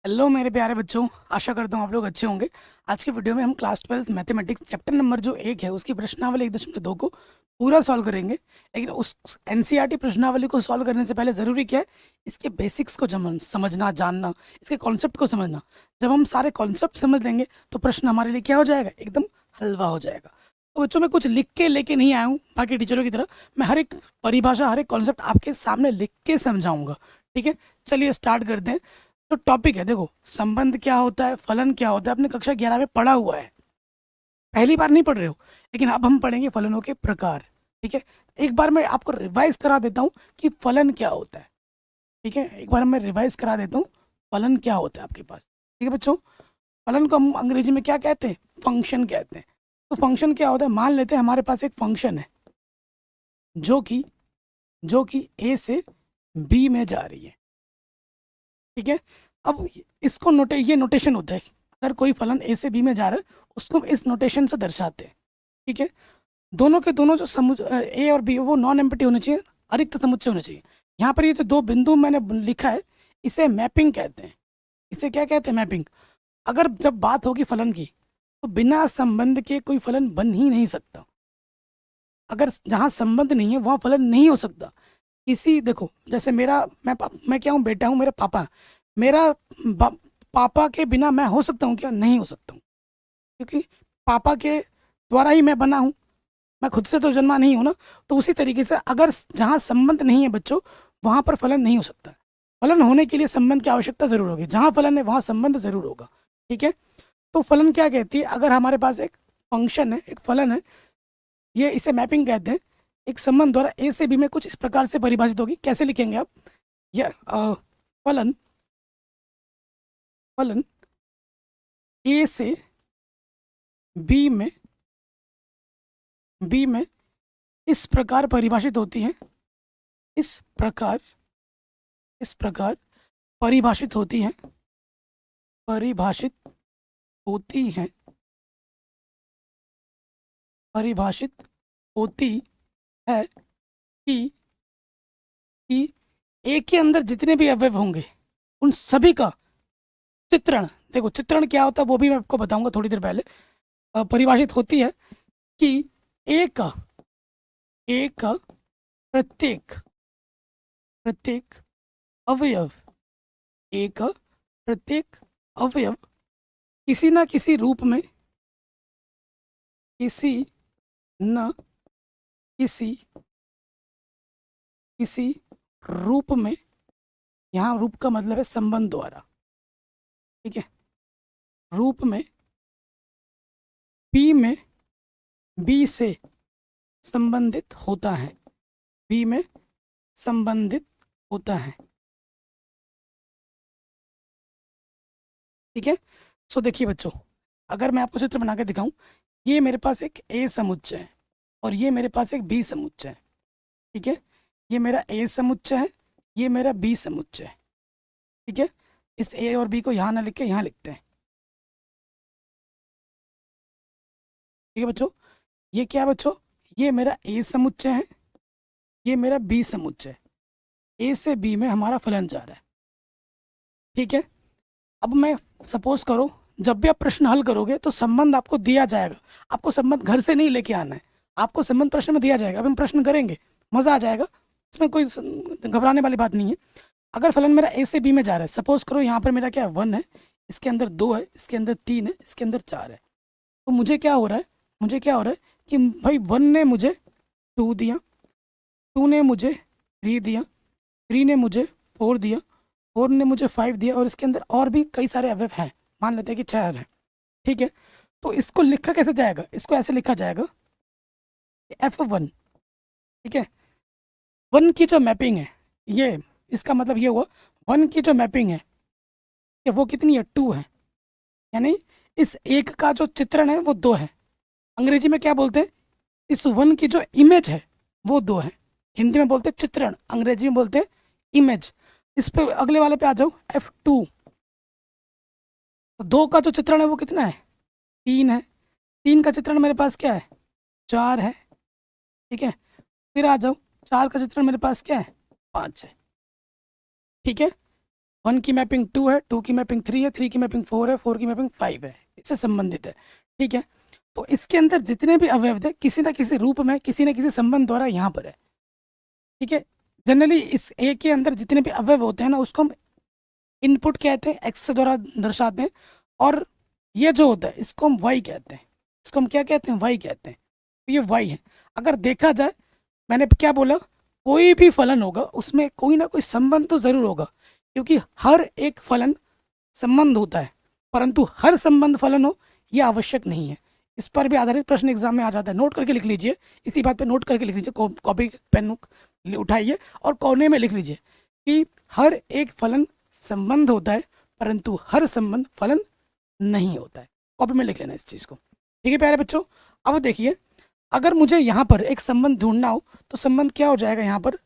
Hello मेरे प्यारे बच्चों। आशा करता हूँ आप लोग अच्छे होंगे। आज के वीडियो में हम क्लास 12 मैथमेटिक्स चैप्टर नंबर जो 1 है उसकी प्रश्नावली 1.2 को पूरा सॉल्व करेंगे। लेकिन उस एनसीईआरटी प्रश्नावली को सॉल्व करने से पहले ज़रूरी क्या है, इसके बेसिक्स को समझना, जानना, इसके कॉन्सेप्ट को समझना। जब हम सारे कॉन्सेप्ट समझ लेंगे तो प्रश्न हमारे लिए क्या हो जाएगा, एकदम हलवा हो जाएगा। तो बच्चों मैं कुछ लिख के लेके नहीं आया हूँ बाकी टीचरों की तरह। मैं हर एक परिभाषा, हर एक कॉन्सेप्ट आपके सामने लिख के समझाऊंगा। ठीक है, चलिए स्टार्ट करते हैं। तो टॉपिक है, देखो, संबंध क्या होता है, फलन क्या होता है, अपने कक्षा 11 में पढ़ा हुआ है। पहली बार नहीं पढ़ रहे हो, लेकिन अब हम पढ़ेंगे फलनों के प्रकार। ठीक है, एक बार मैं आपको रिवाइज करा देता हूँ कि फलन क्या होता है। ठीक है, एक बार मैं रिवाइज करा देता हूँ फलन क्या होता है आपके पास। ठीक है बच्चों, फलन को हम अंग्रेजी में क्या कहते हैं, फंक्शन कहते हैं। तो फंक्शन क्या होता है, मान लेते हैं हमारे पास एक फंक्शन है जो कि जो कि ए से बी में जा रही है। ठीक है, अब इसको ये नोटेशन होता है। अगर कोई फलन ए से बी में जा रहा है उसको हम इस नोटेशन से दर्शाते हैं। ठीक है, दोनों के दोनों जो ए और बी वो नॉन एम्प्टी होने चाहिए, अरिक्त समुच्चय होने चाहिए। यहाँ पर ये जो दो बिंदु मैंने लिखा है इसे मैपिंग कहते हैं। इसे क्या कहते हैं, मैपिंग। अगर जब बात होगी फलन की तो बिना संबंध के कोई फलन बन ही नहीं सकता। अगर जहाँ संबंध नहीं है वहाँ फलन नहीं हो सकता। इसी देखो, जैसे मैं क्या हूँ, बेटा हूँ, मेरा पापा। मेरा पापा के बिना मैं हो सकता हूँ क्या, नहीं हो सकता हूँ, क्योंकि पापा के द्वारा ही मैं बना हूँ। मैं खुद से तो जन्मा नहीं हूँ ना। तो उसी तरीके से अगर जहाँ संबंध नहीं है बच्चों, वहाँ पर फलन नहीं हो सकता। फलन होने के लिए संबंध की आवश्यकता जरूर होगी, जहाँ फलन है वहाँ संबंध जरूर होगा। ठीक है, तो फलन क्या कहती है, अगर हमारे पास एक फंक्शन है, एक फलन है, ये इसे मैपिंग कहते हैं। एक संबंध द्वारा ए से बी में कुछ इस प्रकार से परिभाषित होगी। कैसे लिखेंगे आप, यह फलन फलन ए से बी में इस प्रकार परिभाषित होती है, इस प्रकार इस प्रकार परिभाषित होती है, परिभाषित होती है, परिभाषित होती है कि ए के अंदर जितने भी अवयव होंगे उन सभी का चित्रण। देखो, चित्रण क्या होता है वो भी मैं आपको बताऊंगा थोड़ी देर पहले। परिभाषित होती है कि ए का प्रत्येक प्रत्येक अवयव, ए का प्रत्येक अवयव किसी न किसी रूप में, किसी न किसी किसी रूप में, यहाँ रूप का मतलब है संबंध द्वारा। ठीक है, रूप में बी से संबंधित होता है, बी में संबंधित होता है। ठीक है, सो देखिए बच्चों, अगर मैं आपको चित्र बना के दिखाऊं, ये मेरे पास एक ए समुच्चय है और ये मेरे पास एक बी समुच्चय है। ठीक है, ये मेरा ए समुच्चय है, ये मेरा बी समुच्चय है। ठीक है, इस ए और बी को यहाँ ना लिख के यहाँ लिखते हैं। ठीक है बच्चों, ये क्या है बच्चों, ये मेरा ए समुच्चय है, ये मेरा बी समुच्चय है। ए से बी में हमारा फलन जा रहा है। ठीक है, अब मैं सपोज करो, जब भी आप प्रश्न हल करोगे तो संबंध आपको दिया जाएगा। आपको संबंध घर से नहीं लेके आना है, आपको संबंध प्रश्न में दिया जाएगा। अब हम प्रश्न करेंगे, मजा आ जाएगा, इसमें कोई घबराने वाली बात नहीं है। अगर फलन मेरा ए से बी में जा रहा है, सपोज करो यहाँ पर मेरा क्या है, 1 है, इसके अंदर 2 है, इसके अंदर 3 है, इसके अंदर 4 है। तो मुझे क्या हो रहा है, कि भाई 1 ने मुझे 2 दिया, 2 ने मुझे 3 दिया, 3 ने मुझे 4 दिया, 4 ने मुझे 5 दिया, और इसके अंदर और भी कई सारे अवयव हैं, मान लेते हैं कि 4 है। ठीक है, तो इसको लिखा कैसे जाएगा, इसको ऐसे लिखा जाएगा, F1। ठीक है, 1 की जो मैपिंग है, ये इसका मतलब ये हुआ 1 की जो मैपिंग है कि वो कितनी है, 2 है। यानी इस एक का जो चित्रण है वो 2 है। अंग्रेजी में क्या बोलते हैं, इस 1 की जो इमेज है वो 2 है। हिंदी में बोलते हैं चित्रण, अंग्रेजी में बोलते हैं इमेज। इस पे अगले वाले पे आ जाओ, F2। तो 2 का जो चित्रण है वो कितना है, 3 है। 3 का चित्रण मेरे पास क्या है, 4 है। ठीक है, फिर आ जाओ, 4 का चित्रण मेरे पास क्या है, 5 है। ठीक है, 1 की मैपिंग 2 है, 2 की मैपिंग 3 है, 3 की मैपिंग 4 है, 4 की मैपिंग 5 है, इससे संबंधित है। ठीक है, तो इसके अंदर जितने भी अवयव थे किसी ना किसी रूप में किसी न किसी संबंध द्वारा यहाँ पर है। ठीक है, जनरली इस ए के अंदर जितने भी अवयव होते हैं ना उसको हम इनपुट कहते हैं, एक्स द्वारा दर्शाते हैं, और ये जो होता है इसको हम वाई कहते हैं। इसको हम क्या कहते हैं? वाई कहते हैं। तो ये वाई है। अगर देखा जाए, मैंने क्या बोला, कोई भी फलन होगा उसमें कोई ना कोई संबंध तो जरूर होगा, क्योंकि हर एक फलन संबंध होता है, परंतु हर संबंध फलन हो यह आवश्यक नहीं है। इस पर भी आधारित प्रश्न एग्जाम में आ जाता है, नोट करके लिख लीजिए, इसी बात पे नोट करके लिख लीजिए, कॉपी पेन उठाइए और कोने में लिख लीजिए कि हर एक फलन संबंध होता है, परंतु हर संबंध फलन नहीं होता है। कॉपी में लिख लेना इस चीज़ को। ठीक है प्यारे बच्चों, अब देखिए, अगर मुझे यहाँ पर एक संबंध ढूंढना हो तो संबंध क्या हो जाएगा? यहाँ पर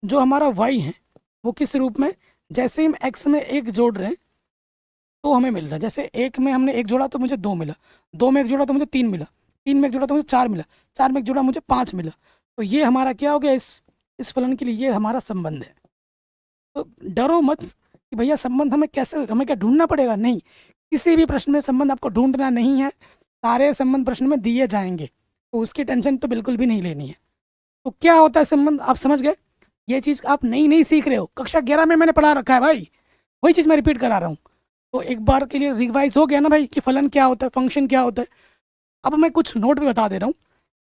जो हमारा y है वो किस रूप में, जैसे ही हम x में एक जोड़ रहे हैं तो हमें मिल रहा है। जैसे एक में हमने एक जोड़ा तो मुझे 2 मिला, 2 में एक जोड़ा तो मुझे 3 मिला, 3 में एक जोड़ा तो मुझे 4 मिला, 4 में एक जोड़ा मुझे 5 मिला। तो ये हमारा क्या हो गया? इस फलन के लिए ये हमारा संबंध है। तो डरो मत कि भैया संबंध हमें क्या ढूंढना पड़ेगा? नहीं, किसी भी प्रश्न में संबंध आपको ढूंढना नहीं है, सारे संबंध प्रश्न में दिए जाएंगे, तो उसकी टेंशन तो बिल्कुल भी नहीं लेनी है। तो क्या होता है संबंध, आप समझ गए? ये चीज़ आप नहीं सीख रहे हो, कक्षा 11 में मैंने पढ़ा रखा है भाई, वही चीज़ मैं रिपीट करा रहा हूँ। तो एक बार के लिए रिवाइज हो गया ना भाई कि फलन क्या होता है, फंक्शन क्या होता है। अब मैं कुछ नोट भी बता दे रहा हूँ,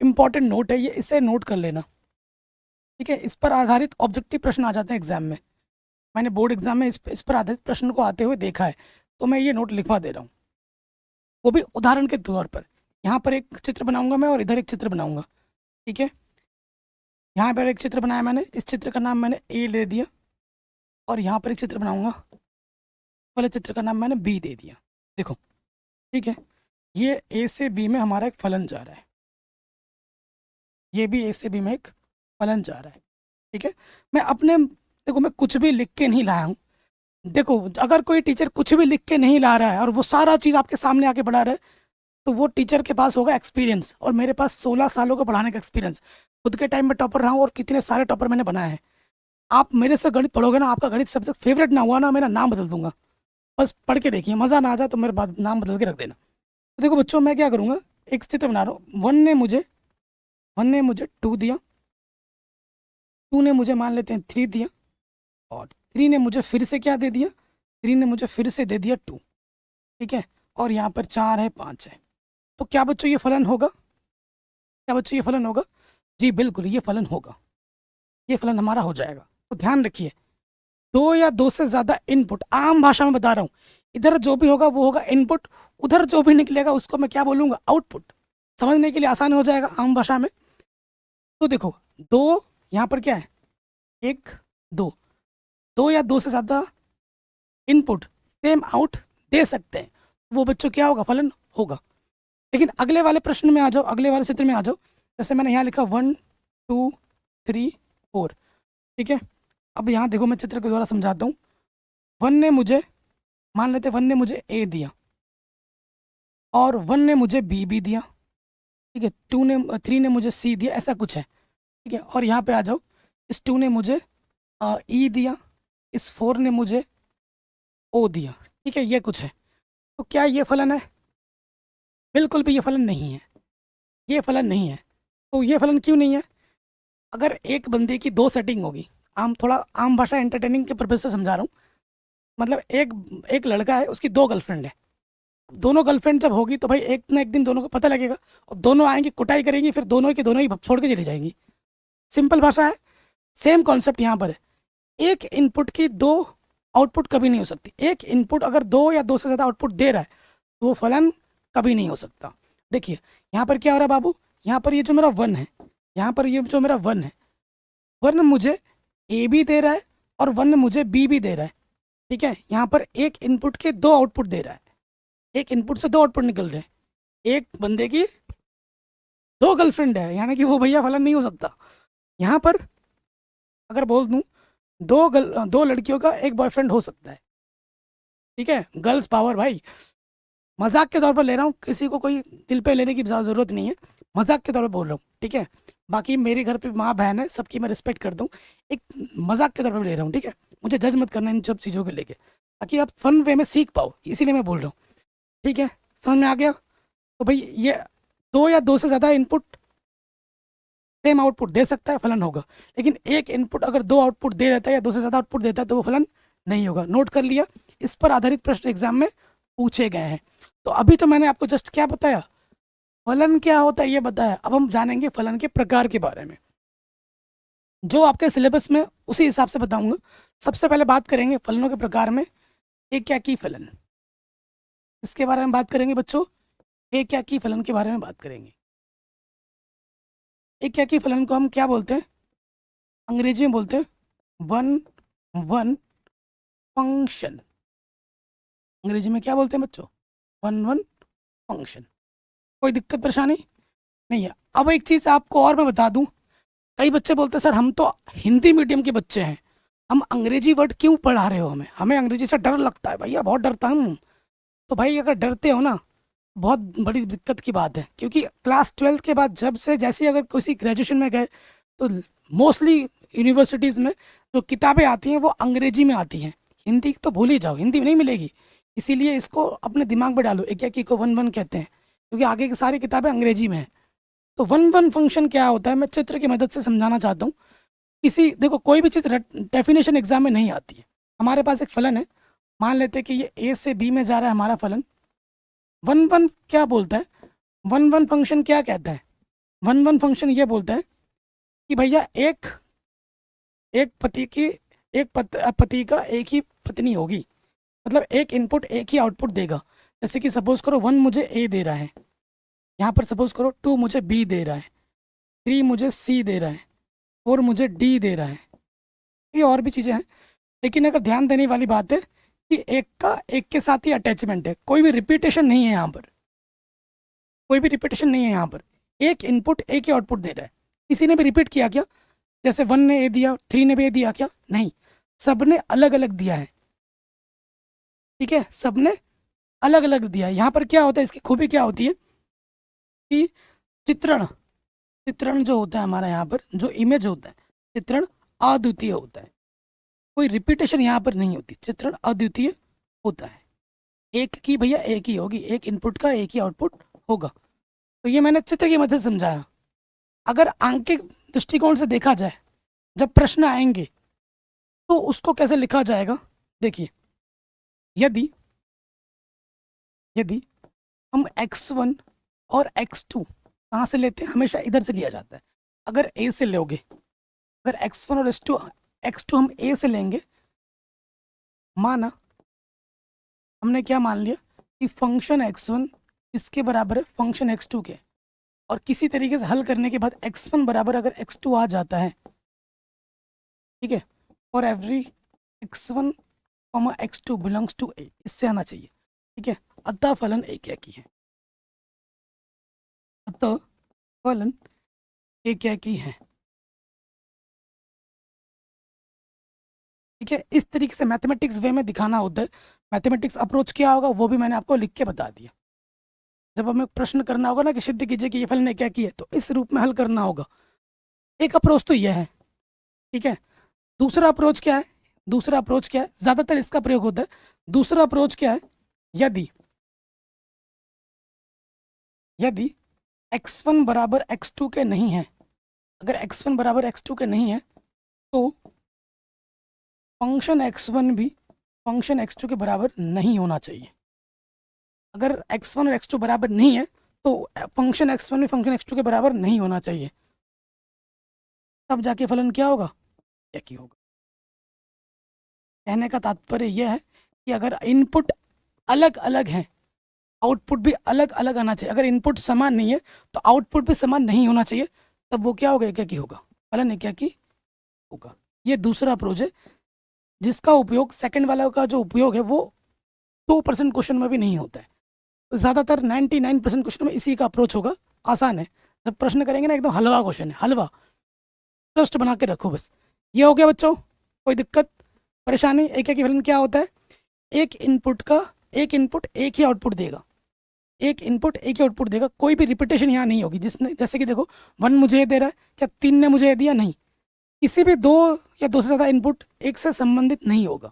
इंपॉर्टेंट नोट है ये, इसे नोट कर लेना। ठीक है, इस पर आधारित ऑब्जेक्टिव प्रश्न आ जाते हैं एग्जाम में। मैंने बोर्ड एग्जाम में इस पर आधारित प्रश्न को आते हुए देखा है, तो मैं ये नोट लिखवा दे रहा हूँ, वो भी उदाहरण के तौर पर। यहाँ पर एक चित्र बनाऊंगा मैं और इधर एक चित्र बनाऊंगा। ठीक है, यहाँ पर एक चित्र बनाया मैंने, इस चित्र का नाम मैंने ए दे दिया, और यहाँ पर एक चित्र बनाऊंगा, वाले चित्र का नाम मैंने बी दे दिया। देखो, ठीक है, ये ए से बी में हमारा एक फलन जा रहा है, ये भी ए से बी में एक फलन जा रहा है। ठीक है, मैं अपने, देखो मैं कुछ भी लिख के नहीं लाया हूँ। देखो, अगर कोई टीचर कुछ भी लिख के नहीं ला रहा है और वो सारा चीज़ आपके सामने आके पढ़ा रहा है, तो वो टीचर के पास होगा एक्सपीरियंस, और मेरे पास 16 सालों का पढ़ाने का एक्सपीरियंस। खुद के टाइम में टॉपर रहा हूँ और कितने सारे टॉपर मैंने बनाए हैं। आप मेरे से गणित पढ़ोगे ना, आपका गणित सब्जेक्ट फेवरेट ना हुआ ना, मेरा नाम बदल दूंगा। बस पढ़ के देखिए, मज़ा ना आ जाए तो मेरे बाद नाम बदल के रख देना। तो देखो बच्चों, मैं क्या करूँगा, एक चित्र बना रहा हूँ। वन ने मुझे 2 दिया, 2 ने मुझे मान लेते हैं 3 दिया, और 3 ने मुझे फिर से क्या दे दिया? 3 ने मुझे फिर से दे दिया 2। ठीक है, और यहाँ पर 4 है, 5 है। तो क्या बच्चों ये फलन होगा? क्या बच्चों ये फलन होगा? जी बिल्कुल, ये फलन होगा, ये फलन हमारा हो जाएगा। तो ध्यान रखिए, 2 या 2 से ज़्यादा इनपुट, आम भाषा में बता रहा हूँ, इधर जो भी होगा वो होगा इनपुट, उधर जो भी निकलेगा उसको मैं क्या बोलूँगा? आउटपुट। समझने के लिए आसान हो जाएगा आम भाषा में। तो देखो, 2 यहाँ पर क्या है? 1 2, 2 या 2 से ज़्यादा इनपुट सेम आउट दे सकते हैं, वो बच्चों क्या होगा? फलन होगा। लेकिन अगले वाले प्रश्न में आ जाओ, अगले वाले चित्र में आ जाओ। जैसे मैंने यहाँ लिखा 1 2 3 4। ठीक है, अब यहाँ देखो, मैं चित्र के द्वारा समझाता हूँ। 1 ने मुझे, मान लेते 1 ने मुझे ए दिया, और 1 ने मुझे बी भी दिया। ठीक है, 3 ने मुझे सी दिया, ऐसा कुछ है। ठीक है, और यहाँ पे आ जाओ, इस 2 ने मुझे ई दिया, इस 4 ने मुझे ओ दिया। ठीक है, ये कुछ है। तो क्या ये फलन है? बिल्कुल भी ये फलन नहीं है, ये फलन नहीं है। तो ये फलन क्यों नहीं है? अगर एक बंदे की 2 सेटिंग होगी, थोड़ा आम भाषा एंटरटेनिंग के पर्पज से समझा रहा हूँ, मतलब एक लड़का है, उसकी 2 गर्लफ्रेंड है। दोनों गर्लफ्रेंड जब होगी तो भाई एक ना एक दिन दोनों को पता लगेगा, और दोनों आएंगी, कुटाई करेंगी, फिर दोनों की दोनों ही छोड़ के चली जाएंगी। सिंपल भाषा है, सेम कॉन्सेप्ट यहाँ पर है। एक इनपुट की 2 आउटपुट कभी नहीं हो सकती। एक इनपुट अगर 2 या 2 से ज़्यादा आउटपुट दे रहा है तो वो फलन कभी नहीं हो सकता। देखिए यहाँ पर क्या हो रहा है बाबू, यहाँ पर ये जो मेरा 1 है, यहाँ पर ये जो मेरा 1 है, 1 मुझे ए भी दे रहा है और 1 मुझे बी भी दे रहा है। ठीक है, यहाँ पर एक इनपुट के 2 आउटपुट दे रहा है, एक इनपुट से 2 आउटपुट निकल रहे हैं। एक बंदे की 2 गर्लफ्रेंड है, यानी कि वो भैया फलन नहीं हो सकता। यहाँ पर अगर बोल दूँ, 2 लड़कियों का एक बॉयफ्रेंड हो सकता है। ठीक है, गर्ल्स पावर भाई, मजाक के तौर पर ले रहा हूँ, किसी को कोई दिल पे लेने की ज़रूरत नहीं है, मजाक के तौर पर बोल रहा हूँ। ठीक है, बाकी मेरे घर पे माँ बहन है, सबकी मैं रिस्पेक्ट करता हूँ, एक मजाक के तौर पे ले रहा हूँ, ठीक है। मुझे जज मत करना इन सब चीज़ों को लेके, ताकि आप फन वे में सीख पाओ, इसीलिए मैं बोल रहा हूँ, ठीक है। समझ में आ गया? तो भाई ये दो या दो से ज़्यादा इनपुट सेम आउटपुट दे सकता है, फलन होगा। लेकिन एक इनपुट अगर दो आउटपुट दे देता है या दो से ज़्यादा आउटपुट देता है तो वो फलन नहीं होगा। नोट कर लिया? इस पर आधारित प्रश्न एग्जाम में पूछे गए हैं। तो अभी तो मैंने आपको जस्ट क्या बताया, फलन क्या होता है ये बताया। अब हम जानेंगे फलन के प्रकार के बारे में, जो आपके सिलेबस में उसी हिसाब से बताऊंगा। सबसे पहले बात करेंगे फलनों के प्रकार में एक क्या की फलन, इसके बारे में बात करेंगे बच्चों। एक क्या की फलन के बारे में बात करेंगे। एक क्या की फलन को हम क्या बोलते हैं? अंग्रेजी में बोलते हैं वन वन फंक्शन। अंग्रेजी में क्या बोलते हैं बच्चों? One one function. कोई दिक्कत परेशानी नहीं है। अब एक चीज़ आपको और मैं बता दूं, कई बच्चे बोलते हैं सर हम तो हिंदी मीडियम के बच्चे हैं, हम अंग्रेजी वर्ड क्यों पढ़ा रहे हो हमें, हमें अंग्रेजी से डर लगता है भैया, बहुत डरता हूँ। तो भाई अगर डरते हो ना, बहुत बड़ी दिक्कत की बात है, क्योंकि क्लास 12 के बाद जब से जैसे ही अगर किसी ग्रेजुएशन में गए तो मोस्टली यूनिवर्सिटीज़ में जो किताबें आती हैं वो अंग्रेजी में आती हैं। हिंदी तो भूल ही जाओ, हिंदी में नहीं मिलेगी। इसीलिए इसको अपने दिमाग में डालो, एक की को वन वन कहते हैं, क्योंकि आगे की सारी किताबें अंग्रेजी में हैं। तो वन वन फंक्शन क्या होता है, मैं चित्र की मदद से समझाना चाहता हूँ। किसी देखो कोई भी चीज़ डेफिनेशन एग्जाम में नहीं आती है। हमारे पास एक फलन है, मान लेते हैं कि ये ए से बी में जा रहा है हमारा फलन। वन वन क्या बोलता है? वन वन फंक्शन क्या कहता है? वन वन फंक्शन ये बोलता है कि भैया एक एक पति की पति का एक ही पत्नी होगी, मतलब एक इनपुट एक ही आउटपुट देगा। जैसे कि सपोज करो वन मुझे ए दे रहा है, यहाँ पर सपोज करो टू मुझे बी दे रहा है, थ्री मुझे सी दे रहा है, फोर मुझे डी दे रहा है। ये और भी चीज़ें हैं, लेकिन अगर ध्यान देने वाली बात है कि एक का एक के साथ ही अटैचमेंट है, कोई भी रिपीटेशन नहीं है यहाँ पर, कोई भी रिपीटेशन नहीं है यहाँ पर। एक इनपुट एक ही आउटपुट दे रहा है। किसी ने भी रिपीट किया क्या? जैसे वन ने ए दिया, थ्री ने भी ए दिया क्या? नहीं, सबने अलग अलग दिया है, ठीक है, सबने अलग अलग दिया है। यहाँ पर क्या होता है, इसकी खूबी क्या होती है कि चित्रण चित्रण जो होता है हमारा यहाँ पर जो इमेज होता है, चित्रण अद्वितीय होता है, कोई रिपीटेशन यहाँ पर नहीं होती, चित्रण अद्वितीय होता है। एक की भैया एक ही होगी, एक इनपुट का एक ही आउटपुट होगा। तो ये मैंने चित्र की मदद से समझाया। अगर आंकिक दृष्टिकोण से देखा जाए, जब प्रश्न आएंगे तो उसको कैसे लिखा जाएगा, देखिए। यदि यदि हम x1 और x2 कहाँ से लेते हैं? हमेशा इधर से लिया जाता है। अगर a से लोगे, अगर x1 और x2 हम a से लेंगे, माना हमने क्या मान लिया कि फंक्शन x1 इसके बराबर है फंक्शन x2 के, और किसी तरीके से हल करने के बाद x1 बराबर अगर x2 आ जाता है, ठीक है, और every x1 x2 belongs to a, इससे आना चाहिए, ठीक है। अतः फलन एक क्या की है, अतः फलन एक क्या की है, ठीक है। इस तरीके से मैथमेटिक्स वे में दिखाना होता है। मैथमेटिक्स अप्रोच क्या होगा वो भी मैंने आपको लिख के बता दिया। जब हमें प्रश्न करना होगा ना कि सिद्ध कीजिए कि ये फलन ने क्या किया, तो इस रूप में हल करना होगा। एक अप्रोच तो यह है, ठीक है। दूसरा अप्रोच क्या है? दूसरा अप्रोच क्या है, ज्यादातर इसका प्रयोग होता है। दूसरा अप्रोच क्या है? यदि यदि x1 बराबर x2 के नहीं है, अगर x1 बराबर x2 के नहीं है तो फंक्शन x1 भी फंक्शन x2 के बराबर नहीं होना चाहिए। अगर x1 और x2 बराबर नहीं है तो फंक्शन x1 भी फंक्शन x2 के बराबर नहीं होना चाहिए, तब जाके फलन क्या होगा? एक ही होगा। कहने का तात्पर्य यह है कि अगर इनपुट अलग अलग हैं, आउटपुट भी अलग अलग आना चाहिए। अगर इनपुट समान नहीं है तो आउटपुट भी समान नहीं होना चाहिए, तब वो क्या होगा? एक ही होगा, फलन एक ही होगा। ये दूसरा अप्रोच है, जिसका उपयोग सेकंड वाला का जो उपयोग है वो 2% क्वेश्चन में भी नहीं होता है। तो ज़्यादातर 99% क्वेश्चन में इसी का अप्रोच होगा। आसान है, जब प्रश्न करेंगे ना एकदम हलवा क्वेश्चन है, हलवा, ट्रस्ट बना के रखो बस। ये हो गया बच्चों, कोई दिक्कत परेशानी? एक ही फलन क्या होता है? एक इनपुट एक ही आउटपुट देगा। एक इनपुट एक ही आउटपुट देगा, कोई भी रिपीटेशन यहाँ नहीं होगी। जिसने जैसे कि देखो 1 मुझे ये दे रहा है, क्या 3 ने मुझे ये दिया? नहीं। किसी भी दो या दो से ज़्यादा इनपुट एक से संबंधित नहीं होगा,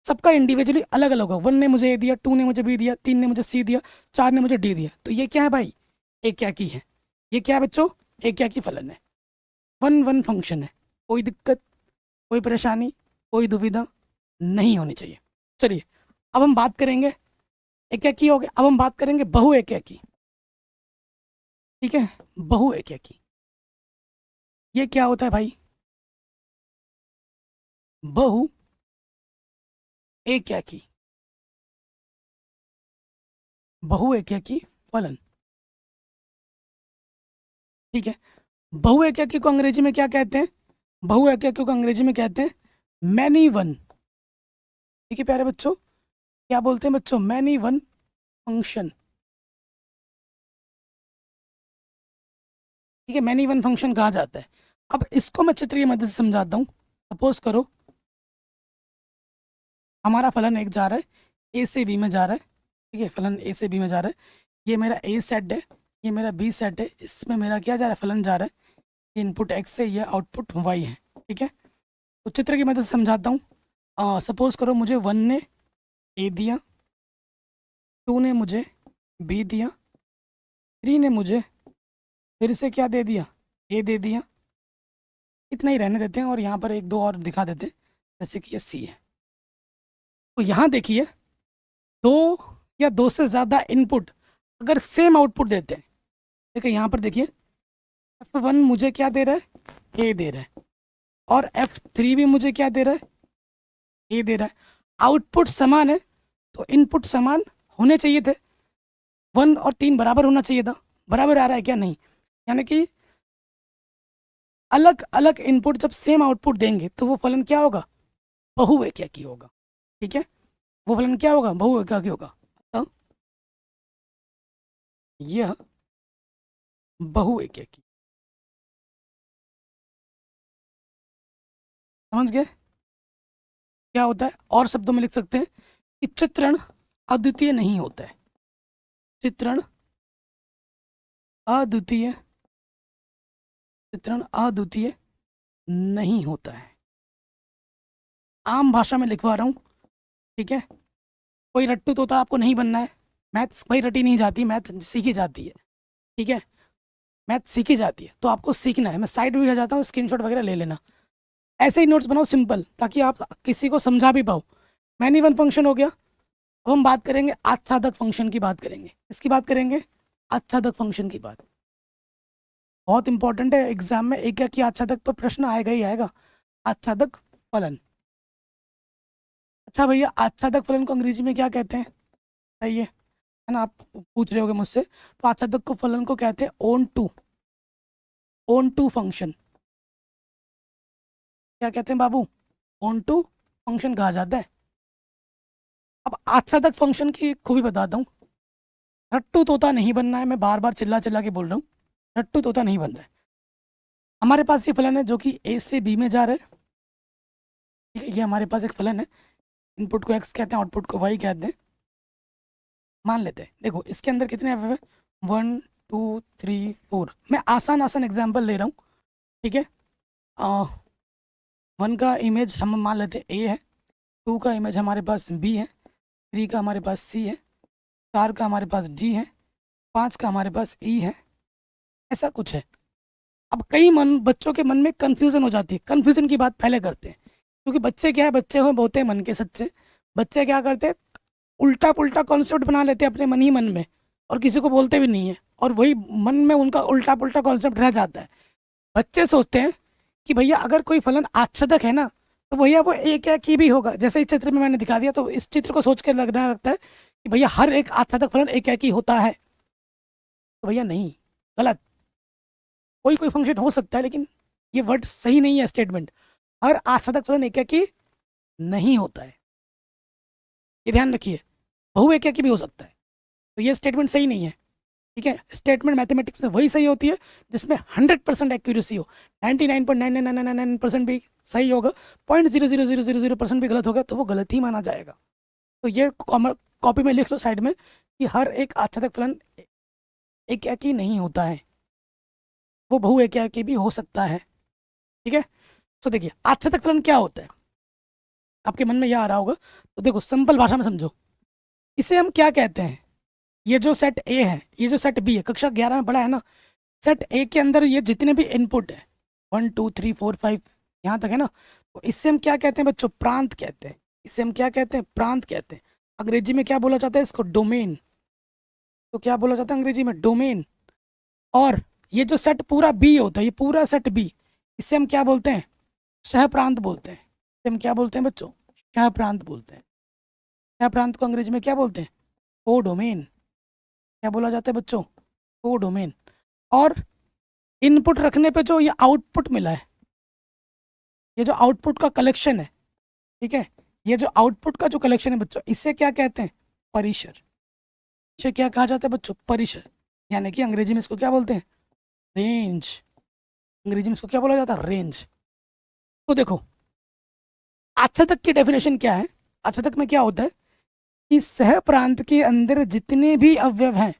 सबका इंडिविजुअली अलग अलग होगा। 1 ने मुझे ए दिया, 2 ने मुझे बी दिया, 3 ने मुझे सी दिया, 4 ने मुझे डी दिया। तो ये क्या है भाई? एक क्या की है। ये क्या है बच्चों? एक क्या की फलन है। 1 फंक्शन है। कोई दिक्कत, कोई परेशानी, कोई दुविधा नहीं होनी चाहिए। चलिए अब हम बात करेंगे एक क्या की हो गया, अब हम बात करेंगे बहु एक क्या की। ठीक है, बहु एक क्या की ये क्या होता है भाई? बहु एक क्या की, बहु एक क्या की फलन। ठीक है, बहु एक क्या की को अंग्रेजी में क्या कहते हैं? बहु एक क्या की को अंग्रेजी में कहते हैं मैनी वन। ठीक है प्यारे बच्चों, क्या बोलते हैं बच्चों? Many one function. ठीक है, मैनी वन फंक्शन कहा जाता है। अब इसको मैं चित्र की मदद से समझाता हूँ। सपोज करो हमारा फलन एक जा रहा है, ए से बी में जा रहा है। ठीक है, फलन ए से बी में जा रहा है। ये मेरा ए सेट है, ये मेरा बी सेट है। इसमें मेरा क्या जा रहा है? फलन जा रहा है। ये इनपुट एक्स है, ये आउटपुट वाई है। ठीक है, तो चित्र की मदद से समझाता हूँ। सपोज करो मुझे 1 ने ए दिया, 2 ने मुझे बी दिया, 3 ने मुझे फिर से क्या दे दिया? ए दे दिया। इतना ही रहने देते हैं और यहाँ पर एक दो और दिखा देते हैं, जैसे कि ये सी है। तो यहाँ देखिए, दो या दो से ज़्यादा इनपुट अगर सेम आउटपुट देते हैं, देखिए यहाँ पर देखिए F1 मुझे क्या दे रहा है? ए दे रहा है। और F3 भी मुझे क्या दे रहा है? ए दे रहा है। आउटपुट समान है तो इनपुट समान होने चाहिए थे। 1 और 3 बराबर होना चाहिए था। बराबर आ रहा है क्या? नहीं। यानी कि अलग अलग इनपुट जब सेम आउटपुट देंगे तो वो फलन क्या होगा? बहु एक क्या की होगा। ठीक है, वो फलन क्या होगा? बहु एक क्या की होगा। तो यह बहु एक क्या की। समझ गए क्या होता है? और शब्दों में लिख सकते हैं कि चित्रण अद्वितीय नहीं होता है। चित्रण अद्वितीय, चित्रण अद्वितीय नहीं होता है। आम भाषा में लिखवा रहा हूँ। ठीक है, कोई रट्टू तोता आपको नहीं बनना है। मैथ्स भाई रटी नहीं जाती, मैथ सीखी जाती है। ठीक है, मैथ सीखी जाती है तो आपको सीखना है। मैं साइड में आ जाता हूँ, स्क्रीनशॉट वगैरह ले लेना। ऐसे ही नोट्स बनाओ सिंपल, ताकि आप किसी को समझा भी पाओ। मैनी वन फंक्शन हो गया। अब हम बात करेंगे आच्छादक फंक्शन की बात करेंगे। इसकी बात करेंगे आच्छादक फंक्शन की बात। बहुत इंपॉर्टेंट है, एग्जाम में एक या की आच्छादक पर प्रश्न आएगा ही आएगा। आच्छादक फलन। अच्छा भैया, आच्छादक फलन को अंग्रेजी में क्या कहते हैं? सही है ना, आप पूछ रहे होगे मुझसे। तो आच्छादक को फलन को कहते हैं ओन टू फंक्शन। क्या कहते हैं बाबू? ओन टू फंक्शन कहा जाता है। अब आच्छादक फंक्शन की खूबी बताता हूँ। रट्टू तोता नहीं बनना है, मैं बार बार चिल्ला चिल्ला के बोल रहा हूँ। रट्टू तोता नहीं बन रहा है। हमारे पास ये फलन है जो कि ए से बी में जा रहा है। ठीक है, ये हमारे पास एक फलन है। इनपुट को एक्स कहते हैं, आउटपुट को वाई कहते हैं। मान लेते हैं, देखो इसके अंदर कितने एफ है? 1 2 3 4। मैं आसान आसान एग्जाम्पल ले रहा हूँ। ठीक है, 1 का इमेज हम मान लेते हैं ए है, 2 का इमेज हमारे पास बी है, 3 का हमारे पास सी है, 4 का हमारे पास डी है, 5 का हमारे पास ई है। ऐसा कुछ है। अब कई बच्चों के मन में कन्फ्यूज़न हो जाती है। कन्फ्यूज़न की बात पहले करते हैं, क्योंकि बच्चे क्या है, बच्चे हो बहुत मन के सच्चे। बच्चे क्या करते हैं, उल्टा पुल्टा कॉन्सेप्ट बना लेते हैं अपने मन ही मन में, और किसी को बोलते भी नहीं है, और वही मन में उनका उल्टा पुल्टा कॉन्सेप्ट रह जाता है। बच्चे सोचते हैं कि भैया अगर कोई फलन आच्छादक है ना, तो भैया वो एक या की भी होगा। जैसे इस चित्र में मैंने दिखा दिया, तो इस चित्र को सोच कर लगता है कि भैया हर एक आच्छादक फलन एक या की होता है। तो भैया नहीं, गलत। कोई कोई फंक्शन हो सकता है, लेकिन ये वर्ड सही नहीं है स्टेटमेंट। हर आच्छादक फलन एक या की नहीं होता है, ये ध्यान रखिए। बहु एक या की भी हो सकता है, तो ये स्टेटमेंट सही नहीं है। ठीक है, स्टेटमेंट मैथमेटिक्स में वही सही होती है जिसमें 100% एक्यूरेसी हो। 99.9999% भी सही होगा, 0.00000% भी गलत होगा तो वो गलत ही माना जाएगा। तो ये कॉपी में लिख लो साइड में कि हर एक आच्छादक फलन एक एकी नहीं होता है, वो बहु एक एकी भी हो सकता है। ठीक है, तो देखिए आच्छादक फलन क्या होता है, आपके मन में यह आ रहा होगा। तो देखो सिंपल भाषा में समझो, इसे हम क्या कहते हैं, ये जो सेट ए है, ये जो सेट बी है, कक्षा 11 में पढ़ा है ना, सेट ए के अंदर ये जितने भी इनपुट है 1 2 3 4 5 यहाँ तक है ना, तो इससे हम क्या कहते हैं बच्चों, प्रांत कहते हैं। इसे हम क्या कहते हैं, प्रांत कहते हैं। अंग्रेजी में क्या बोला जाता है इसको, डोमेन। तो क्या बोला जाता है अंग्रेजी में, डोमेन। और ये जो सेट पूरा बी होता है, ये पूरा सेट बी, इसे हम क्या बोलते हैं, सह प्रांत बोलते हैं। इसे हम क्या बोलते हैं बच्चों, सह प्रांत बोलते हैं। सह प्रांत को अंग्रेजी में क्या बोलते हैं, को डोमेन। क्या बोला जाता है बच्चों, को डोमेन। और इनपुट रखने पे जो ये आउटपुट मिला है, ये जो आउटपुट का कलेक्शन है, ठीक है, ये जो आउटपुट का जो कलेक्शन है बच्चों, इसे क्या कहते हैं, परिसर। इसे क्या कहा जाता है बच्चों, परिसर। यानी कि अंग्रेजी में इसको क्या बोलते हैं, रेंज। अंग्रेजी में इसको क्या बोला जाता है, रेंज। तो देखो आच्छादक की डेफिनेशन क्या है, आच्छादक में क्या होता है कि सह प्रांत के अंदर जितने भी अवयव हैं,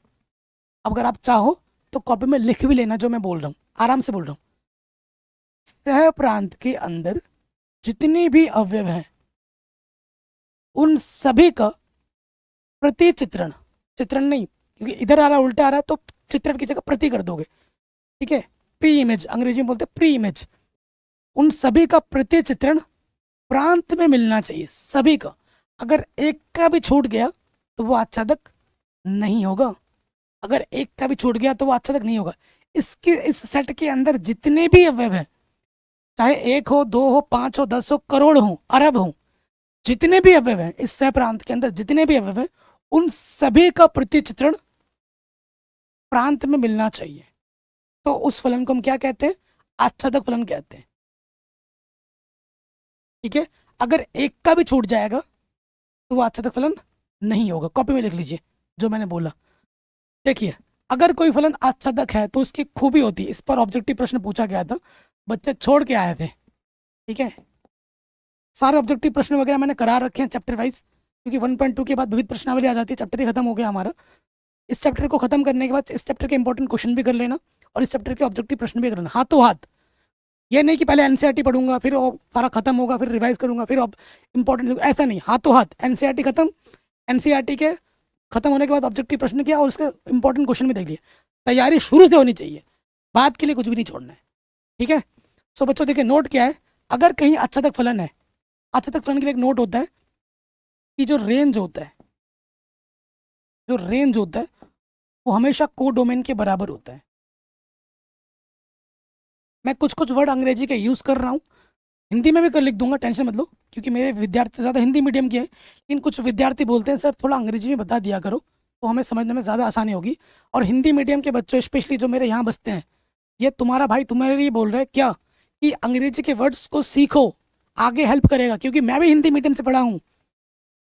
अगर आप चाहो तो कॉपी में लिख भी लेना जो मैं बोल रहा हूँ, आराम से बोल रहा हूँ। सह प्रांत के अंदर जितने भी अवयव हैं, उन सभी का प्रति चित्रण, चित्रण नहीं क्योंकि इधर आ रहा उल्टा आ रहा है, तो चित्रण की जगह प्रति कर दोगे। ठीक है, प्री इमेज, अंग्रेजी में बोलते हैं प्री इमेज। उन सभी का प्रति चित्रण प्रांत में मिलना चाहिए, सभी का। अगर एक का भी छूट गया तो वो आच्छादक नहीं होगा। अगर एक का भी छूट गया तो वो आच्छादक नहीं होगा। इसके इस सेट के अंदर जितने भी अवयव हैं, चाहे 1 हो 2 हो 5 हो 10 हो करोड़ हो अरब हो, जितने भी अवयव हैं इस सह प्रांत के अंदर, जितने भी अवयव हैं, उन सभी का प्रतिचित्रण प्रांत में मिलना चाहिए। तो उस फलन को हम क्या कहते हैं, आच्छादक फलन कहते हैं। ठीक है, अगर एक का भी छूट जाएगा तो वो आच्छादक फलन नहीं होगा। कॉपी में लिख लीजिए जो मैंने बोला। देखिए अगर कोई फलन आच्छादक है तो उसकी खूबी होती है, इस पर ऑब्जेक्टिव प्रश्न पूछा गया था, बच्चे छोड़ के आए थे। ठीक है, सारे ऑब्जेक्टिव प्रश्न वगैरह मैंने करा रखे हैं चैप्टर वाइज, क्योंकि 1.2 के बाद विविध प्रश्नावली आ जाती है, चैप्टर ही खत्म हो गया हमारा। इस चैप्टर को खत्म करने के बाद इस चैप्टर के इंपॉर्टेंट क्वेश्चन भी कर लेना और इस चैप्टर के ऑब्जेक्टिव प्रश्न भी कर लेना हाथों हाथ। ये नहीं कि पहले एनसीईआरटी पढ़ूंगा फिर सारा खत्म होगा फिर रिवाइज करूंगा फिर इंपॉर्टेंट, ऐसा नहीं, हाथों हाथ एनसीईआरटी खत्म, एनसीईआरटी के खत्म होने के बाद ऑब्जेक्टिव प्रश्न किया और उसके इंपॉर्टेंट क्वेश्चन भी देख लिए। तैयारी शुरू से होनी चाहिए, बात के लिए कुछ भी नहीं छोड़ना है। ठीक है, सो बच्चों देखिए नोट क्या है, अगर कहीं आच्छादक फलन है, आच्छादक फलन के लिए एक नोट होता है कि जो रेंज होता है, जो रेंज होता है वो हमेशा को डोमेन के बराबर होता है। मैं कुछ कुछ वर्ड अंग्रेजी के यूज़ कर रहा हूँ, हिंदी में भी कर लिख दूंगा, टेंशन मत लो, क्योंकि मेरे विद्यार्थी ज़्यादा हिंदी मीडियम के हैं, लेकिन कुछ विद्यार्थी बोलते हैं सर थोड़ा अंग्रेजी में बता दिया करो तो हमें समझने में ज़्यादा आसानी होगी। और हिंदी मीडियम के बच्चों स्पेशली जो मेरे यहाँ बसते हैं, ये तुम्हारा भाई तुम्हारे लिए बोल रहा है क्या कि अंग्रेजी के वर्ड्स को सीखो, आगे हेल्प करेगा, क्योंकि मैं भी हिंदी मीडियम से पढ़ा हूँ।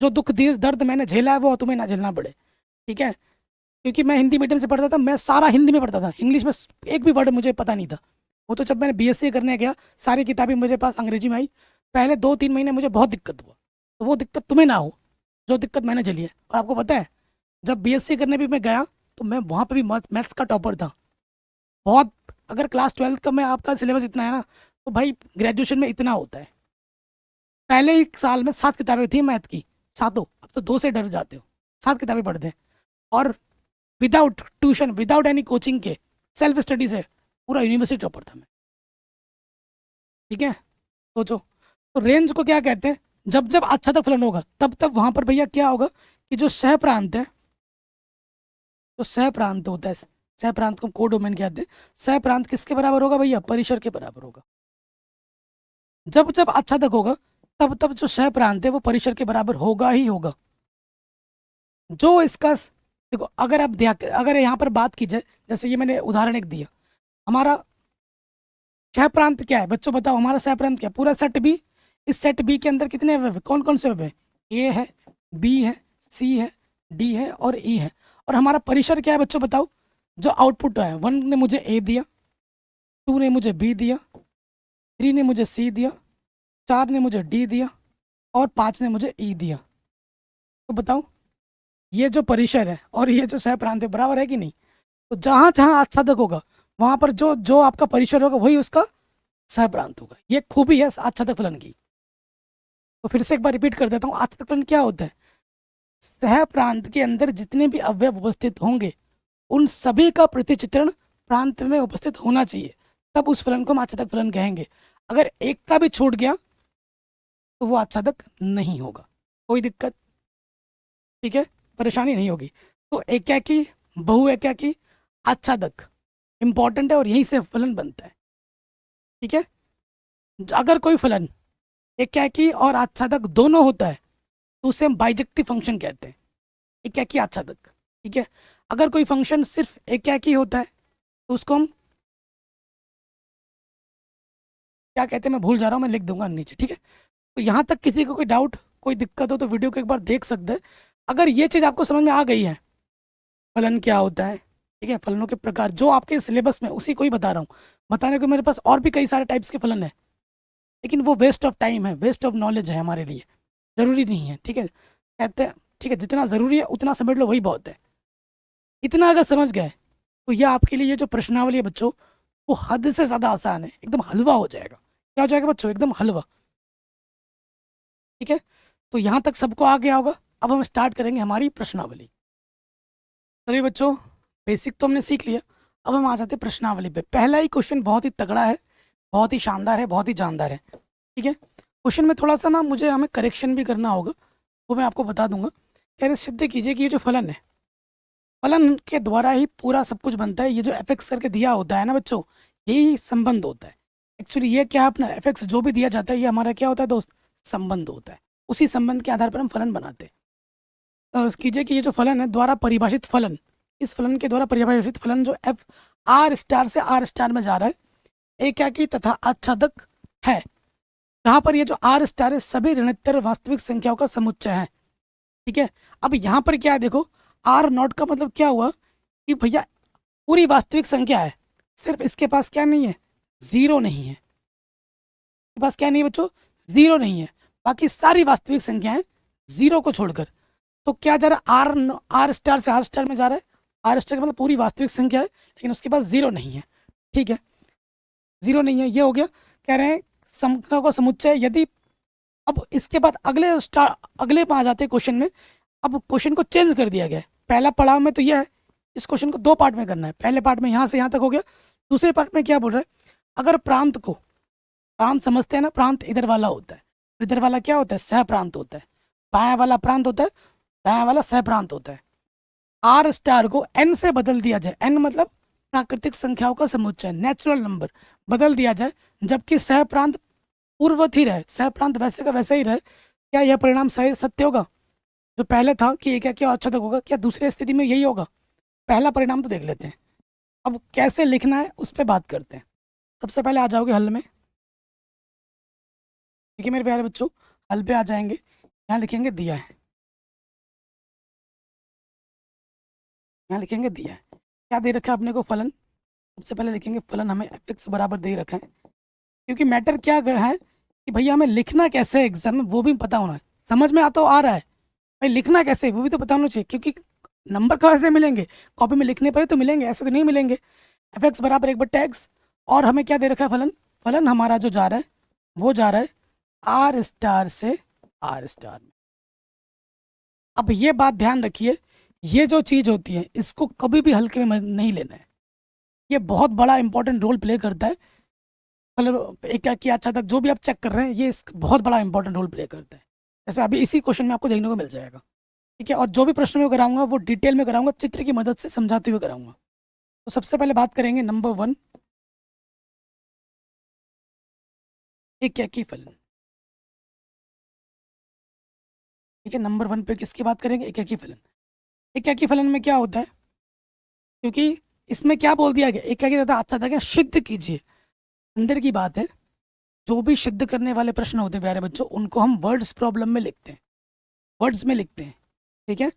जो दुख दर्द मैंने झेला है वो तुम्हें ना झेलना पड़े। ठीक है, क्योंकि मैं हिंदी मीडियम से पढ़ता था, मैं सारा हिंदी में पढ़ता था, इंग्लिश में एक भी वर्ड मुझे पता नहीं था। वो तो जब मैंने बीएससी करने गया सारी किताबें मुझे पास अंग्रेजी में आई, पहले 2-3 महीने मुझे बहुत दिक्कत हुआ। तो वो दिक्कत तुम्हें ना हो जो दिक्कत मैंने झेली है। और आपको पता है जब बीएससी करने भी मैं गया तो मैं वहाँ पे भी मैथ्स का टॉपर था बहुत। अगर क्लास 12 का मैं आपका सिलेबस इतना है ना, तो भाई ग्रेजुएशन में इतना होता है। पहले एक साल में 7 किताबें थी मैथ की, सातों, अब तो 2 से डर जाते हो। 7 किताबें पढ़ते हैं और without tuition without any coaching के सेल्फ स्टडी से पूरा यूनिवर्सिटी टॉपर था मैं। ठीक है, सोचो। तो रेंज को क्या कहते हैं, जब जब आच्छादक फलन होगा तब तब वहां पर भैया क्या होगा कि जो सह प्रांत है, जो सह प्रांत होता है, सह प्रांत को को डोमेन कहते हैं, सह प्रांत किसके बराबर होगा भैया, परिसर के बराबर होगा। जब जब आच्छादक होगा तब तब जो सह प्रांत है वो परिसर के बराबर होगा ही होगा। जो इसका देखो, अगर आप अगर यहाँ पर बात की जाए, जैसे ये मैंने उदाहरण एक दिया, हमारा सह प्रांत क्या है बच्चों बताओ, हमारा सह प्रांत क्या है, पूरा सेट बी। इस सेट बी के अंदर कितने अवयव है, कौन कौन से अवयव है, ए है, बी है, सी है, डी है और ई है। और हमारा परिसर क्या है बच्चों बताओ, जो आउटपुट है, 1 ने मुझे ए दिया, 2 ने मुझे बी दिया, 3 ने मुझे सी दिया, 4 ने मुझे डी दिया और 5 ने मुझे ई दिया। तो बताओ ये जो परिसर है और ये जो सह प्रांत है बराबर है कि नहीं? तो जहां जहां आच्छादक होगा वहां पर जो जो आपका परिसर होगा वही उसका सह प्रांत होगा। ये खूबी है आच्छादक फलन की। तो फिर से एक बार रिपीट कर देता हूँ, आच्छादक फलन क्या होता है? सह प्रांत के अंदर जितने भी अवयव उपस्थित होंगे उन सभी का प्रतिचित्रण प्रांत में उपस्थित होना चाहिए, तब उस फलन को हम आच्छादक फलन कहेंगे। अगर एक का भी छूट गया तो वो आच्छादक नहीं होगा। कोई दिक्कत? ठीक है, परेशानी नहीं होगी। तो एकाकी, बहुएकाकी, आच्छादक इंपॉर्टेंट है और यहीं से फलन बनता है। ठीक है, अगर कोई फलन एकाकी और आच्छादक दोनों होता है तो उसे हम बाइजेक्टिव फंक्शन कहते हैं, एकाकी आच्छादक। ठीक है, अगर कोई फंक्शन सिर्फ एकाकी होता है तो उसको हम क्या कहते हैं, मैं भूल जा रहा हूँ, मैं लिख दूंगा नीचे। ठीक है, तो यहाँ तक किसी को कोई डाउट, कोई दिक्कत हो तो वीडियो को एक बार देख सकते हैं। अगर ये चीज़ आपको समझ में आ गई है, फलन क्या होता है, ठीक है, फलनों के प्रकार जो आपके सिलेबस में उसी को ही बता रहा हूँ। बताने को मेरे पास और भी कई सारे टाइप्स के फलन है, लेकिन वो वेस्ट ऑफ टाइम है, वेस्ट ऑफ नॉलेज है हमारे लिए, ज़रूरी नहीं है। ठीक है, कहते हैं ठीक है, जितना ज़रूरी है उतना समझ लो, वही बहुत है। इतना अगर समझ गए तो यह आपके लिए ये जो प्रश्नावली है बच्चों, वो हद से ज़्यादा आसान है, एकदम हलवा हो जाएगा। क्या हो जाएगा बच्चों? एकदम हलवा। ठीक है, तो यहाँ तक सबको आ गया होगा। अब हम स्टार्ट करेंगे हमारी प्रश्नावली। चलिए बच्चों, बेसिक तो हमने सीख लिया, अब हम आ जाते हैं प्रश्नावली पे। पहला ही क्वेश्चन बहुत ही तगड़ा है, बहुत ही शानदार है, बहुत ही जानदार है। ठीक है, क्वेश्चन में थोड़ा सा ना मुझे हमें करेक्शन भी करना होगा, वो मैं आपको बता दूंगा। कह रहे सिद्ध कीजिए कि ये जो फलन है, फलन के द्वारा ही पूरा सब कुछ बनता है। ये जो एफ एक्स करके दिया होता है ना बच्चों, यही संबंध होता है। एक्चुअली ये क्या है अपना एफ एक्स जो भी दिया जाता है ये हमारा क्या होता है दोस्त? संबंध होता है। उसी संबंध के आधार पर हम फलन बनाते हैं। कीजिए कि ये जो फलन है द्वारा परिभाषित फलन, इस फलन के द्वारा परिभाषित फलन जो एफ आर स्टार से आर स्टार में जा रहा है, एकाकी तथा आच्छादक है। यहाँ पर ये जो आर स्टार है सभी ऋणोत्तर वास्तविक संख्याओं का समुच्चय है। ठीक है, अब यहाँ पर क्या है देखो, आर नॉट का मतलब क्या हुआ कि भैया पूरी वास्तविक संख्या है, सिर्फ इसके पास क्या नहीं है? जीरो नहीं है। इसके पास क्या नहीं है बच्चों? जीरो नहीं है। बाकी सारी वास्तविक संख्याएं जीरो को छोड़कर। तो क्या जा रहा है? आर स्टार से आर स्टार में जा रहा है। आर स्टार का मतलब पूरी वास्तविक संख्या है, लेकिन उसके पास जीरो नहीं है। ठीक है, जीरो नहीं है, ये हो गया। कह रहे हैं संख्या का समुच्चय यदि, अब इसके बाद अगले में आ जाते हैं क्वेश्चन में। अब क्वेश्चन को चेंज कर दिया गया है। पहला पड़ाव में तो यह है, इस क्वेश्चन को दो पार्ट में करना है। पहले पार्ट में यहाँ से यहाँ तक हो गया। दूसरे पार्ट में क्या बोल रहा है? अगर प्रांत को, प्रांत समझते हैं ना, प्रांत इधर वाला होता है, इधर वाला क्या होता है? सह प्रांत होता है। बायां वाला प्रांत होता है, दायां वाला सह प्रांत होता है। आर स्टार को एन से बदल दिया जाए, एन मतलब प्राकृतिक संख्याओं का समुच्चय, नेचुरल नंबर, बदल दिया जाए, जबकि सह प्रांत पूर्ववत ही रहे, सह प्रांत वैसे का वैसा ही रहे। क्या यह परिणाम सही सत्य होगा? जो पहले था कि एक क्या अच्छा तक होगा, क्या दूसरी स्थिति में यही होगा? पहला परिणाम तो देख लेते हैं। अब कैसे लिखना है उस पर बात करते हैं। सबसे पहले आ जाओगे हल में। ठीक है मेरे प्यारे बच्चों, हल पे आ जाएंगे। यहाँ लिखेंगे दिया है, यहाँ लिखेंगे दिया है। क्या दे रखा है अपने को? फलन। सबसे पहले लिखेंगे फलन हमें एफ एक्स बराबर दे रखा है, क्योंकि मैटर क्या है कि भैया हमें लिखना कैसे है एग्जाम में वो भी पता होना है। समझ में आता हो, आ रहा है भाई, लिखना कैसे है वो भी तो पता होना चाहिए, क्योंकि नंबर कैसे मिलेंगे? कॉपी में लिखने पर तो मिलेंगे, ऐसे तो नहीं मिलेंगे। एफ एक्स बराबर एक बट्टा एक्स, और हमें क्या दे रखा है? फलन। फलन हमारा जो जा रहा है वो जा रहा है आर स्टार से आर स्टार में। अब ये बात ध्यान रखिए, ये जो चीज़ होती है इसको कभी भी हल्के में नहीं लेना है। ये बहुत बड़ा इंपॉर्टेंट रोल प्ले करता है। मतलब एक क्या किया अच्छा तक जो भी आप चेक कर रहे हैं, ये बहुत बड़ा इंपॉर्टेंट रोल प्ले करता है। जैसे अभी इसी क्वेश्चन में आपको देखने को मिल जाएगा। ठीक है, और जो भी प्रश्न मैं कराऊंगा वो डिटेल में कराऊंगा, चित्र की मदद से समझाते हुए कराऊंगा। तो सबसे पहले बात करेंगे नंबर 1, एक क्या की फलन। ठीक है, नंबर 1 पे किसकी बात करेंगे? एक क्या की फलन। एक क्या की फलन में क्या होता है, क्योंकि इसमें क्या बोल दिया गया? एक क्या की अच्छा था क्या? सिद्ध कीजिए। अंदर की बात है, जो भी सिद्ध करने वाले प्रश्न होते हैं प्यारे बच्चों, उनको हम वर्ड्स प्रॉब्लम में लिखते हैं, वर्ड्स में लिखते हैं। ठीक है,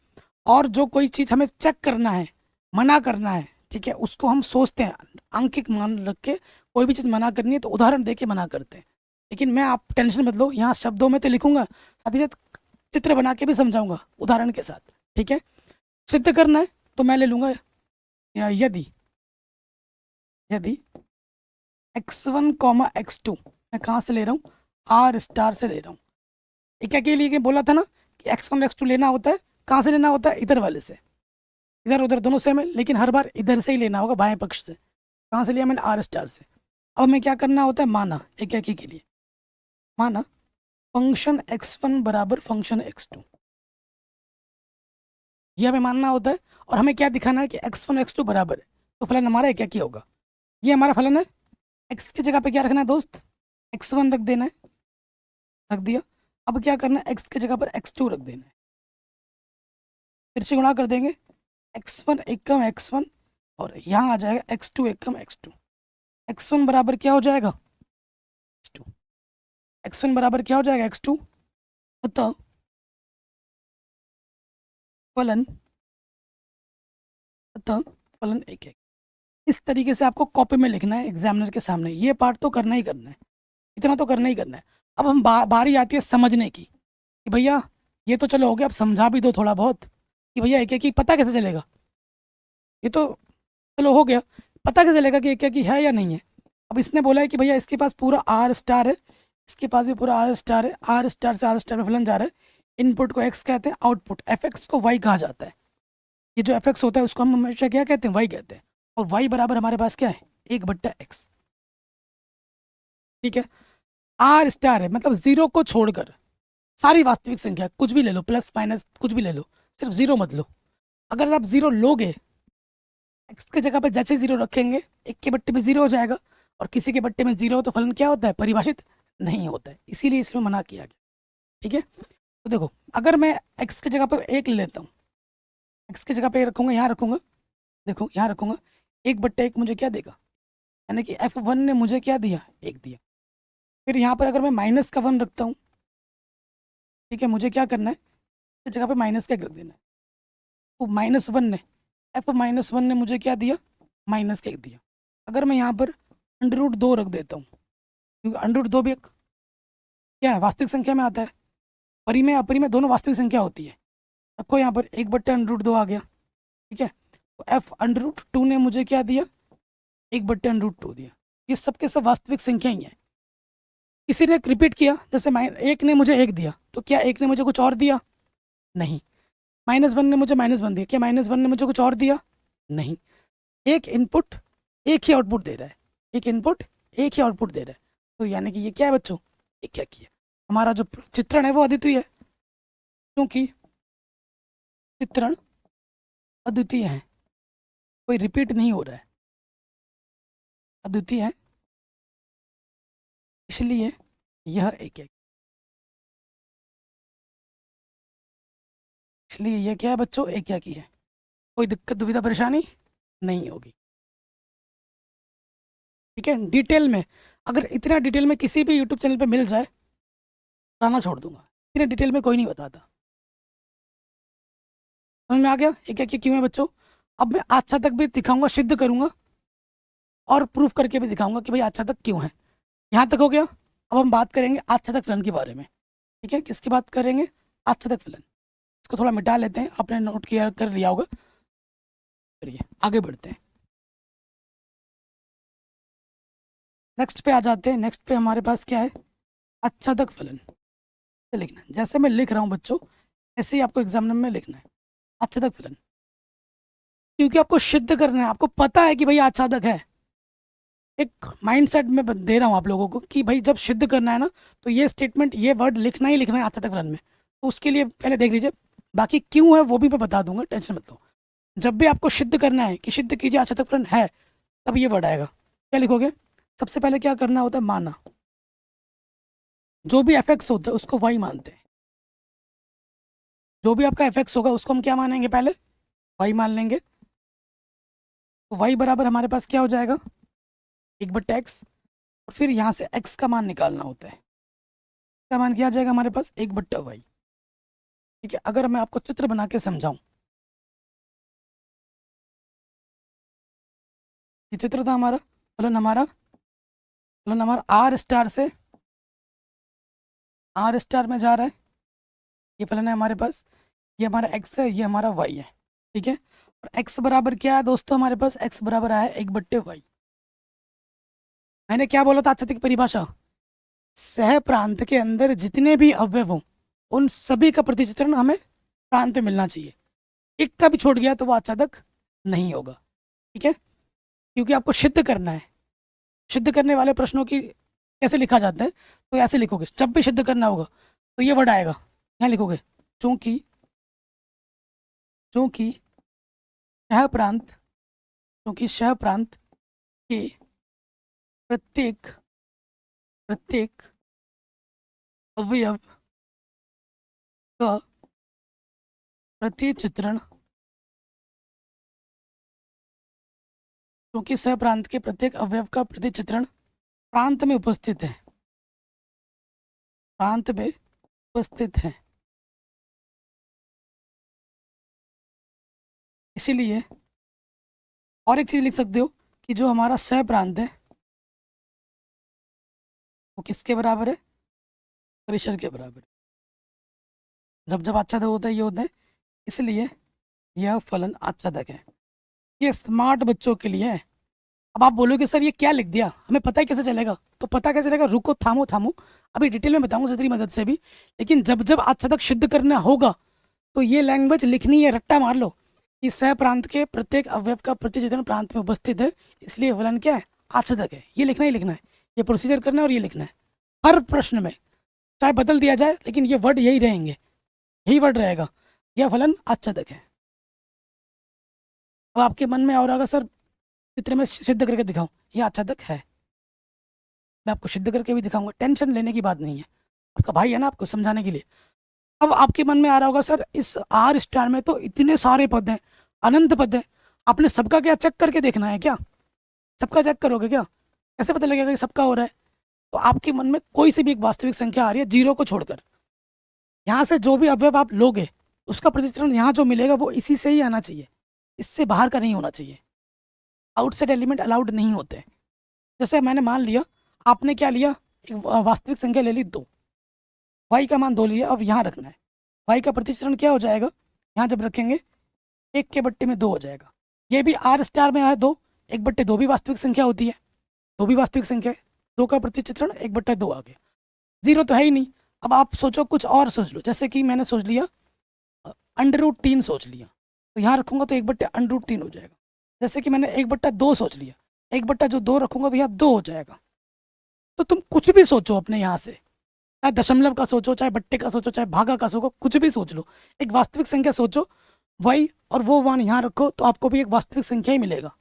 और जो कोई चीज़ हमें चेक करना है, मना करना है, ठीक है, उसको हम सोचते हैं, आंकिक मान रख के कोई भी चीज़ मना करनी है तो उदाहरण दे के मना करते हैं। लेकिन मैं, आप टेंशन मत लो, यहाँ शब्दों में तो लिखूंगा, साथ ही साथ चित्र बना के भी समझाऊंगा उदाहरण के साथ। ठीक है, सिद्ध करना है तो मैं ले लूँगा यदि यदि x1 कॉमा x2 मैं कहाँ से ले रहा हूँ, आर स्टार से ले रहा हूँ। ये क्या के लिए बोला था ना कि x1 x2 लेना होता है, कहाँ से लेना होता है, इधर वाले से। इधर उधर दोनों सेम है, लेकिन हर बार इधर से ही लेना होगा, बाएं पक्ष से। कहाँ से लिया मैंने, आर स्टार से। अब हमें क्या करना होता है, माना एक एक के लिए, माना फंक्शन x1 बराबर फंक्शन x2, ये हमें मानना होता है। और हमें क्या दिखाना है कि x1 x2 बराबर है, तो फलन हमारा क्या क्या होगा, ये हमारा फलन है। x की जगह पे क्या रखना है दोस्त, x1 रख देना है, रख दिया। अब क्या करना है, x की जगह पर x2 रख देना है, फिर से गुणा कर देंगे, x1 एकम x1 और यहाँ आ जाएगा x2 एकम x2। x1 बराबर क्या हो जाएगा, x2। x1 बराबर क्या हो जाएगा, x2। अतः फलन एक है। इस तरीके से आपको कॉपी में लिखना है एग्जामिनर के सामने, ये पार्ट तो करना ही करना है, इतना तो करना ही करना है। अब हम बारी आती है समझने की कि भैया ये तो चलो हो गया, अब समझा भी दो थोड़ा बहुत कि भैया एक एक ही पता कैसे चलेगा। ये तो चलो हो गया, पता कैसे चलेगा कि एक एक ही है या नहीं है। अब इसने बोला है कि भैया इसके पास पूरा आर स्टार है, इसके पास भी पूरा आर स्टार है, आर स्टार से आर स्टार में फलन जा रहा है। इनपुट को एक्स कहते हैं, आउटपुट एफ एक्स को वाई कहा जाता है। ये जो एफ एक्स होता है उसको हम हमेशा क्या कहते हैं, वाई कहते हैं। और वाई बराबर हमारे पास क्या है, 1/x। ठीक है, आर स्टार है मतलब जीरो को छोड़कर सारी वास्तविक संख्या कुछ भी ले लो, प्लस माइनस कुछ भी ले लो, सिर्फ जीरो मत लो। अगर आप जीरो लोगे, एक्स की जगह पे जैसे जीरो रखेंगे, एक के बट्टे में जीरो हो जाएगा, और किसी के बट्टे में जीरो हो तो फलन क्या होता है, परिभाषित नहीं होता है, इसीलिए इसमें मना किया गया। ठीक है, तो देखो अगर मैं एक्स की जगह पर एक ले लेता हूँ, एक्स की जगह पे रखूंगा, यहाँ रखूंगा, देखो यहाँ रखूंगा, 1/1 मुझे क्या देगा, यानी कि f1 ने मुझे क्या दिया, एक दिया। फिर यहाँ पर अगर मैं माइनस का 1 रखता हूँ, ठीक है, मुझे क्या करना है, इस जगह पे माइनस का 1 रख देना है। तो -1 ने f-1 ने मुझे क्या दिया, माइनस का 1 दिया। अगर मैं यहाँ पर √2 रख देता हूँ, क्योंकि √2 भी एक क्या है, वास्तविक संख्या में आता है, परिमेय अपरिमेय दोनों वास्तविक संख्या होती है। रखो यहाँ पर 1/√2 आ गया। ठीक है, तो f√2 ने मुझे क्या दिया, 1/√2 दिया। ये सबके सब वास्तविक संख्या ही है। किसी ने रिपीट किया, जैसे एक ने मुझे 1 दिया, तो क्या एक ने मुझे कुछ और दिया, नहीं। -1 ने मुझे -1 दिया, क्या -1 ने मुझे कुछ और दिया, नहीं। एक इनपुट एक ही आउटपुट दे रहा है, एक इनपुट एक ही आउटपुट दे रहा है। तो यानी कि ये क्या है बच्चों, ये क्या किया, हमारा जो चित्रण है वो अद्वितीय है, क्योंकि चित्रण अद्वितीय है, कोई रिपीट नहीं हो रहा है, अद्वितीय है, इसलिए यह एक है। इसलिए यह क्या है बच्चों, एक क्या की है, कोई दिक्कत दुविधा परेशानी नहीं होगी। ठीक है, डिटेल में अगर इतना डिटेल में किसी भी यूट्यूब चैनल पे मिल जाए, बताना छोड़ दूंगा, इतने डिटेल में कोई नहीं बताता। समझ में आ गया ये क्या क्यों है बच्चों। अब मैं अच्छा तक भी दिखाऊंगा, सिद्ध करूंगा और प्रूफ करके भी दिखाऊंगा कि भाई अच्छा तक क्यों है। यहाँ तक हो गया। अब हम बात करेंगे अच्छा तक फलन के बारे में। ठीक है, किसकी बात करेंगे, अच्छा तक फलन। इसको थोड़ा मिटा लेते हैं, आपने नोट किया कर लिया होगा। चलिए आगे बढ़ते हैं, नेक्स्ट पे आ जाते हैं। नेक्स्ट पे हमारे पास क्या है, अच्छा तक फलन लिखना है। जैसे मैं लिख रहा हूँ बच्चों, ऐसे ही आपको एग्जाम में लिखना है, अच्छा तक फलन, क्योंकि आपको सिद्ध करना है। आपको पता है कि भाई अच्छा तक है, एक माइंडसेट में दे रहा हूँ आप लोगों को कि भाई जब सिद्ध करना है ना, तो ये स्टेटमेंट ये वर्ड लिखना ही लिखना है अच्छा तक फलन में। तो उसके लिए पहले देख लीजिए, बाकी क्यों है वो भी मैं बता दूंगा, टेंशन मत लो। जब भी आपको सिद्ध करना है कि सिद्ध कीजिए अच्छा तक फलन है, तब ये वर्ड आएगा। क्या लिखोगे, सबसे पहले क्या करना होता है, माना जो भी एफ एक्स होता है उसको वाई मानते हैं। जो भी आपका एफ एक्स होगा उसको हम क्या मानेंगे, पहले वाई मान लेंगे। तो वाई बराबर हमारे पास क्या हो जाएगा, 1/x। और फिर यहाँ से x का मान निकालना होता है, क्या मान किया जाएगा हमारे पास, 1/y। ठीक है, अगर मैं आपको चित्र बना के समझाऊं, ये चित्र था हमारा, फलन हमारा आर स्टार से आर स्टार में जा रहा है, ये फलन है हमारे पास, ये हमारा x है, ये हमारा y है। ठीक है। और x बराबर क्या है दोस्तों, हमारे पास x बराबर आया 1/y। मैंने क्या बोला था आज की परिभाषा, सह प्रांत के अंदर जितने भी अवयव हों उन सभी का प्रतिचित्रण हमें प्रांत में मिलना चाहिए। एक का भी छूट गया तो वो आच्छादक नहीं होगा। ठीक है, क्योंकि आपको सिद्ध करना है। सिद्ध करने वाले प्रश्नों की कैसे लिखा जाता है, तो ऐसे लिखोगे, जब भी सिद्ध करना होगा तो ये वर्ड आएगा, यहाँ लिखोगे चूंकि चूंकि शह प्रांत क्योंकि शह प्रांत के प्रत्येक प्रत्येक अवयव का प्रतिचित्रण क्योंकि सह प्रांत के प्रत्येक अवयव का प्रतिचित्रण प्रांत में उपस्थित है, प्रांत में उपस्थित है, इसीलिए और एक चीज लिख सकते हो कि जो हमारा सह प्रांत है वो किसके बराबर है, परिसर के बराबर है। जब जब आच्छादक होता है ये होता है, इसलिए यह फलन आच्छादक है। ये स्मार्ट बच्चों के लिए है। अब आप बोलोगे सर ये क्या लिख दिया, हमें पता ही कैसे चलेगा, तो पता कैसे चलेगा, रुको थामो थामो, अभी डिटेल में बताऊंगा तेरी मदद से भी। लेकिन जब जब आच्छादक सिद्ध करना होगा तो ये लैंग्वेज लिखनी है, रट्टा मार लो कि सह प्रांत के प्रत्येक अवयव का प्रतिचित्रण प्रांत में उपस्थित है, इसलिए फलन क्या है, आच्छादक है। ये लिखना ही लिखना है, ये प्रोसीजर करना है और ये लिखना है हर प्रश्न में, चाहे बदल दिया जाए लेकिन ये वर्ड यही रहेंगे, यही वर्ड रहेगा, यह फलन आच्छादक है। अब आपके मन में आ रहा होगा सर चित्र में सिद्ध करके दिखाऊं, यह आच्छादक है। मैं आपको सिद्ध करके भी दिखाऊंगा, टेंशन लेने की बात नहीं है, आपका भाई है ना आपको समझाने के लिए। अब आपके मन में आ रहा होगा सर इस आर स्टार में तो इतने सारे पद हैं, अनंत पद हैं, आपने सबका क्या चेक करके देखना है क्या, सबका चेक करोगे क्या, कैसे पता लगेगा कि सबका हो रहा है। तो आपके मन में कोई सी भी एक वास्तविक संख्या आ रही है जीरो को छोड़कर, यहाँ से जो भी अवयव आप लोगे उसका प्रतिचित्रण यहाँ जो मिलेगा वो इसी से ही आना चाहिए, इससे बाहर का नहीं होना चाहिए। आउटसाइड एलिमेंट अलाउड नहीं होते। जैसे मैंने मान लिया, आपने क्या लिया, एक वास्तविक संख्या ले ली 2, वाई का मान 2 लिया, अब यहाँ रखना है, वाई का प्रतिचित्रण क्या हो जाएगा, यहाँ जब रखेंगे 1 के बट्टे में 2 हो जाएगा। ये भी आर स्टार में आया 2, 1/2 भी वास्तविक संख्या होती है, 2 भी वास्तविक संख्या है, 2 का प्रतिचित्रण 1/2 आ गया, जीरो तो है ही नहीं। अब आप सोचो कुछ और सोच लो, जैसे कि मैंने सोच लिया √3 सोच लिया, तो यहाँ रखूंगा तो 1/√3 हो जाएगा। जैसे कि मैंने 1/2 सोच लिया, 1/2 रखूंगा तो यहाँ 2 हो जाएगा। तो तुम कुछ भी सोचो अपने यहाँ से, चाहे दशमलव का सोचो, चाहे बट्टे का सोचो, चाहे भागा का सोचो, कुछ भी सोच लो, एक वास्तविक संख्या सोचो वही, और वो वन यहाँ रखो तो आपको भी एक वास्तविक संख्या ही मिलेगा,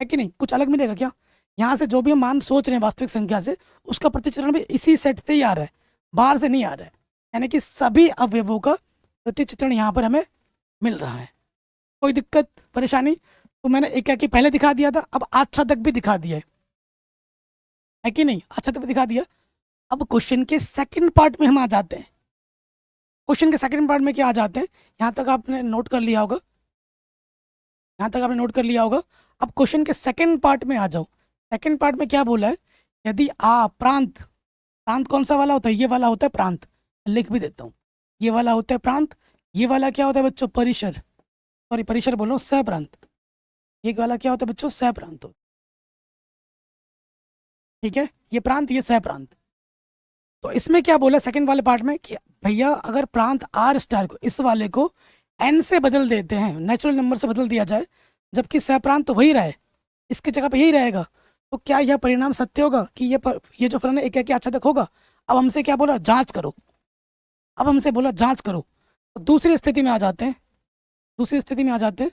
है कि नहीं, कुछ अलग मिलेगा क्या। यहाँ से जो भी हम मान सोच रहे हैं वास्तविक संख्या से, उसका प्रतिचित्रण भी इसी सेट से ही आ रहा है, बाहर से नहीं आ रहा है, यानी कि सभी अवयवों का प्रतिचित्रण यहाँ पर हमें मिल रहा है। कोई दिक्कत परेशानी, तो मैंने एक एक पहले दिखा दिया था, अब आच्छादक भी दिखा दिया है कि नहीं, आच्छादक भी दिखा दिया। अब क्वेश्चन के सेकंड पार्ट में हम आ जाते हैं। क्वेश्चन के सेकंड पार्ट में क्या आ जाते हैं, यहाँ तक आपने नोट कर लिया होगा, यहाँ तक आपने नोट कर लिया होगा। अब क्वेश्चन के सेकंड पार्ट में आ जाओ। सेकंड पार्ट में क्या बोला है, यदि प्रांत, प्रांत कौन सा वाला होता है, ये वाला होता है प्रांत, लिख भी देता हूँ, ये वाला होता है प्रांत, ये वाला क्या होता है बच्चों, परिसर, सॉरी परिसर बोल रहा हूँ, सह प्रांत, ये वाला क्या होता है बच्चों, सह प्रांत हो, ठीक है, ये प्रांत ये सह प्रांत। तो इसमें क्या बोला सेकंड वाले पार्ट में कि भैया अगर प्रांत आर स्टार को, इस वाले को एन से बदल देते हैं, नेचुरल नंबर से बदल दिया जाए, जबकि सह प्रांत तो वही रहे, इसकी जगह पे यही रहेगा, तो क्या यह परिणाम सत्य होगा कि ये जो फलन है एक एक आच्छादक होगा। अब हमसे क्या बोला, जांच करो, अब हमसे बोला जांच करो। तो दूसरी स्थिति में आ जाते हैं, दूसरी स्थिति में आ जाते हैं,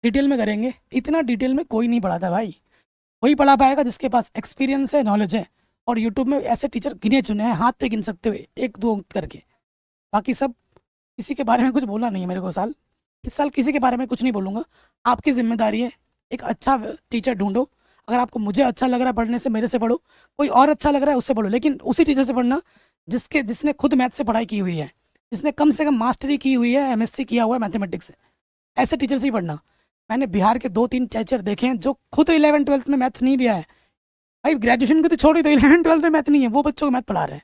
डिटेल में करेंगे, इतना डिटेल में कोई नहीं पढ़ाता भाई, वही पढ़ा पाएगा जिसके पास एक्सपीरियंस है, नॉलेज है, और यूट्यूब में ऐसे टीचर गिने चुने हैं, हाथ पे गिन सकते हुए 1-2 करके, बाकी सब किसी के बारे में कुछ बोला नहीं है मेरे को साल, इस साल किसी के बारे में कुछ नहीं बोलूँगा। आपकी जिम्मेदारी है एक अच्छा टीचर ढूंढो, अगर आपको मुझे अच्छा लग रहा है पढ़ने से मेरे से पढ़ो, कोई और अच्छा लग रहा है उससे पढ़ो, लेकिन उसी टीचर से पढ़ना जिसने खुद मैथ से पढ़ाई की हुई है, जिसने कम से कम मास्टरी की हुई है, एमएससी किया हुआ है मैथमेटिक्स से, ऐसे टीचर से ही पढ़ना। मैंने बिहार के 2-3 टीचर देखे हैं जो खुद 11th-12th में मैथ नहीं लिया है, भाई ग्रेजुएशन को तो छोड़ी, तो 11th-12th में मैथ नहीं है, वो बच्चों को मैथ पढ़ा रहे हैं।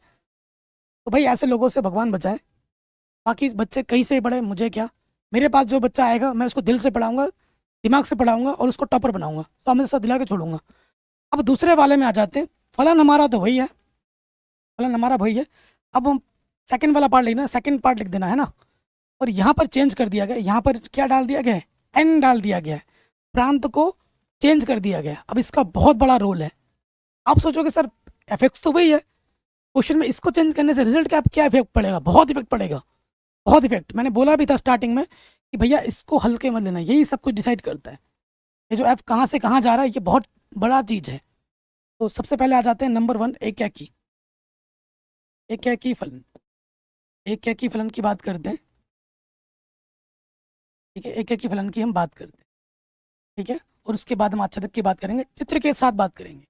तो भाई ऐसे लोगों से भगवान बचाए, बाकी बच्चे कहीं से ही पढ़े, मुझे क्या, मेरे पास जो बच्चा आएगा मैं उसको दिल से पढ़ाऊंगा, दिमाग से पढ़ाऊंगा और उसको टॉपर बनाऊंगा, सामने से दिला के छोड़ूंगा। अब दूसरे वाले में आ जाते हैं। फलन हमारा तो वही है, फलन हमारा वही है। अब हम सेकंड वाला पार्ट लिखना, सेकंड पार्ट लिख देना है ना। और यहाँ पर चेंज कर दिया गया, यहाँ पर क्या डाल दिया गया है, एन डाल दिया गया है, प्रांत को चेंज कर दिया गया है। अब इसका बहुत बड़ा रोल है। आप सोचोगे सर एफेक्ट्स तो वही है, क्वेश्चन में इसको चेंज करने से रिजल्ट क्या इफेक्ट पड़ेगा? बहुत इफेक्ट पड़ेगा, बहुत इफेक्ट। मैंने बोला भी था स्टार्टिंग में कि भैया इसको हल्के मत लेना, यही सब कुछ डिसाइड करता है। ये जो एफ कहाँ से कहाँ जा रहा है ये बहुत बड़ा चीज़ है। तो सबसे पहले आ जाते हैं नंबर 1, एक की फलन। एक की फलन की बात करते हैं, ठीक है। एक की फलन की हम बात करते हैं, ठीक है। और उसके बाद हम आच्छादक की बात करेंगे, चित्र के साथ बात करेंगे,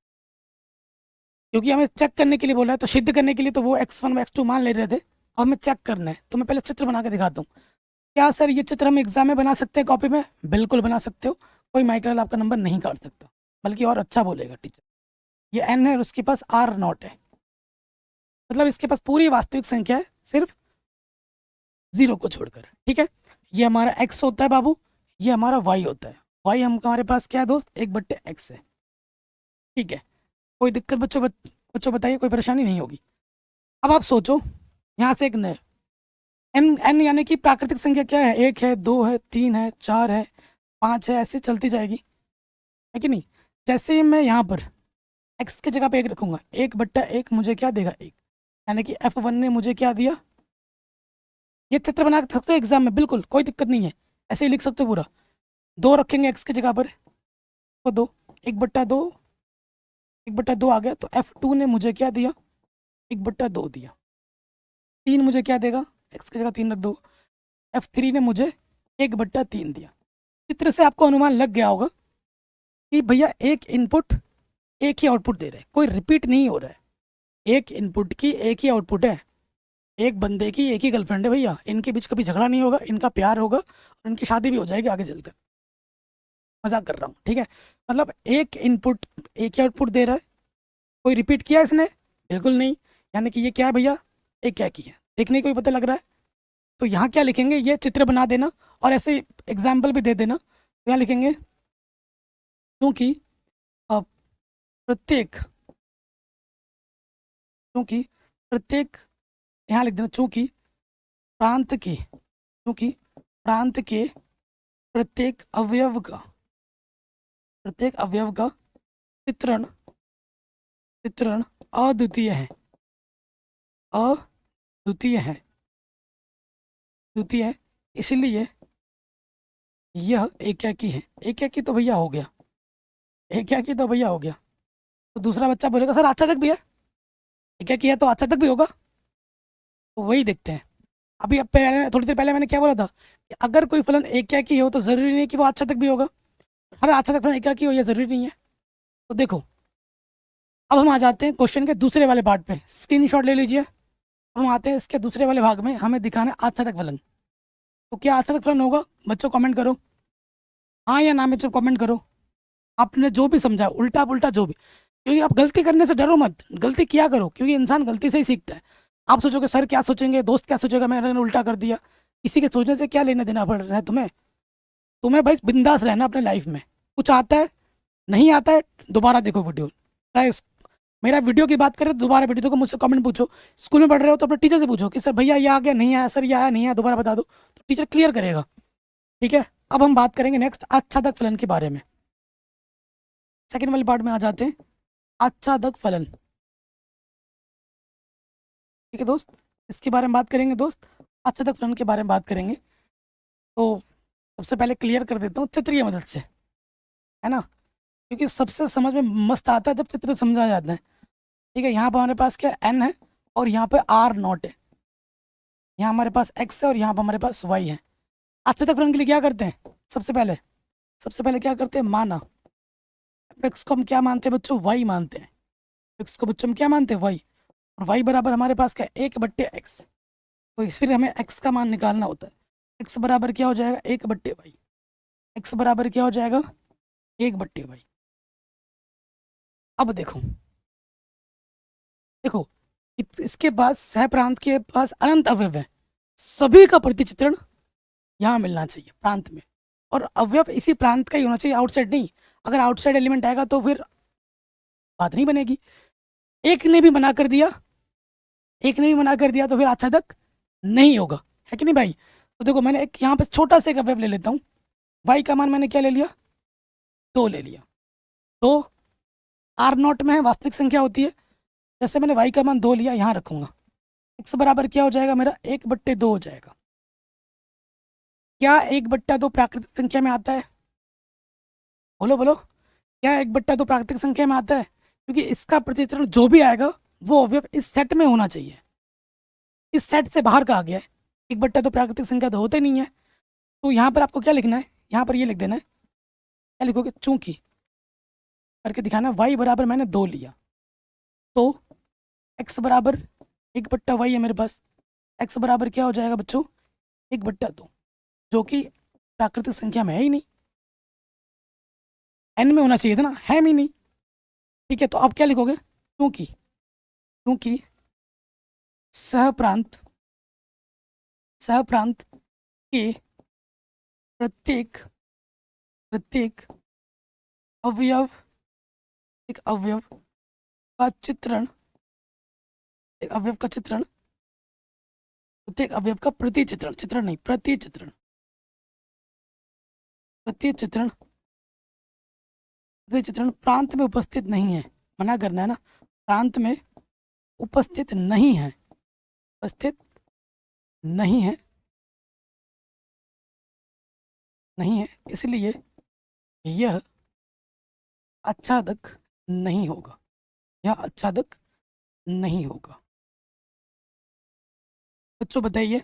क्योंकि हमें चेक करने के लिए बोला है। तो सिद्ध करने के लिए तो वो x1 x2 मान ले रहे थे, अब हमें चेक करना है। तो मैं पहले चित्र बना के दिखाता हूँ। क्या सर ये चित्र हम एग्जाम में बना सकते हैं कॉपी में? बिल्कुल बना सकते हो, कोई माइकल आपका नंबर नहीं काट सकता, बल्कि और अच्छा बोलेगा टीचर। ये n है और उसके पास r0 है, मतलब इसके पास पूरी वास्तविक संख्या है सिर्फ 0 को छोड़कर, ठीक है। ये हमारा x होता है बाबू, ये हमारा y होता है। y हमारे पास क्या है दोस्त, 1/x है, ठीक है। कोई दिक्कत बच्चों बताइए, कोई परेशानी नहीं होगी। अब आप सोचो यहाँ से एक नए n यानी कि प्राकृतिक संख्या क्या है, 1 है, 2 है, 3 है, 4 है, 5 है, ऐसे चलती जाएगी, है कि नहीं। जैसे ही मैं यहाँ पर x की जगह पे 1 रखूंगा, 1/1 मुझे क्या देगा, 1, यानी कि f1 ने मुझे क्या दिया। ये चित्र बना के सकते हो एग्जाम में, बिल्कुल कोई दिक्कत नहीं है, ऐसे ही लिख सकते हो पूरा। 2 रखेंगे x की जगह पर, तो 2, 1/2, 1/2 आ गया। तो f2 ने मुझे क्या दिया, 1/2 दिया। 3 मुझे क्या देगा, x की जगह 3 रख दो। f3 ने मुझे 1/3 दिया। चित्र से आपको अनुमान लग गया होगा कि भैया एक इनपुट एक ही आउटपुट दे रहे हैं, कोई रिपीट नहीं हो रहा है। एक इनपुट की एक ही आउटपुट है, एक बंदे की एक ही गर्लफ्रेंड है भैया, इनके बीच कभी झगड़ा नहीं होगा, इनका प्यार होगा और इनकी शादी भी हो जाएगी आगे चलकर। मजाक कर रहा हूँ, ठीक है। मतलब एक इनपुट एक ही आउटपुट दे रहा है, कोई रिपीट किया इसने, बिल्कुल नहीं। यानी कि ये क्या है भैया, एक क्या की है, देखने को ही पता लग रहा है। तो यहाँ क्या लिखेंगे, ये चित्र बना देना और ऐसे एग्जाम्पल भी दे देना। तो यहाँ लिखेंगे क्योंकि प्रत्येक क्योंकि प्रत्येक यहाँ लिख देना क्योंकि प्रांत के प्रत्येक अवयव का चित्रण अद्वितीय है, इसलिए यह एकाकी है। एकाकी तो भैया हो गया, तो दूसरा बच्चा बोलेगा सर आच्छादक भी है, एकाकी है तो आच्छादक भी होगा। तो वही देखते हैं। अभी अब पहले थोड़ी देर पहले मैंने क्या बोला था कि अगर कोई फलन एकाकी हो तो जरूरी नहीं कि वो आच्छादक भी होगा। हर आच्छादक फलन एकाकी हो यह जरूरी नहीं है। तो देखो अब हम आ जाते हैं क्वेश्चन के दूसरे वाले पार्ट पे, स्क्रीनशॉट ले लीजिए। हम आते हैं इसके दूसरे वाले भाग में, हमें दिखाना है आच्छादक फलन। तो क्या आच्छादक फलन होगा बच्चों, कमेंट करो हाँ या ना, बच्चों कमेंट करो। आपने जो भी समझा उल्टा पुल्टा जो भी, क्योंकि आप गलती करने से डरो मत, गलती किया करो, क्योंकि इंसान गलती से ही सीखता है। आप सोचोगे सर क्या सोचेंगे, दोस्त क्या सोचेगा, मैंने उल्टा कर दिया, किसी के सोचने से क्या लेना देना पड़ रहा है तुम्हें भाई बिंदास रहना अपने लाइफ में। कुछ आता है नहीं आता है दोबारा देखो वीडियो, चाहे मेरा वीडियो की बात करें तो दोबारा वीडियो देखो, मुझसे कमेंट पूछो। स्कूल में पढ़ रहे हो तो अपने टीचर से पूछो कि सर भैया ये आ गया नहीं आया, सर ये आया नहीं आया, दोबारा बता दो, तो टीचर क्लियर करेगा, ठीक है। अब हम बात करेंगे नेक्स्ट आच्छादक फलन के बारे में। सेकंड वाले पार्ट में आ जाते हैं, आच्छादक फलन, ठीक है दोस्त। इसके बारे में बात करेंगे दोस्त, आच्छादक फलन के बारे में बात करेंगे। तो सबसे पहले क्लियर कर देता हूँ चित्र की मदद से, है ना, क्योंकि सबसे समझ में मस्त आता है जब चित्र समझा जाता है, ठीक है। यहाँ पर हमारे पास क्या n है और यहाँ पे r0 है, यहाँ हमारे पास x है और यहाँ पर हमारे पास y है। आच्छादक फलन के लिए क्या करते हैं, सबसे पहले क्या करते हैं, माना x को हम क्या मानते हैं बच्चों, y मानते हैं। x को बच्चों हम क्या मानते हैं, y, और y बराबर हमारे पास क्या 1/x। तो फिर हमें x का मान निकालना होता है। x बराबर क्या हो जाएगा, 1/y। x बराबर क्या हो जाएगा, 1/y। अब देखो इसके पास सह प्रांत के पास अनंत अवयव है, सभी का प्रतिचित्रण यहाँ मिलना चाहिए प्रांत में, और अवयव इसी प्रांत का ही होना चाहिए, आउटसाइड नहीं। अगर आउटसाइड एलिमेंट आएगा तो फिर बात नहीं बनेगी। एक ने भी मना कर दिया, एक ने भी मना कर दिया तो फिर आच्छादक नहीं होगा, है कि नहीं भाई। तो देखो मैंने एक यहाँ पे छोटा सा एक अवयव ले लेता हूँ, वाई का मान मैंने क्या ले लिया, 2 ले लिया। तो आर नॉट में है, वास्तविक संख्या होती है, जैसे मैंने वाई का मान 2 लिया, यहाँ रखूंगा, एक्स बराबर क्या हो जाएगा मेरा, 1/2 हो जाएगा। क्या 1/2 प्राकृतिक संख्या में आता है, बोलो बोलो, क्या 1/2 प्राकृतिक संख्या में आता है, क्योंकि इसका प्रतिचित्रण जो भी आएगा वो अवयव इस सेट में होना चाहिए, इस सेट से बाहर का आ गया है। 1/2 प्राकृतिक संख्या तो होते नहीं है। तो यहाँ पर आपको क्या लिखना है, यहाँ पर ये लिख देना है, क्या लिखोगे, चूंकि करके दिखाना, वाई बराबर मैंने 2 लिया, तो एक्स बराबर 1/y है मेरे पास, एक्स बराबर क्या हो जाएगा बच्चों, 1/2, जो कि प्राकृतिक संख्या में है ही नहीं, एन में होना चाहिए था ना, है ही नहीं। ठीक है, तो अब क्या लिखोगे, क्योंकि क्योंकि सहप्रांत सहप्रांत के प्रत्येक प्रत्येक अवयव एक अवयव का चित्रण, एक अवयव का चित्रण, प्रत्येक अवयव का प्रतिचित्रण, चित्रण नहीं प्रतिचित्रण, प्रतिचित्रण प्रतिचित्रण प्रांत में उपस्थित नहीं है, मना करना है ना, प्रांत में उपस्थित नहीं है, उपस्थित नहीं है, नहीं है, इसलिए यह आच्छादक नहीं होगा, यह आच्छादक नहीं होगा। बच्चों बताइए,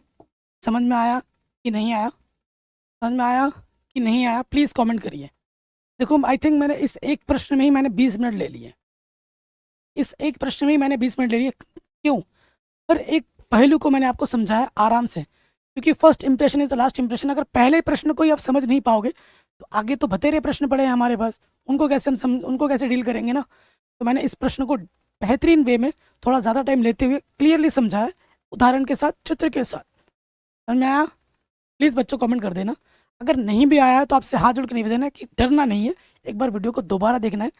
समझ में आया कि नहीं आया, समझ में आया कि नहीं आया, प्लीज़ कमेंट करिए। देखो आई थिंक मैंने इस एक प्रश्न में ही मैंने 20 मिनट ले लिए, इस एक प्रश्न में ही मैंने 20 मिनट ले लिए। क्यों, पर एक पहलू को मैंने आपको समझाया आराम से, क्योंकि first impression is the last impression. अगर पहले प्रश्न को ही आप समझ नहीं पाओगे तो आगे तो बतेरे प्रश्न पड़े हैं हमारे पास, उनको कैसे डील करेंगे ना। तो मैंने इस प्रश्न को बेहतरीन वे में थोड़ा ज़्यादा टाइम लेते हुए क्लियरली समझाया, उदाहरण के साथ, चित्र के साथ। समझ में आया, प्लीज़ बच्चों कमेंट कर देना। अगर नहीं भी आया है तो आपसे हाथ जोड़ के निवेदन है कि डरना नहीं है, एक बार वीडियो को दोबारा देखना है,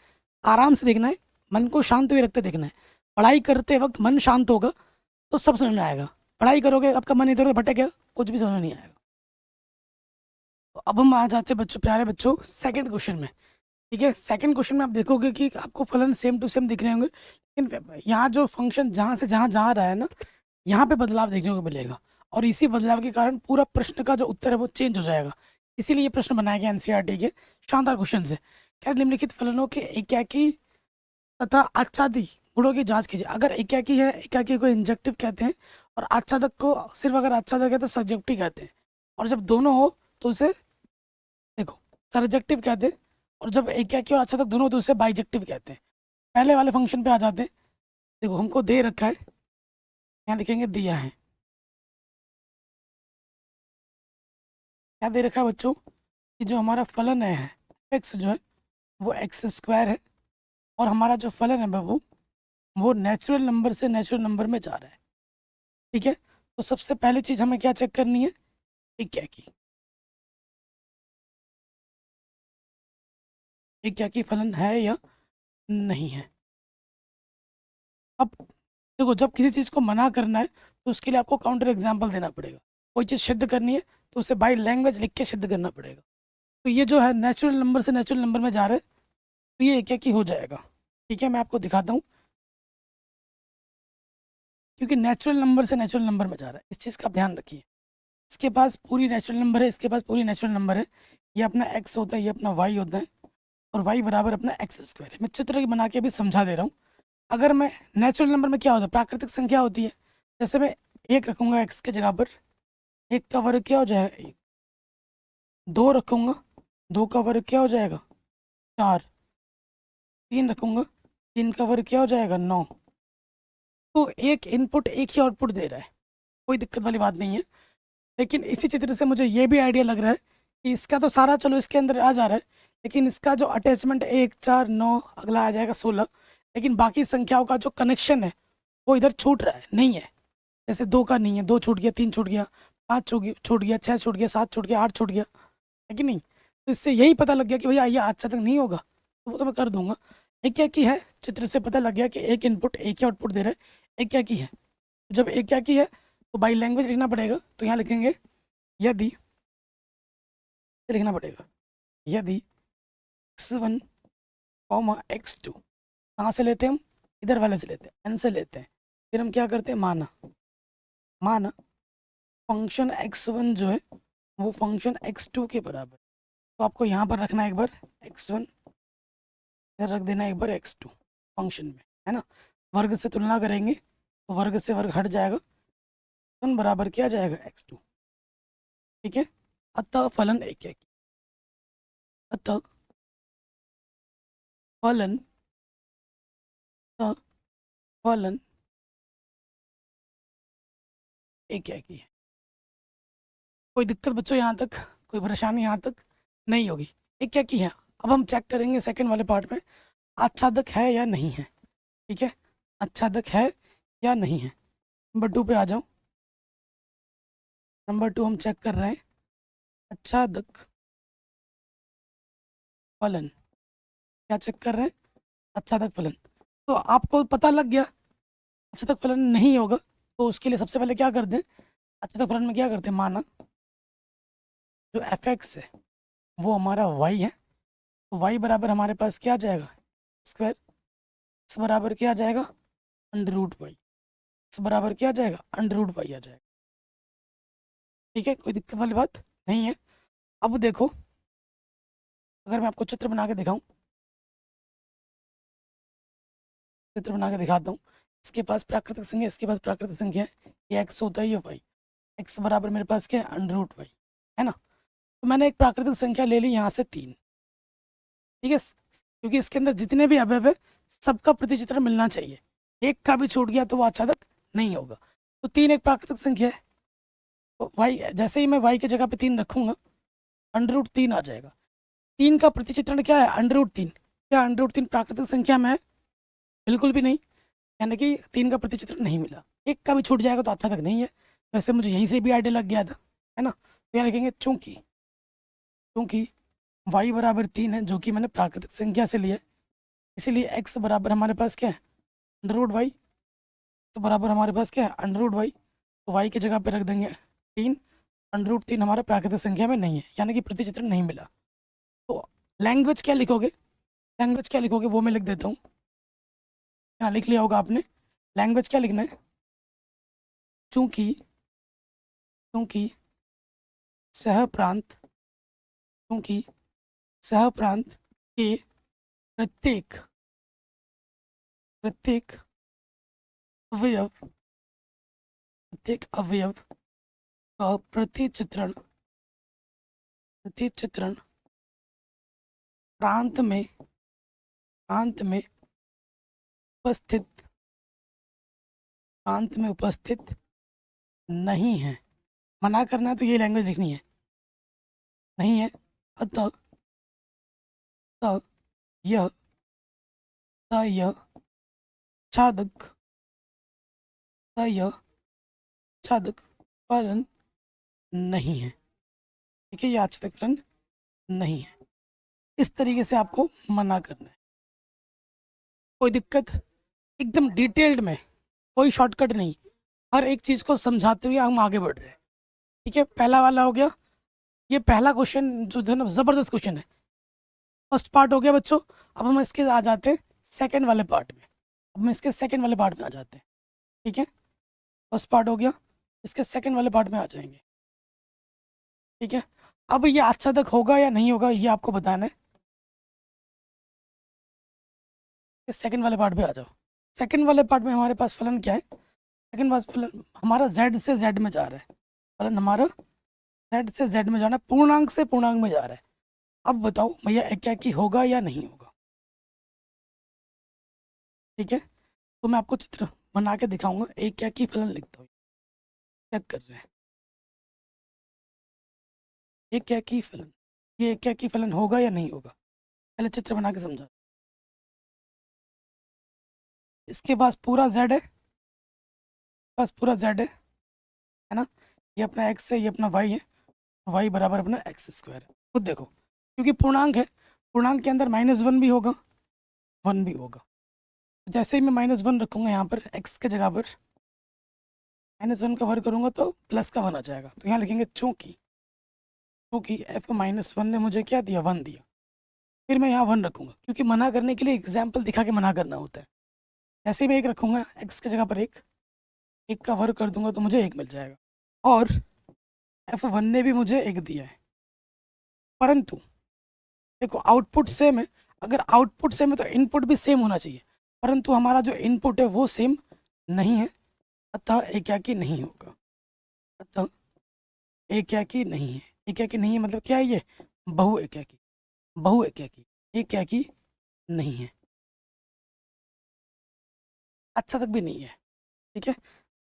आराम से देखना है, मन को शांत हुए रखते देखना है। पढ़ाई करते वक्त मन शांत होगा तो सब समझ में आएगा, पढ़ाई करोगे आपका मन इधर उधर भटकेगा, कुछ भी समझ में नहीं आएगा। तो अब हम आ जाते हैं बच्चों, प्यारे बच्चों, सेकंड क्वेश्चन में। ठीक है, सेकंड क्वेश्चन में आप देखोगे कि आपको फलन सेम टू सेम दिख रहे होंगे, लेकिन यहाँ जो फंक्शन जहाँ से जहाँ जा रहा है ना, यहाँ पे बदलाव देखने को मिलेगा, और इसी बदलाव के कारण पूरा प्रश्न का जो उत्तर है वो चेंज हो जाएगा। इसीलिए ये प्रश्न बनाया गया एनसीईआरटी के शानदार क्वेश्चन से। क्या निम्नलिखित फलनों के एकाकी तथा आच्छादी गुणों की जांच कीजिए। अगर एकाकी है, एकाकी को इंजेक्टिव कहते हैं, और आच्छादक को सिर्फ अगर आच्छादक है तो सब्जेक्टिव कहते हैं, और जब दोनों हो तो उसे देखो सरजेक्टिव कहते हैं, और जब एकाकी और आच्छादक दोनों हो तो उसे बाइजेक्टिव कहते हैं। पहले वाले फंक्शन पे आ जाते हैं। देखो हमको दे रखा है, यहाँ लिखेंगे दिया है, क्या दे रखा है बच्चों, कि जो हमारा फलन है एक्स जो है वो x² है, और हमारा जो फलन है बाबू वो नेचुरल नंबर से नेचुरल नंबर में जा रहा है। ठीक है, तो सबसे पहली चीज़ हमें क्या चेक करनी है, एकाकी, एकाकी फलन है या नहीं है। अब देखो जब किसी चीज़ को मना करना है तो उसके लिए आपको काउंटर एग्जाम्पल देना पड़ेगा, कोई चीज़ सिद्ध करनी है तो उसे बाय लैंग्वेज लिख के सिद्ध करना पड़ेगा। तो ये जो है नेचुरल नंबर से नेचुरल नंबर में जा रहा है, तो ये एकाकी हो जाएगा। ठीक है, मैं आपको दिखाता हूँ, क्योंकि नेचुरल नंबर से नेचुरल नंबर में जा रहा है, इस चीज़ का ध्यान रखिए। इसके पास पूरी नेचुरल नंबर है, इसके पास पूरी नेचुरल नंबर है, ये अपना x होता है, ये अपना y होता है, और y बराबर अपना x² है। मैं चित्र बना के भी समझा दे रहा हूँ। अगर मैं नेचुरल नंबर में क्या होता है, प्राकृतिक संख्या होती है, जैसे मैं 1 रखूँगा x के जगह पर, 1 का वर्ग क्या हो जाएगा 1, 2 रखूँगा, 2 का वर्ग क्या हो जाएगा 4, 3 रखूँगा, 3 का वर्ग क्या हो जाएगा 9। तो एक इनपुट एक ही आउटपुट दे रहा है, कोई दिक्कत वाली बात नहीं है। लेकिन इसी चित्र से मुझे ये भी आइडिया लग रहा है कि इसका तो सारा चलो इसके अंदर आ जा रहा है, लेकिन इसका जो अटैचमेंट 1, 4, 9, अगला आ जाएगा 16, लेकिन बाकी संख्याओं का जो कनेक्शन है वो इधर छूट रहा है, नहीं है। जैसे 2 का नहीं है, 2 छूट गया, 3 छूट गया, 5 छूट गया, 6 छूट गया, 7 छूट गया, 8 छूट गया, है कि नहीं? तो इससे यही पता लग गया कि भैया ये अच्छा तक नहीं होगा, तो वो तो मैं कर दूंगा। एक क्या की है, चित्र से पता लग गया कि एक इनपुट एक ही आउटपुट दे रहा है। एक क्या की है, जब एक क्या की है तो बाई लैंग्वेज लिखना पड़ेगा, तो यहाँ लिखेंगे यदि, लिखना पड़ेगा यदि x1 x2, कहाँ से लेते हैं हम, इधर वाले से लेते हैं, n से लेते हैं। फिर हम क्या करते हैं, माना माना फंक्शन x1 जो है वो फंक्शन x2 के बराबर, तो आपको यहाँ पर रखना है एक बार x1, इधर रख देना एक बार x2 फंक्शन में, है ना। वर्ग से तुलना करेंगे तो वर्ग से वर्ग हट जाएगा, फलन बराबर क्या जाएगा x2, ठीक है। अतः फलन एक है, अतः फलन, अतः फलन एक है की है। कोई दिक्कत बच्चों यहाँ तक, कोई परेशानी यहाँ तक नहीं होगी। एक क्या की है, अब हम चेक करेंगे सेकंड वाले पार्ट में आच्छादक है या नहीं है, ठीक है। आच्छादक है या नहीं है, नंबर 2 पे आ जाओ। नंबर 2 हम चेक कर रहे हैं आच्छादक फलन, क्या चेक कर रहे हैं, आच्छादक फलन। तो आपको पता लग गया आच्छादक फलन नहीं होगा, तो उसके लिए सबसे पहले क्या कर दें, आच्छादक फलन में क्या करते हैं, माना जो एफ एक्स है वो हमारा वाई है, तो वाई बराबर हमारे पास क्या आ जाएगा, स्क्वायर, एक्स बराबर क्या आ जाएगा, अंडर रूट वाई, एक्स बराबर क्या आ जाएगा, अंडर रूट वाई आ जाएगा, ठीक है। कोई दिक्कत वाली बात नहीं है। अब देखो, अगर मैं आपको चित्र बना के दिखाऊं, चित्र बना के दिखाता हूँ, इसके पास प्राकृतिक संख्या, इसके पास प्राकृतिक संख्या है, ये एक्स होता है, ये वाई, एक्स बराबर मेरे पास क्या है, अंडर रूट वाई, है ना। तो मैंने एक प्राकृतिक संख्या ले ली यहाँ से 3, ठीक है, क्योंकि इसके अंदर जितने भी अवयव है सबका प्रतिचित्रण मिलना चाहिए, एक का भी छूट गया तो वो आच्छादक नहीं होगा। तो 3 एक प्राकृतिक संख्या है, तो वाई, जैसे ही मैं वाई की जगह पे 3 रखूंगा, अंडर रूट 3 आ जाएगा। 3 का प्रतिचित्रण क्या है, अंडर रूट 3, क्या अंडर रूट 3 प्राकृतिक संख्या में है, बिल्कुल भी नहीं, यानी कि 3 का प्रतिचित्रण नहीं मिला। एक का भी छूट जाएगा तो आच्छादक नहीं है, वैसे मुझे यहीं से भी आइडिया लग गया था, है ना। तो यहाँ लिखेंगे चूंकि, चूंकि y बराबर 3 है जो कि मैंने प्राकृतिक संख्या से लिया है, इसीलिए x बराबर हमारे पास क्या है, अंडर रूट वाई, तो बराबर हमारे पास क्या है, अंडर रूट वाई, तो y की जगह पे रख देंगे 3, अंडर रूट 3 हमारा प्राकृतिक संख्या में नहीं है, यानी कि प्रतिचित्रण नहीं मिला। तो लैंग्वेज क्या लिखोगे, लैंग्वेज क्या लिखोगे वो मैं लिख देता हूँ, यहाँ लिख लिया होगा आपने। लैंग्वेज क्या लिखना है, चूंकि, चूंकि सह प्रांत, चूंकि सह प्रांत के प्रत्येक, प्रत्येक अवयव, प्रत्येक अवयव का प्रतिचित्रण, प्रतिचित्रण प्रांत में, प्रांत में उपस्थित, प्रांत में उपस्थित नहीं है। मना करना है तो ये लैंग्वेज लिखनी है, नहीं है। अतः, अतः यह, अतः यह छादक, अतः यह छादक फलन नहीं है, ठीक है, ये आच्छादक फलन नहीं है। इस तरीके से आपको मना करना है। कोई दिक्कत, एकदम डिटेल्ड में, कोई शॉर्टकट नहीं, हर एक चीज़ को समझाते हुए हम आगे बढ़ रहे हैं, ठीक है। पहला वाला हो गया, ये पहला क्वेश्चन जो है ना ज़बरदस्त क्वेश्चन है, फर्स्ट पार्ट हो गया बच्चों। अब हम इसके आ जाते हैं सेकंड वाले पार्ट में, अब हम इसके सेकंड वाले पार्ट में आ जाते हैं, ठीक है। फर्स्ट पार्ट हो गया, इसके सेकंड वाले पार्ट में आ जाएंगे, ठीक है। अब ये आच्छादक होगा या नहीं होगा ये आपको बताना है। सेकंड वाले पार्ट पे आ जाओ। सेकंड वाले पार्ट में हमारे पास फलन क्या है, सेकंड पास फलन हमारा z से z में जा रहा है, फलन हमारा z से z में जाना है, पूर्णांक से पूर्णांक में जा रहा है। अब बताओ भैया क्या की होगा या नहीं होगा, ठीक है। तो मैं आपको चित्र बना के दिखाऊंगा, एक क्या की फलन लिखता हूँ, चेक कर रहे हैं एक क्या की फलन, ये क्या की फलन होगा या नहीं होगा, पहले चित्र बना के समझा। इसके पास पूरा z है, पास पूरा z है ना, ये अपना x है, ये अपना y है, y बराबर अपना एक्स स्क्वायर है। खुद देखो, क्योंकि पूर्णांक है, पूर्णांक के अंदर -1 भी होगा, 1 भी होगा। जैसे ही मैं -1 रखूँगा यहाँ पर x के जगह पर, -1 का वर्ग करूँगा तो प्लस का 1 आ जाएगा। तो यहाँ लिखेंगे चूँकि f-1 ने मुझे क्या दिया, 1 दिया। फिर मैं यहाँ 1 रखूँगा, क्योंकि मना करने के लिए एग्जाम्पल दिखा के मना करना होता है। जैसे ही मैं 1 रखूँगा, x के जगह पर 1 का वर्ग कर दूंगा तो मुझे 1 मिल जाएगा। और f1 ने भी मुझे 1 दिया है, परंतु देखो आउटपुट सेम है। अगर आउटपुट सेम है तो इनपुट भी सेम होना चाहिए, परंतु हमारा जो इनपुट है वो सेम नहीं है, अतः एकाकी नहीं होगा। अतः एकाकी नहीं है। एकाकी नहीं है मतलब क्या है, ये बहु एकाकी, बहु एकाकी, एकाकी नहीं है, अच्छा तक भी नहीं है। ठीक है,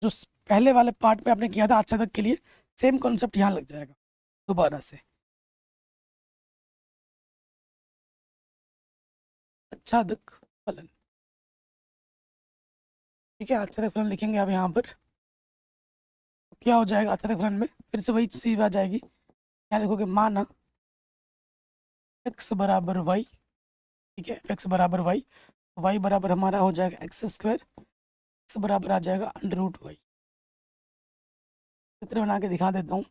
जो पहले वाले पार्ट में आपने किया था अच्छा तक के लिए, सेम कॉन्सेप्ट यहाँ लग जाएगा दोबारा से। अच्छा तक फलन, ठीक है, अच्छा तक फलन लिखेंगे आप यहाँ पर। क्या हो जाएगा अच्छा तक फलन में, फिर से वही चीज आ जाएगी। यहाँ लिखोगे माना x बराबर y, ठीक है, x बराबर y, y बराबर हमारा हो जाएगा एक्स स्क्वायर, x बराबर आ जाएगा √y। चित्र बना के दिखा देता हूँ,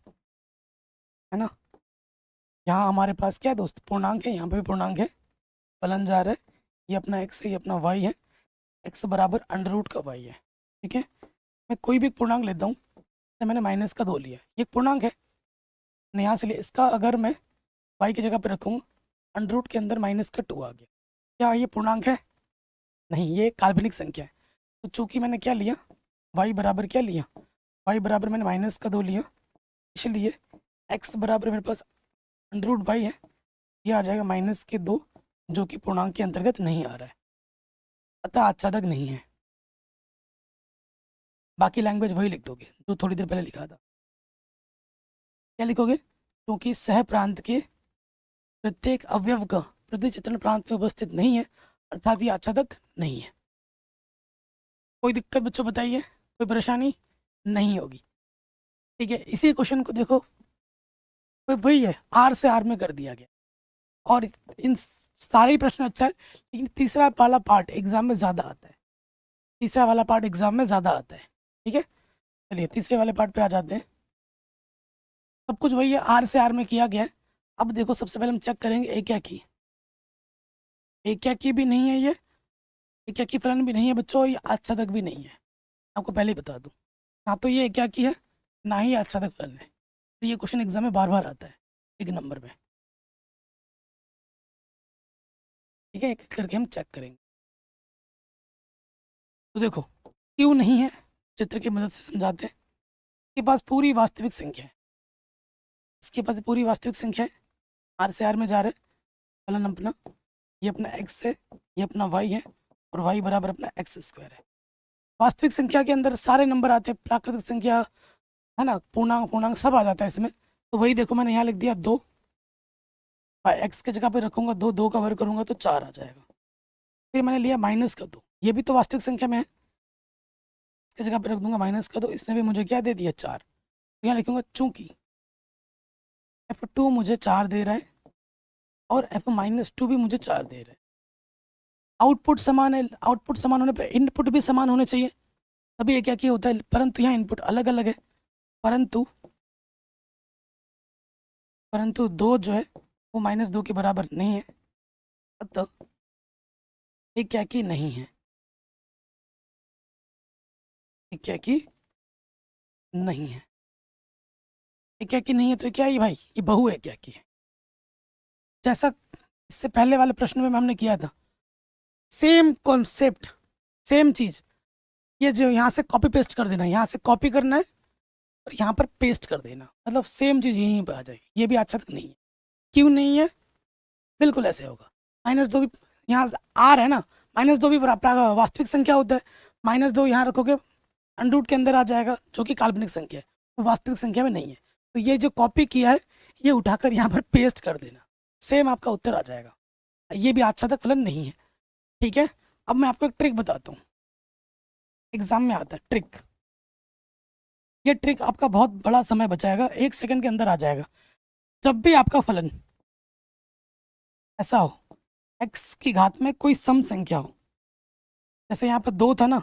है ना। यहाँ हमारे पास क्या है दोस्त, पूर्णांक है, यहाँ पे भी पूर्णांक है, फलन जा रहा है, ये अपना x है, ये अपना y है, x बराबर √ का y है। ठीक है, मैं कोई भी पूर्णांक लेता हूँ, तो मैंने माइनस का 2 लिया, ये पूर्णांक है, मैं यहाँ से लिया। इसका अगर मैं y की जगह पर रखूँ, √ के अंदर -2 आ गया, क्या ये पूर्णांक है? नहीं, ये काल्पनिक संख्या है। तो चूंकि मैंने क्या लिया, y बराबर क्या लिया, y बराबर मैंने -2 लिया, इसलिए x बराबर मेरे पास √y है, ये आ जाएगा -2, जो कि पूर्णांक के अंतर्गत नहीं आ रहा है, अतः आच्छादक नहीं है। बाकी लैंग्वेज वही लिख दोगे जो थोड़ी देर पहले लिखा था। क्या लिखोगे, क्योंकि सह प्रांत के प्रत्येक अवयव का प्रतिचित्रण प्रांत में उपस्थित नहीं है, अर्थात ये आच्छादक नहीं है। कोई दिक्कत बच्चों बताइए, कोई परेशानी नहीं होगी। ठीक है, इसी क्वेश्चन को देखो, वही है, आर से आर में कर दिया गया, और इन सारे ही प्रश्न अच्छा है, लेकिन तीसरा वाला पार्ट एग्जाम में ज़्यादा आता है, तीसरा वाला पार्ट एग्जाम में ज़्यादा आता है। ठीक है, चलिए तीसरे वाले पार्ट पे आ जाते हैं। सब कुछ वही है, आर से आर में किया गया है। अब देखो, सबसे पहले हम चेक करेंगे ए क्या की, ए क्या की भी नहीं है, ये ए क्या की फलन भी नहीं है बच्चों, और ये आच्छादक भी नहीं है। आपको पहले ही बता दूं, ना तो ये क्या की है, ना ही आच्छादक फलन है। तो ये क्वेश्चन एग्जाम में बार बार आता है 1 नंबर में। ठीक है, एक एक करके हम चेक करेंगे। तो देखो, क्यों नहीं है, चित्र की मदद से समझाते हैं। इसके पास पूरी वास्तविक संख्या है, इसके पास पूरी वास्तविक संख्या है, आर से आर में जा रहे हैं, फलन अपना, ये अपना x है, ये अपना y है, और y बराबर अपना एक्स स्क्वायर है। वास्तविक संख्या के अंदर सारे नंबर आते हैं, प्राकृतिक संख्या, है ना, पूर्णांक पूर्णांक सब आ जाता है इसमें। तो वही देखो, मैंने यहाँ लिख दिया 2, x के जगह पे रखूंगा 2, 2 का वर्ग करूंगा तो 4 आ जाएगा। फिर मैंने लिया -2, ये भी तो वास्तविक संख्या में है, इसके जगह पे रख दूंगा -2, इसने भी मुझे क्या दे दिया, 4। तो यहाँ लिखूंगा चूंकि f2 मुझे 4 दे रहा है और f-2 भी मुझे 4 दे रहा है, आउटपुट समान है, आउटपुट समान होने पर इनपुट भी समान होने चाहिए, तभी ये क्या होता है, परंतु यहाँ इनपुट अलग अलग है, परंतु परंतु 2 जो है वो -2 के बराबर नहीं है, अतः ये क्या की नहीं है, ये क्या की नहीं है, ये क्या की नहीं है, तो ये क्या है भाई, ये बहु है क्या की है। जैसा इससे पहले वाले प्रश्न में हमने किया था, सेम कॉन्सेप्ट, सेम चीज, ये जो यहाँ से कॉपी पेस्ट कर देना, यहाँ से कॉपी करना है और यहाँ पर पेस्ट कर देना, मतलब सेम चीज यहीं पर आ जाएगी। ये भी अच्छा तक नहीं है, क्यों नहीं है, बिल्कुल ऐसे होगा। -2 भी यहाँ आर है ना, -2 भी वास्तविक संख्या होता है, -2 यहाँ रखोगे √ के अंदर आ जाएगा, जो कि काल्पनिक संख्या है, वो वास्तविक संख्या में नहीं है। तो ये जो कॉपी किया है, ये उठाकर यहाँ पर पेस्ट कर देना, सेम आपका उत्तर आ जाएगा। ये भी अच्छा तक फलन नहीं है। ठीक है, अब मैं आपको एक ट्रिक बताता हूँ, एग्जाम में आता है ट्रिक। ये ट्रिक आपका बहुत बड़ा समय बचाएगा, 1 सेकंड के अंदर आ जाएगा। जब भी आपका फलन ऐसा हो, x की घात में कोई सम संख्या हो, जैसे यहाँ पर 2 था ना,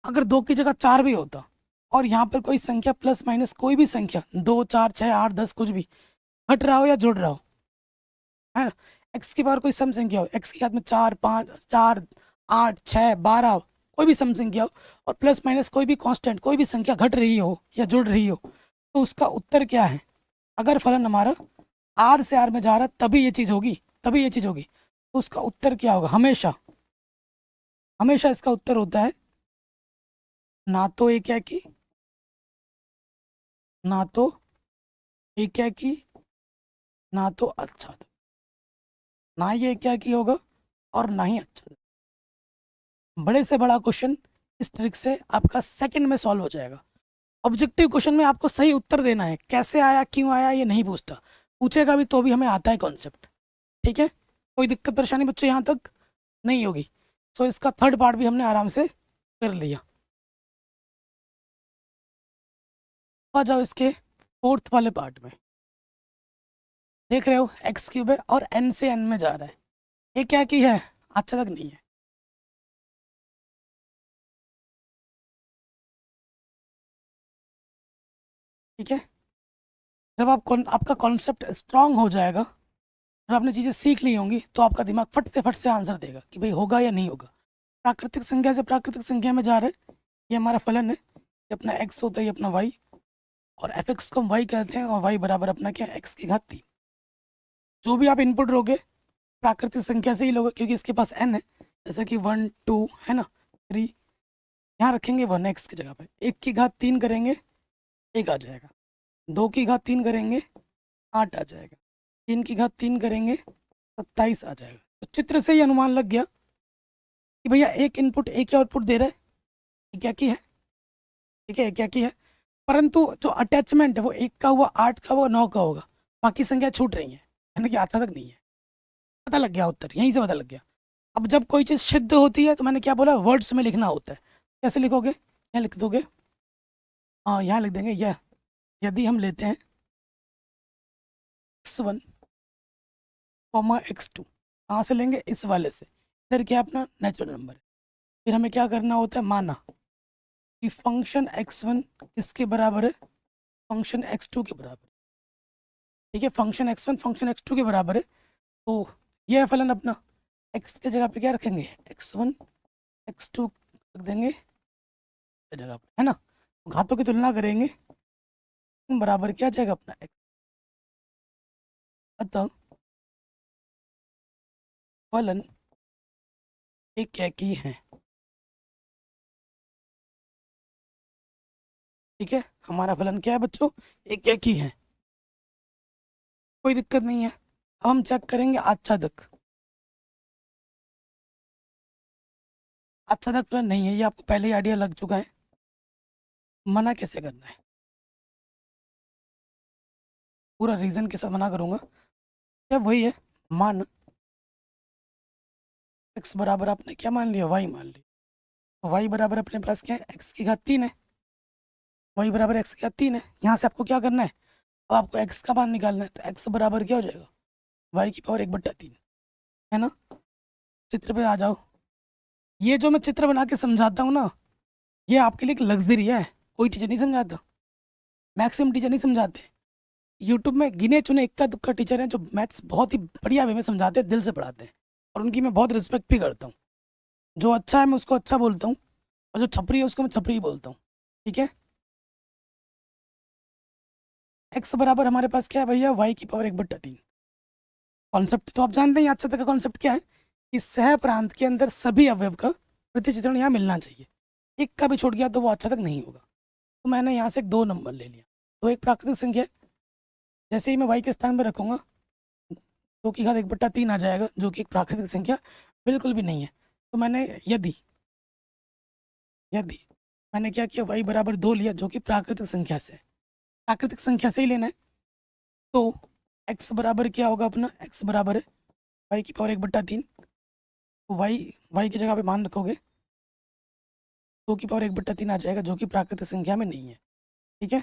अगर 2 की जगह 4 भी होता और यहाँ पर कोई संख्या प्लस माइनस कोई भी संख्या 2 4 6 8 10 कुछ भी घट रहा हो या जुड़ रहा हो, है ना, x की पावर कोई सम संख्या हो, x की घात में 4 5 4 8 6 12 कोई भी सम संख्या हो और प्लस माइनस कोई भी कांस्टेंट कोई भी संख्या घट रही हो या जुड़ रही हो, तो उसका उत्तर क्या है? अगर फलन हमारा r से r में जा रहा है तभी ये चीज़ होगी, तभी ये चीज़ होगी, तो उसका उत्तर क्या होगा? हमेशा हमेशा इसका उत्तर होता है ना तो एक है कि ना तो एक है कि ना तो अच्छा था, ना ये क्या की होगा और ना ही अच्छा था। बड़े से बड़ा क्वेश्चन इस ट्रिक से आपका सेकंड में सॉल्व हो जाएगा। ऑब्जेक्टिव क्वेश्चन में आपको सही उत्तर देना है, कैसे आया क्यों आया ये नहीं पूछता, पूछेगा भी तो भी हमें आता है कॉन्सेप्ट। ठीक है, कोई दिक्कत परेशानी बच्चों यहाँ तक नहीं होगी। सो इसका थर्ड पार्ट भी हमने आराम से कर लिया। आ जाओ इसके फोर्थ वाले पार्ट में। देख रहे हो x³ है और n से n में जा रहा है, ये क्या की है? अच्छा तक नहीं है। ठीक है, जब आपका कॉन्सेप्ट स्ट्रांग हो जाएगा, जब आपने चीज़ें सीख ली होंगी तो आपका दिमाग फट से आंसर देगा कि भाई होगा या नहीं होगा। प्राकृतिक संख्या से प्राकृतिक संख्या में जा रहे हैं, ये हमारा फलन है, ये अपना x होता है, ये अपना y, और fx को हम y कहते हैं और y बराबर अपना क्या है? x की घात 3। जो भी आप इनपुट लोगे प्राकृतिक संख्या से ही लोगे, क्योंकि इसके पास n है, जैसे कि 1 2 है ना 3, यहाँ रखेंगे 1x की जगह पे, 1 की घात 3 करेंगे 1 आ जाएगा, 2 की घात 3 करेंगे 8 आ जाएगा, 3 की घात 3 करेंगे 27 आ जाएगा। तो चित्र से ही अनुमान लग गया कि भैया एक इनपुट एक ही आउटपुट दे रहा है, ये क्या की है? ठीक है, ये क्या की है, परंतु जो अटैचमेंट है वो 1 का हुआ, 8 का हुआ, 9 का होगा, बाकी संख्या छूट रही है, यानी कि अच्छा तक नहीं है। पता लग गया उत्तर, यहीं से पता लग गया। अब जब कोई चीज़ सिद्ध होती है तो मैंने क्या बोला, वर्ड्स में लिखना होता है। कैसे लिखोगे? यहाँ लिख दोगे, हाँ यहाँ लिख देंगे, यह यदि हम लेते हैं x1 x2, कहाँ से लेंगे? इस वाले से, इधर क्या अपना नेचुरल नंबर है। फिर हमें क्या करना होता है, माना कि फंक्शन x1 किसके बराबर है? फंक्शन x2 के बराबर है। ठीक है, फंक्शन x1 फंक्शन x2 के बराबर है, तो यह है फलन अपना। x के जगह पे क्या रखेंगे? x1 x2 रख देंगे जगह पर, है ना। घातों की तुलना करेंगे, बराबर क्या आ जाएगा अपना x। अतः फलन एक ही है। ठीक है, हमारा फलन क्या है बच्चों? एक ही है, कोई दिक्कत नहीं है। अब हम चेक करेंगे आच्छादक। आच्छादक फलन नहीं है, ये आपको पहले ही आइडिया लग चुका है। मना कैसे करना है, पूरा रीजन के साथ मना करूंगा। क्या वही है, मान x बराबर आपने क्या मान लिया? y मान लिया। तो y बराबर अपने पास क्या है? x की घात 3 है, y बराबर x की घात 3 है। यहाँ से आपको क्या करना है? अब आपको x का मान निकालना है, तो x बराबर क्या हो जाएगा? y की पावर 1/3, है ना। चित्र पे आ जाओ। ये जो मैं चित्र बना के समझाता हूँ ना, ये आपके लिए एक लग्जरी है, कोई टीचर नहीं समझाता, मैक्सिमम टीचर नहीं समझाते। यूट्यूब में गिने चुने इक्का दुक्का टीचर हैं जो मैथ्स बहुत ही बढ़िया वे में समझाते हैं, दिल से पढ़ाते हैं, और उनकी मैं बहुत रिस्पेक्ट भी करता हूँ। जो अच्छा है मैं उसको अच्छा बोलता हूँ, और जो छपरी है उसको मैं छपरी ही बोलता हूँ। ठीक है, एक्स बराबर हमारे पास क्या है भैया? y की पावर 1/3। कॉन्सेप्ट तो आप जानते हैं, अच्छा तक का कॉन्सेप्ट क्या है कि सह प्रांत के अंदर सभी अवयव का प्रतिचित्रण यहाँ मिलना चाहिए। एक का भी छूट गया तो वो अच्छा तक नहीं होगा। तो मैंने यहाँ से 2 नंबर ले लिया, तो एक प्राकृतिक संख्या है, जैसे ही मैं y के स्थान पर रखूँगा 2 की घात 1/3 आ जाएगा, जो कि एक प्राकृतिक संख्या बिल्कुल भी नहीं है। तो मैंने यदि यदि मैंने क्या किया, y बराबर 2 लिया, जो कि प्राकृतिक संख्या से, प्राकृतिक संख्या से ही लेना है। तो x बराबर क्या होगा अपना? x बराबर है y की पावर 1/3। तो y की जगह पे मान रखोगे 2 की पावर 1/3 आ जाएगा, जो कि प्राकृतिक संख्या में नहीं है। ठीक है,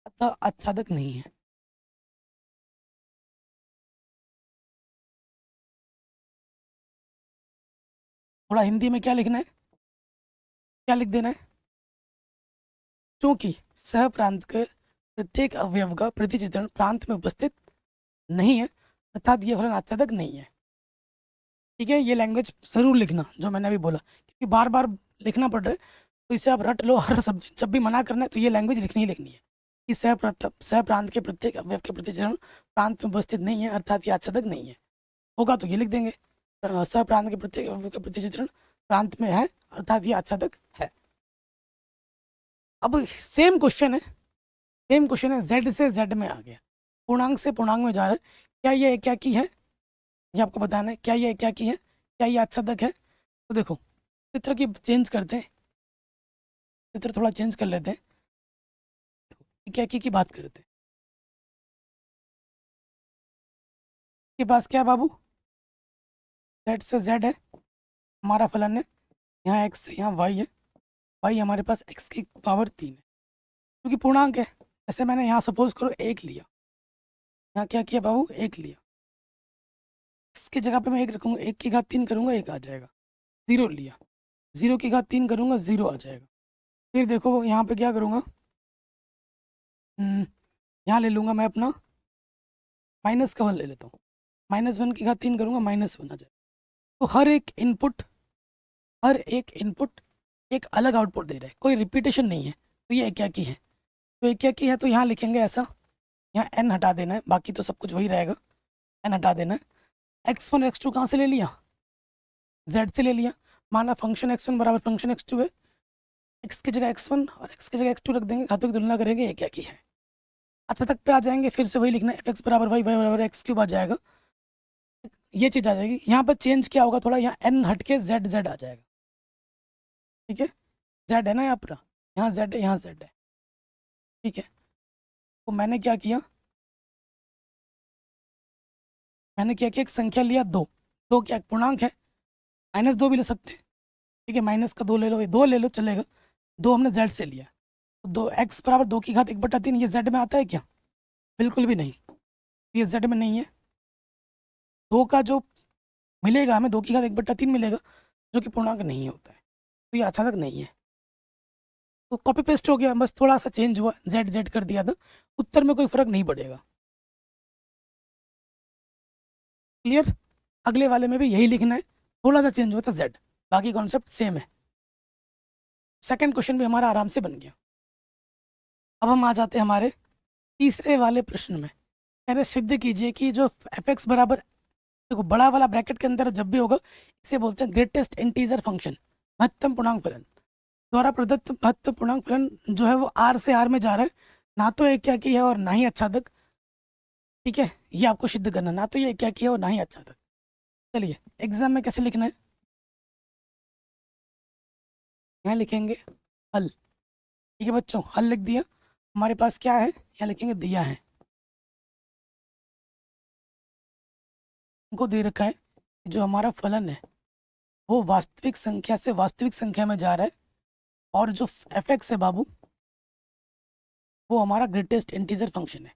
अतः आच्छादक नहीं है। थोड़ा हिंदी में क्या लिखना है, क्या लिख देना है, क्योंकि सह प्रांत के प्रत्येक अवयव का प्रतिचित्रण प्रांत में उपस्थित नहीं है अर्थात ये फलन आच्छादक नहीं है। ठीक है, ये लैंग्वेज जरूर लिखना जो मैंने अभी बोला, क्योंकि बार बार लिखना पड़ रहा है, तो इसे आप रट लो। हर सब्जेक्ट जब भी मना करना है तो ये लैंग्वेज लिखनी ही लिखनी है कि सह प्रांत के प्रत्येक अवयव के प्रतिचित्रण प्रांत में उपस्थित नहीं है अर्थात ये आच्छादक नहीं है। होगा तो ये लिख देंगे, सह प्रांत के प्रत्येक अवयव का प्रतिचित्रण प्रांत में है अर्थात ये आच्छादक है। अब सेम क्वेश्चन है, सेम क्वेश्चन है, जेड से जेड में आ गया, पूर्णांक से पूर्णांक में जा रहा है, क्या ये क्या की है, ये आपको बताना है, क्या ये क्या की है, क्या ये आच्छादक है। तो देखो चित्र की चेंज करते हैं, चित्र थोड़ा चेंज कर लेते हैं, क्या की बात करते हैं। के पास क्या है बाबू, जेड से जेड है हमारा फलन है, यहाँ एक्स है यहाँ वाई है, वाई हमारे पास एक्स की पावर 3 है क्योंकि पूर्णांक है। जैसे मैंने यहाँ सपोज करो एक लिया, यहाँ क्या किया बाबू, एक लिया, इसकी जगह पे मैं एक रखूँगा, एक की घात 3 करूँगा एक आ जाएगा। 0 लिया, 0 की घात 3 करूँगा 0 आ जाएगा। फिर देखो यहाँ पे क्या करूँगा, यहाँ ले लूँगा मैं अपना माइनस का 1 ले लेता हूँ, -1 की घात 3 करूँगा -1 आ जाएगा। तो हर एक इनपुट एक अलग आउटपुट दे रहा है, कोई रिपीटेशन नहीं है। तो ये क्या की है, तो ये क्या की है, तो यहाँ लिखेंगे ऐसा, यहाँ n हटा देना है, बाकी तो सब कुछ वही रहेगा, n हटा देना है। x1 x2 कहाँ से ले लिया, z से ले लिया, माना फंक्शन x1 बराबर फंक्शन x2 है, x की जगह x1 और x की जगह x2 रख देंगे, घातों की तुलना करेंगे, ये क्या की है। अच्छा तक पे आ जाएंगे, फिर से वही लिखना है, f(x) बराबर y बराबर x³ आ जाएगा, ये चीज़ आ जाएगी। यहाँ पर चेंज क्या होगा, थोड़ा यहाँ n हट के z आ जाएगा। ठीक है, z है ना यहाँ पर, यहाँ z है यहाँ z है। ठीक है, तो मैंने क्या किया, एक संख्या लिया 2, 2 क्या एक पूर्णांक है, -2 भी ले सकते हैं। ठीक है, माइनस का 2 ले लो, 2 ले लो चलेगा, 2 हमने z से लिया, तो 2x बराबर 2 की घात 1/3, ये z में आता है क्या, बिल्कुल भी नहीं, ये z में नहीं है। 2 का जो मिलेगा हमें 2 की घात 1/3 मिलेगा, जो कि पूर्णांक नहीं होता है, तो ये आच्छादक नहीं है। तो कॉपी पेस्ट हो गया, बस थोड़ा सा चेंज हुआ, z कर दिया था, उत्तर में कोई फर्क नहीं पड़ेगा। क्लियर, अगले वाले में भी यही लिखना है, थोड़ा सा चेंज हुआ था z, बाकी कॉन्सेप्ट सेम है। सेकंड क्वेश्चन भी हमारा आराम से बन गया। अब हम आ जाते हैं हमारे तीसरे वाले प्रश्न में, कह रहे सिद्ध कीजिए कि जो f(x) बराबर, देखो बड़ा वाला ब्रैकेट के अंदर जब भी होगा इसे बोलते हैं ग्रेटेस्ट इंटीजर फंक्शन, महत्तम पूर्णांक फलन, द्वारा प्रदत्त महत्तम पूर्णांक फलन जो है वो r से r में जा रहा है, ना तो एक क्या की है और ना ही आच्छादक। ठीक है, ये आपको सिद्ध करना, ना तो ये क्या की है और ना ही आच्छादक। चलिए एग्जाम में कैसे लिखना है, यहाँ लिखेंगे हल। ठीक है बच्चों, हल लिख दिया, हमारे पास क्या है, यहाँ लिखेंगे दिया है, को दे रखा है जो हमारा फलन है वो वास्तविक संख्या से वास्तविक संख्या में जा रहा है, और जो f(x) है बाबू वो हमारा ग्रेटेस्ट इंटीजर फंक्शन है।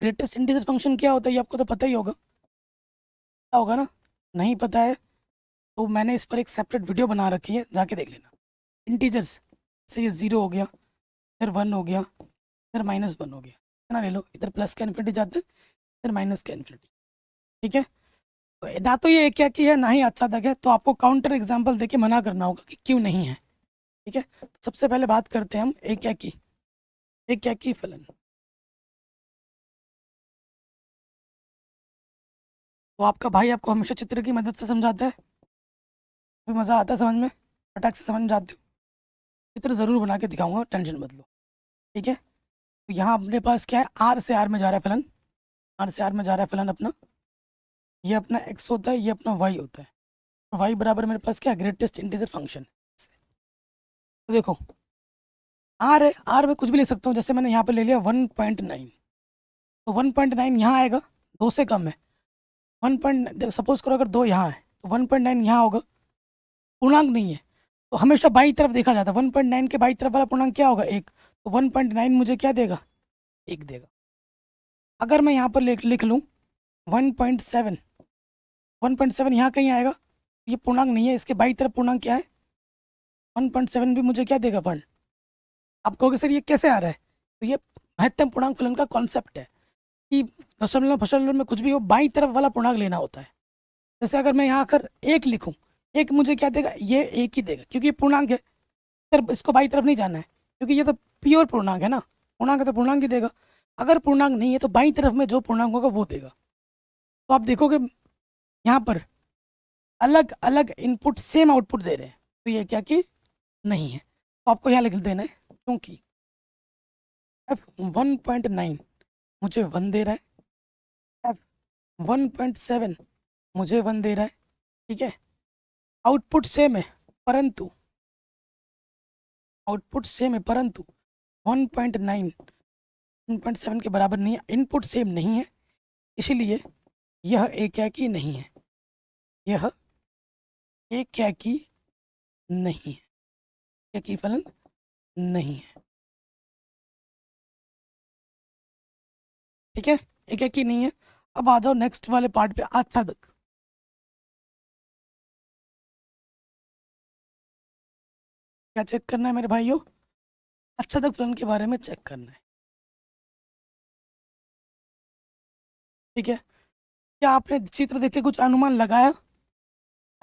ग्रेटेस्ट इंटीजर फंक्शन क्या होता है ये आपको तो पता ही होगा, क्या होगा ना, नहीं पता है तो मैंने इस पर एक सेपरेट वीडियो बना रखी है, जाके देख लेना। इंटीजर्स से ये 0 हो गया, इधर 1 हो गया, इधर -1 हो गया, इतना ले लो, इधर प्लस का इन्फिनिटी जाता है, इधर माइनस का इन्फिनिटी। ठीक है, तो ना तो ये क्या की है ना ही आच्छादक है, तो आपको काउंटर एग्जाम्पल देके मना करना होगा कि क्यों नहीं है। ठीक है, तो सबसे पहले बात करते हैं हम एक क्या की फलन। तो आपका भाई आपको हमेशा चित्र की मदद से समझाता है, भी मज़ा आता है समझ में, फटाक से समझ जाते हो, चित्र ज़रूर बना के दिखाऊंगा, टेंशन मत लो। ठीक है, तो यहाँ अपने पास क्या है, आर से आर में जा रहा है फलन, आर से आर में जा रहा है फलन अपना, ये अपना x होता है, ये अपना y होता है, और y बराबर मेरे पास क्या, ग्रेटेस्ट इंटीजर फंक्शन। तो देखो आर है, आर में कुछ भी ले सकता हूँ, जैसे मैंने यहाँ पे ले लिया 1.9, तो 1.9 यहाँ आएगा, 2 से कम है, 1. सपोज करो अगर 2 यहाँ है तो 1.9 यहाँ होगा, पूर्णांक नहीं है, तो हमेशा बाई तरफ देखा जाता है, 1.9 के बाई तरफ वाला पूर्णांक क्या होगा, 1, तो 1.9 मुझे क्या देगा, 1 देगा। अगर मैं यहाँ पर लिख लूँ 1.7, 1.7 यहाँ कहीं आएगा, ये पूर्णांक नहीं है, इसके बाई तरफ पूर्णांक क्या है 1.7 भी मुझे क्या देगा 1। आप कहोगे सर ये कैसे आ रहा है, तो ये महत्तम पूर्णांक फलन का कॉन्सेप्ट है कि दशमलव फशमलव में कुछ भी हो बाई तरफ वाला पूर्णांक लेना होता है। जैसे अगर मैं यहाँ आकर 1 लिखूँ, 1 मुझे क्या देगा, ये 1 ही देगा क्योंकि ये पूर्णांक है, सर इसको बाई तरफ नहीं जाना है क्योंकि ये तो प्योर पूर्णांक है ना, पूर्णांक है तो पूर्णांक ही देगा। अगर पूर्णांक नहीं है तो बाई तरफ में जो पूर्णांक होगा वो देगा। तो आप देखोगे यहाँ पर अलग अलग इनपुट सेम आउटपुट दे रहे हैं, तो ये क्या कि नहीं है। तो आपको यहाँ लिख देना है क्योंकि f1.9 मुझे 1 दे रहा है, f1.7 मुझे 1 दे रहा है, ठीक है। आउटपुट सेम है परंतु 1.9 1.7 के बराबर नहीं है, इनपुट सेम नहीं है, इसीलिए यह एकाकी नहीं है, यह एकाकी नहीं है, एकाकी फलन नहीं है, ठीक है, एकाकी नहीं है। अब आ जाओ नेक्स्ट वाले पार्ट पे, आच्छादक। क्या चेक करना है मेरे भाइयों, आच्छादक फलन के बारे में चेक करना है, ठीक है। क्या आपने चित्र देख के कुछ अनुमान लगाया,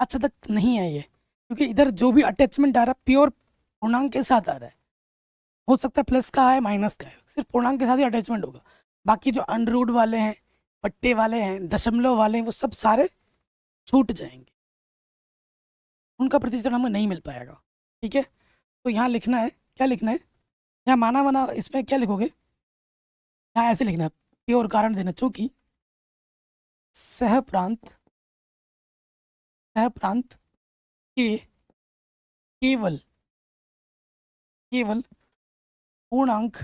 आच्छादक नहीं है ये, क्योंकि इधर जो भी अटैचमेंट आ रहा है प्योर पूर्णांक के साथ आ रहा है, हो सकता है प्लस का है माइनस का है, सिर्फ पूर्णांक के साथ ही अटैचमेंट होगा। बाकी जो अंडरवुड वाले हैं, पट्टे वाले हैं, दशमलव वाले हैं, वो सब सारे छूट जाएंगे, उनका प्रतिचित्रण हमें नहीं मिल पाएगा, ठीक है। तो यहाँ लिखना है, क्या लिखना है, यहाँ माना माना इसमें क्या लिखोगे, यहाँ ऐसे लिखना है, प्योर कारण देना, चूंकि सह प्रांत के केवल पूर्णांक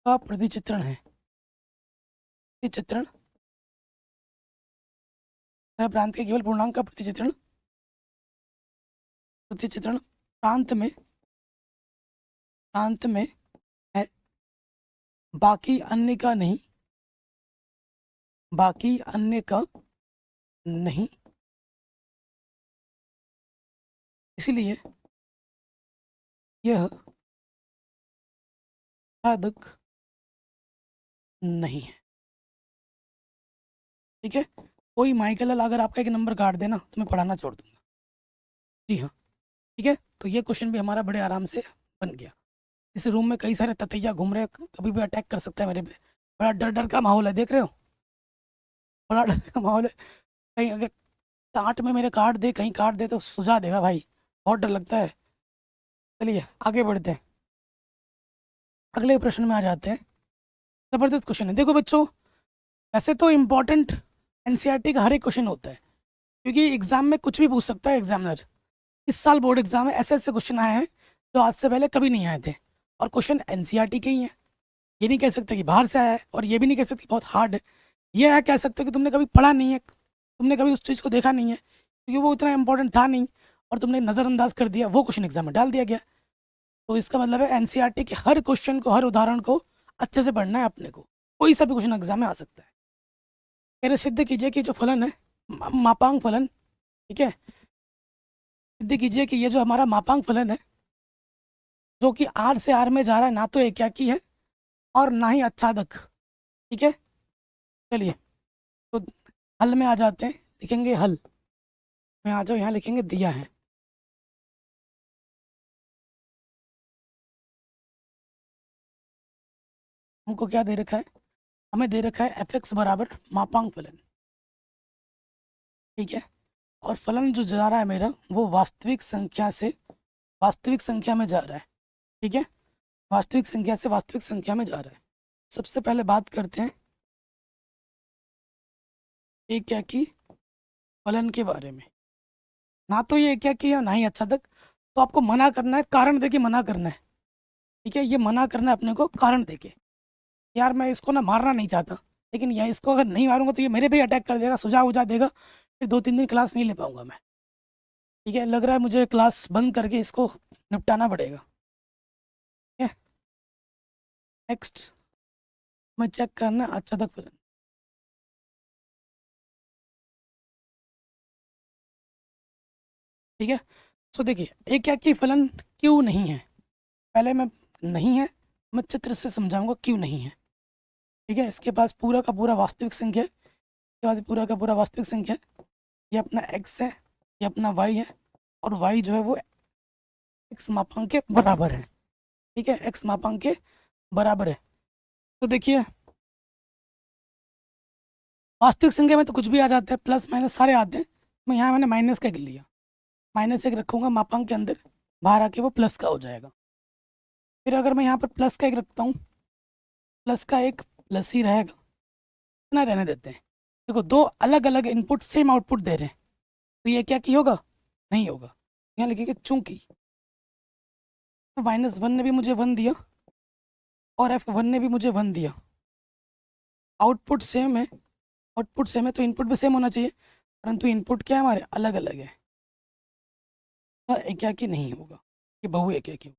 का प्रतिचित्रण है, प्रतिचित्रण सह प्रांत के केवल पूर्णांक का प्रतिचित्रण प्रांत में है, बाकी अन्य का नहीं, इसलिए यह आच्छादक नहीं है, ठीक है। कोई माइकल अगर आपका एक नंबर काट देना तो मैं पढ़ाना छोड़ दूंगा, जी हाँ, ठीक है। तो ये क्वेश्चन भी हमारा बड़े आराम से बन गया। इस रूम में कई सारे ततैया घूम रहे हैं, कभी भी अटैक कर सकता है मेरे पे, बड़ा डर डर का माहौल है, देख रहे हो, बड़ा डर का माहौल है। कहीं अगर काट में मेरे काट दे, कहीं काट दे तो सुझा देगा भाई, बहुत डर लगता है। चलिए आगे बढ़ते हैं, अगले प्रश्न में आ जाते हैं। ज़बरदस्त क्वेश्चन है, देखो बच्चों, वैसे तो इम्पोर्टेंट एनसीईआरटी का हर एक क्वेश्चन होता है, क्योंकि एग्जाम में कुछ भी पूछ सकता है एग्जामिनर। इस साल बोर्ड एग्जाम में ऐसे ऐसे क्वेश्चन आए हैं जो आज से पहले कभी नहीं आए थे, और क्वेश्चन एनसीईआरटी के ही हैं। ये नहीं कह सकते कि बाहर से आया है, और ये भी नहीं कह सकते कि बहुत हार्ड है। ये है कह सकते हो कि तुमने कभी पढ़ा नहीं है, तुमने कभी उस चीज़ को देखा नहीं है, क्योंकि वो उतना इंपॉर्टेंट था नहीं, और तुमने नज़रअंदाज कर दिया, वो क्वेश्चन एग्जाम में डाल दिया गया। तो इसका मतलब है एनसीईआरटी के हर क्वेश्चन को, हर उदाहरण को अच्छे से पढ़ना है अपने को, कोई सा भी क्वेश्चन एग्जाम में आ सकता है। मेरे सिद्ध कीजिए कि जो फलन है मापांक फलन, ठीक है, सिद्ध कीजिए कि ये जो हमारा मापांक फलन है जो कि आर से आर में जा रहा है, ना तो एकाकी है और ना ही आच्छादक, ठीक है। चलिए तो हल में आ जाते हैं, लिखेंगे हल में, आ जाओ यहाँ लिखेंगे दिया है, हमको क्या दे रखा है, हमें दे रखा है f(x) बराबर मापांक फलन, ठीक है। और फलन जो जा रहा है मेरा वो वास्तविक संख्या से वास्तविक संख्या में जा रहा है, ठीक है, वास्तविक संख्या से वास्तविक संख्या में जा रहा है। सबसे पहले बात करते हैं एकाकी फलन के बारे में। ना तो ये एकाकी है ना ही आच्छादक, तो आपको मना करना है, कारण देके मना करना है, ठीक है। ये मना करना है अपने को कारण देके। यार मैं इसको ना मारना नहीं चाहता, लेकिन यह इसको अगर नहीं मारूंगा तो ये मेरे पे ही अटैक कर देगा, सुझाव उजा देगा, फिर 2-3 दिन क्लास नहीं ले पाऊंगा मैं। ठीक है, लग रहा है मुझे क्लास बंद करके इसको निपटाना पड़ेगा। ठीक है, नेक्स्ट मैं चेक करना अच्छा तक फिर। ठीक है, सो देखिए एक क्या कि फलन क्यों नहीं है, पहले मैं नहीं है मैं चित्र से समझाऊंगा क्यों नहीं है। ठीक है, इसके पास पूरा का पूरा वास्तविक संख्या है, इसके पास पूरा का पूरा वास्तविक संख्या है। ये अपना x है, ये अपना y है, और y जो है वो x मापांक के बराबर है। ठीक है, x मापांक के बराबर है। तो देखिए वास्तविक संख्या में तो कुछ भी आ जाता है, प्लस माइनस सारे आते हैं। मैं यहाँ मैंने माइनस का लिया, माइनस एक रखूँगा मापांक के अंदर, बाहर आके वो प्लस का हो जाएगा। फिर अगर मैं यहाँ पर प्लस का एक रखता हूँ, प्लस का एक प्लस ही रहेगा, इतना रहने देते हैं। देखो दो अलग अलग इनपुट सेम आउटपुट दे रहे हैं, तो ये क्या की होगा, नहीं होगा। यहाँ लिखेंगे चूंकि -1 ने भी मुझे 1 दिया और F1 ने भी मुझे 1 दिया, आउटपुट सेम है, आउटपुट सेम है तो इनपुट भी सेम होना चाहिए, परंतु इनपुट क्या है हमारे अलग अलग है, तो एक क्या की नहीं होगा, ये बहु एक की,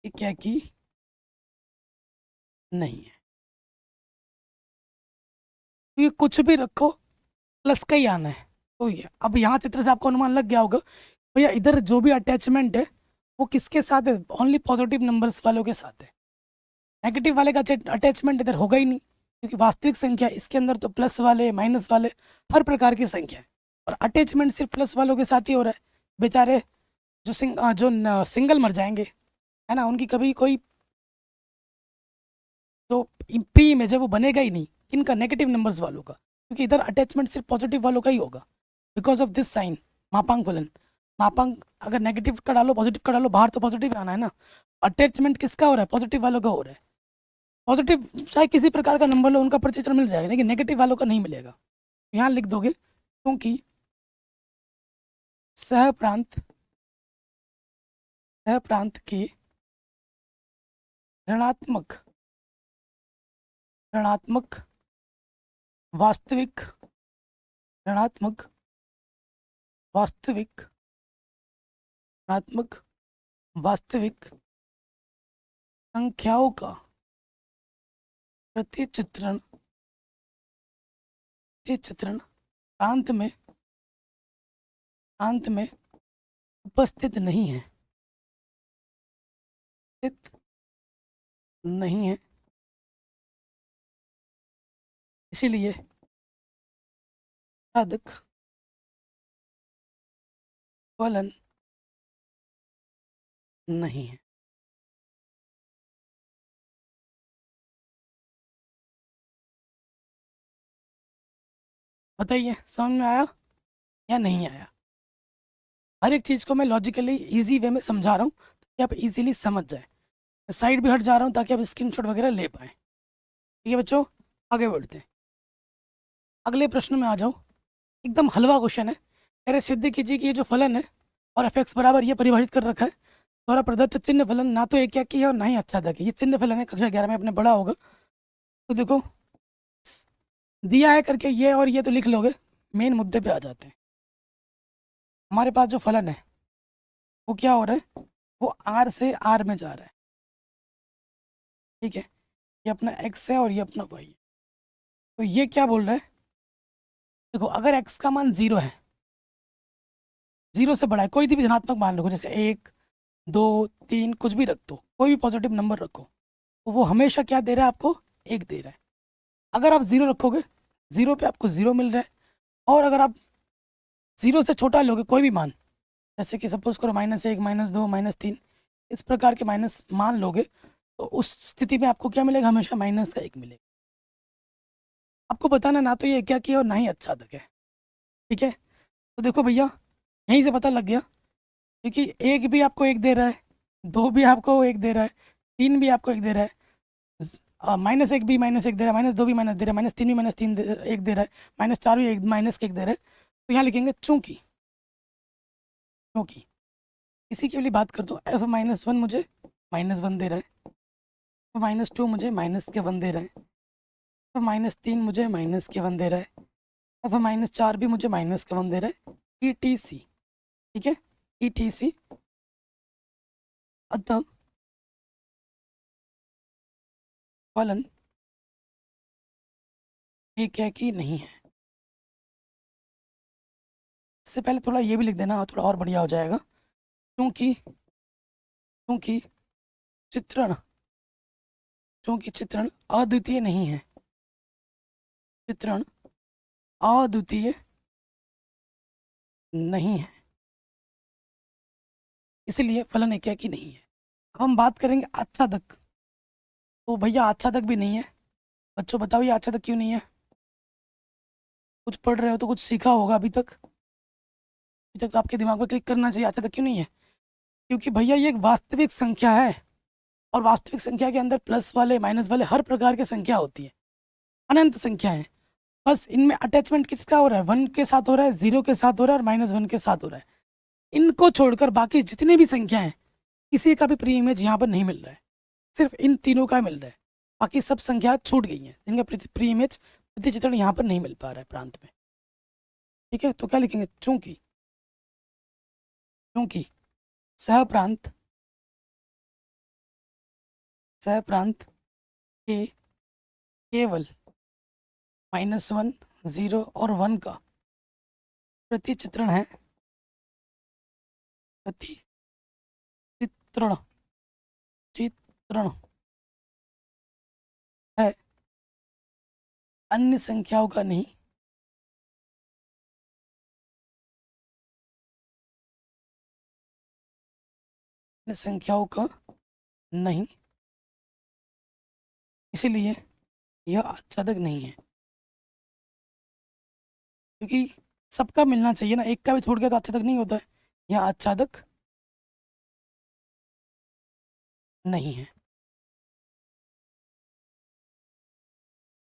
ये क्या की नहीं है। तो ये कुछ भी रखो प्लस का ही आना है। तो ये अब यहाँ चित्र से आपको अनुमान लग गया होगा भैया इधर जो भी अटैचमेंट है वो किसके साथ है, ओनली पॉजिटिव नंबर्स वालों के साथ है। नेगेटिव वाले का अटैचमेंट इधर होगा ही नहीं, क्योंकि वास्तविक संख्या इसके अंदर तो प्लस वाले माइनस वाले हर प्रकार की संख्या है, और अटैचमेंट सिर्फ प्लस वालों के साथ ही हो रहा है। बेचारे जो सिंगल मर जाएंगे है ना, उनकी कभी कोई जो पी इमेज है वो बनेगा ही नहीं, किनका, नेगेटिव नंबर्स वालों का, क्योंकि इधर अटैचमेंट सिर्फ पॉजिटिव वालों का ही होगा बिकॉज ऑफ दिस साइन मापांक फलन। मापांक अगर नेगेटिव का डालो पॉजिटिव का डालो, बाहर तो पॉजिटिव आना है ना, अटैचमेंट किसका हो रहा है, पॉजिटिव वालों का हो रहा है। पॉजिटिव चाहे किसी प्रकार का नंबर लो उनका प्रतिचित्र मिल जाएगा, लेकिन नेगेटिव वालों का नहीं मिलेगा। यहाँ लिख दोगे क्योंकि सह प्रांत के ऋणात्मक ऋणात्मक वास्तविक ऋणात्मक वास्तविक ऋणात्मक वास्तविक संख्याओं का प्रतिचित्रण प्रांत में उपस्थित नहीं है, इसीलिए साधक फलन नहीं है। बताइए समझ में आया या नहीं आया। हर एक चीज़ को मैं लॉजिकली इजी वे में समझा रहा हूँ ताकि आप इजीली समझ जाए। साइड भी हट जा रहा हूँ ताकि आप स्क्रीनशॉट वगैरह ले पाएँ। ठीक है बच्चों, आगे बढ़ते हैं, अगले प्रश्न में आ जाओ। एकदम हलवा क्वेश्चन है, कह रहे सिद्ध कीजिए कि ये जो फलन है और एफ बराबर ये परिभाषित कर रखा है द्वारा प्रदत्त चिन्ह फलन ना तो एक क्या की है और ना ही अच्छा था कि ये चिन्ह फलन है, कक्षा 11 में अपने पढ़ा होगा। तो देखो दिया है करके ये और ये तो लिख लोगे, मेन मुद्दे पे आ जाते हैं। हमारे पास जो फलन है वो क्या हो रहा है, वो आर से आर में जा रहा है। ठीक है, ये अपना एक्स है और ये अपना वाई है। तो ये क्या बोल रहा है, देखो अगर एक्स का मान 0 है, 0 से बड़ा है, कोई भी धनात्मक मान रखो, जैसे 1 2 3 कुछ भी रख दो, कोई भी पॉजिटिव नंबर रखो, तो वो हमेशा क्या दे रहा है आपको, 1 दे रहा है। अगर आप 0 रखोगे 0 पे आपको 0 मिल रहा है, और अगर आप 0 से छोटा लोगे कोई भी मान, जैसे कि सपोज करो -1 -2 -3 इस प्रकार के माइनस मान लोगे, तो उस स्थिति में आपको क्या मिलेगा, हमेशा -1 मिलेगा। आपको बताना ना तो ये क्या किया और ना ही अच्छा तक है। ठीक है, तो देखो भैया यहीं से पता लग गया, क्योंकि 1 भी आपको 1 दे रहा है, 2 भी आपको 1 दे रहा है, 3 भी आपको 1 दे रहा है, -1 भी -1 दे रहा है, -2 भी माइनस दे रहा है, -3 भी -1 दे रहा है, -4 भी -1 दे रहा है। तो यहाँ लिखेंगे चूंकि क्योंकि इसी के लिए बात कर दो, f-1 मुझे -1 दे रहा है, -2 मुझे -1 दे रहा है, f-3 मुझे -1 दे रहा है, f-4 भी मुझे -1 दे रहा है, etc। ठीक है, ETC। अतः फलन एक है कि नहीं है। इससे पहले थोड़ा ये भी लिख देना, थोड़ा और बढ़िया हो जाएगा। क्योंकि क्योंकि चित्रण क्योंकि चित्रण अद्वितीय नहीं है। चित्रण अद्वितीय नहीं है, इसलिए फलन एक है कि नहीं है। अब हम बात करेंगे आच्छादक। तो भैया आच्छादक भी नहीं है। बच्चों बताओ ये आच्छादक क्यों नहीं है? कुछ पढ़ रहे हो तो कुछ सीखा होगा अभी तक। अभी तक तो आपके दिमाग में क्लिक करना चाहिए, आच्छादक क्यों नहीं है? क्योंकि भैया ये एक वास्तविक संख्या है, और वास्तविक संख्या के अंदर प्लस वाले माइनस वाले हर प्रकार की संख्या होती है, अनंत संख्या है। बस इनमें अटैचमेंट किसका हो रहा है? 1 के साथ हो रहा है, 0 के साथ हो रहा है, और -1 के साथ हो रहा है। इनको छोड़कर बाकी जितने भी संख्या हैं, किसी का भी प्री इमेज यहाँ पर नहीं मिल रहा है, सिर्फ इन तीनों का मिल रहा है। बाकी सब संख्या छूट गई हैं, जिनका प्री इमेज प्रति चित्रण यहाँ पर नहीं मिल पा रहा है प्रांत में। ठीक है, तो क्या लिखेंगे? चूंकि क्योंकि सहप्रांत के केवल -1, 0 और 1 का प्रति चित्रण है। प्रति चित्रण चित्रण है, अन्य संख्याओं का नहीं। अन्य संख्याओं का नहीं, इसीलिए यह आच्छादक नहीं है। क्योंकि सबका मिलना चाहिए ना, एक का भी छोड़ गया तो आच्छादक नहीं होता है। यह आच्छादक नहीं है।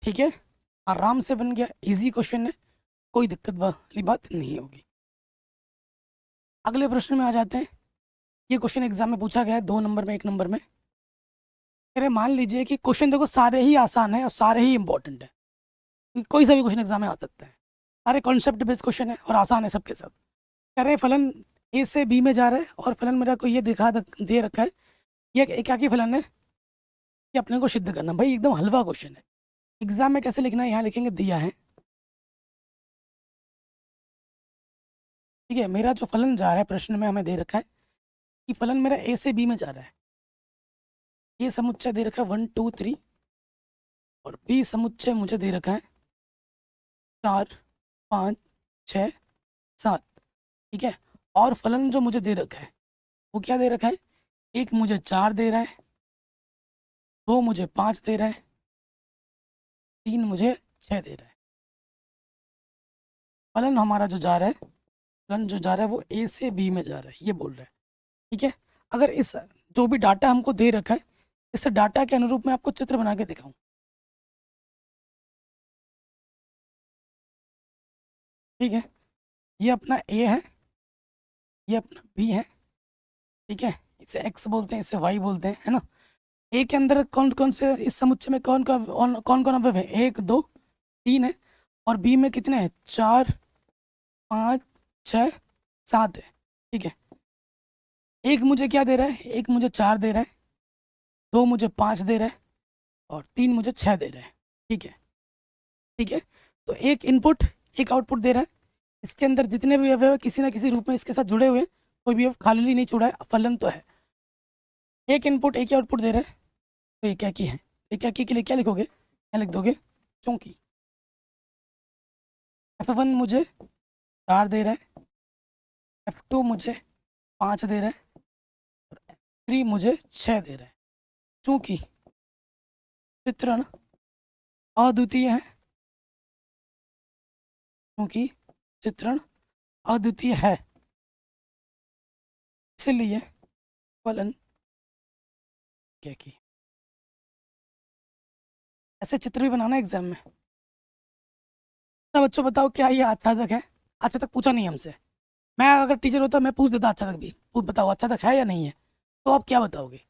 ठीक है, आराम से बन गया, इजी क्वेश्चन है, कोई दिक्कत वाली बात नहीं होगी। अगले प्रश्न में आ जाते हैं। ये क्वेश्चन एग्जाम में पूछा गया है 2 नंबर में, 1 नंबर में। अरे मान लीजिए कि क्वेश्चन देखो सारे ही आसान है और सारे ही इंपॉर्टेंट है, क्योंकि कोई सा भी क्वेश्चन एग्जाम में आ सकता है। सारे कॉन्सेप्ट बेस्ड क्वेश्चन है और आसान है सबके सब। कह रहे फलन ए से बी में जा रहा है, और फलन मेरा को ये दे रखा है, ये एकाकी फलन है, ये अपने को सिद्ध करना। भाई एकदम हलवा क्वेश्चन है, एग्जाम में कैसे लिखना है यहाँ लिखेंगे, दिया है। ठीक है, मेरा जो फलन जा रहा है प्रश्न में हमें दे रखा है कि फलन मेरा ए से बी में जा रहा है। ये समुच्चय दे रखा है 1 2 3, और बी समुच्चय मुझे दे रखा है 4 5 6 7। ठीक है, और फलन जो मुझे दे रखा है वो क्या दे रखा है? एक मुझे 4 दे रहा है, 2 मुझे 5 दे रहा है, 3 मुझे 6 दे रहा है। फलन हमारा जो जा रहा है, फलन जो जा रहा है वो ए से बी में जा रहा है, ये बोल रहा है। ठीक है, अगर इस जो भी डाटा हमको दे रखा है, इस डाटा के अनुरूप मैं आपको चित्र बना के दिखाऊं। ठीक है, ये अपना ए है, ये अपना बी है। ठीक है, इसे एक्स बोलते हैं, इसे वाई बोलते हैं, है ना। ए के अंदर कौन कौन से, इस समुच्चय में कौन कौन अवयव है? 1 2 3 है, और बी में कितने हैं? 4 5 6 7 है। ठीक है, एक मुझे क्या दे रहा है? एक मुझे 4 दे रहा है, 2 मुझे 5 दे रहा है, और 3 मुझे 6 दे रहा है। ठीक है, ठीक है, तो एक इनपुट एक आउटपुट दे रहा है। इसके अंदर जितने भी अवयव किसी ना किसी रूप में इसके साथ जुड़े हुए हैं, कोई भी खाली नहीं छुड़ा है, फलन तो है। एक इनपुट एक ही आउटपुट दे रहा है, तो ये क्या की है? ये क्या की के लिए क्या लिखोगे? क्या लिख दोगे? चूंकि F1 मुझे 4 दे रहा है, F2 मुझे 5 दे रहा है, और F3 मुझे 6 दे रहा है। चूंकि चित्रण अद्वितीय है, क्योंकि चित्रण अद्वितीय है, इसलिए फलन क्या की। ऐसे चित्र भी बनाना एग्जाम में। तो बच्चों बताओ क्या ये आच्छादक है? आच्छादक पूछा नहीं हमसे। मैं अगर टीचर होता मैं पूछ देता आच्छादक भी, पूछ बताओ आच्छादक है या नहीं है, तो आप क्या बताओगे?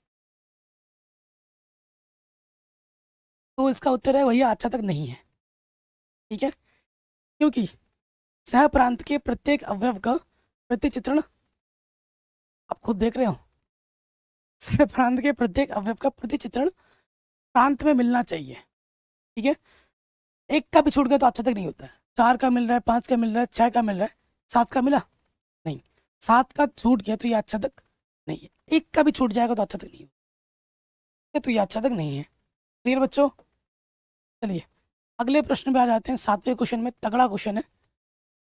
तो इसका उत्तर है भैया आच्छादक नहीं है। ठीक है, क्योंकि सह प्रांत के प्रत्येक अवयव का प्रतिचित्रण आप खुद देख रहे हो, सह प्रांत के प्रत्येक अवयव का प्रतिचित्रण प्रांत में मिलना चाहिए। ठीक है, एक का भी छूट गया तो अच्छा तक नहीं होता है। 4 का मिल रहा है, 5 का मिल रहा है, 6 का मिल रहा है, 7 का मिला नहीं, 7 का छूट गया तो ये अच्छा तक नहीं है। एक का भी छूट जाएगा तो अच्छा तक नहीं होगा, तो ये अच्छा तक नहीं है। क्लियर बच्चों? चलिए अगले प्रश्न पे आ जाते हैं। 7वें क्वेश्चन में तगड़ा क्वेश्चन है।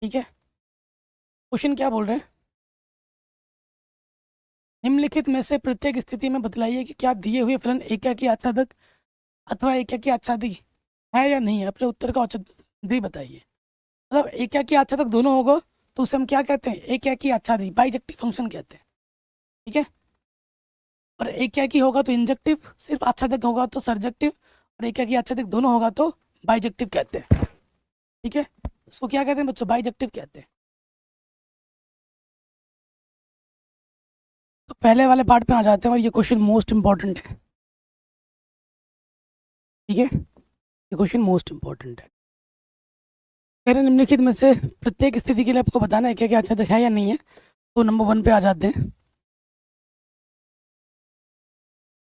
ठीक है, क्वेश्चन क्या बोल रहे हैं, निम्नलिखित में से प्रत्येक स्थिति में बतलाइए कि क्या दिए हुए फलन एकाकी आच्छादक अथवा एकाकी आच्छादी है या नहीं है। अपने उत्तर का औचित्य बताइए। मतलब एकाकी आच्छादक दोनों होगा तो उसे हम क्या कहते हैं, एकाकी आच्छादी, बाइजेक्टिव फंक्शन कहते हैं। ठीक है, और एकाकी होगा तो इंजेक्टिव, सिर्फ आच्छादक होगा तो सर्जेक्टिव, और एकाकी आच्छादक दोनों होगा तो बाइजेक्टिव कहते हैं। ठीक है, उसको क्या कहते हैं बच्चों, बाइजेक्टिव कहते हैं। तो पहले वाले पार्ट पे आ जाते हैं और ये क्वेश्चन मोस्ट इंपॉर्टेंट है। ठीक है, ये क्वेश्चन मोस्ट इंपॉर्टेंट है। कह रहे निम्नलिखित में से प्रत्येक स्थिति के लिए आपको बताना है क्या क्या आच्छादक है या नहीं है। तो नंबर 1 पे आ जाते हैं।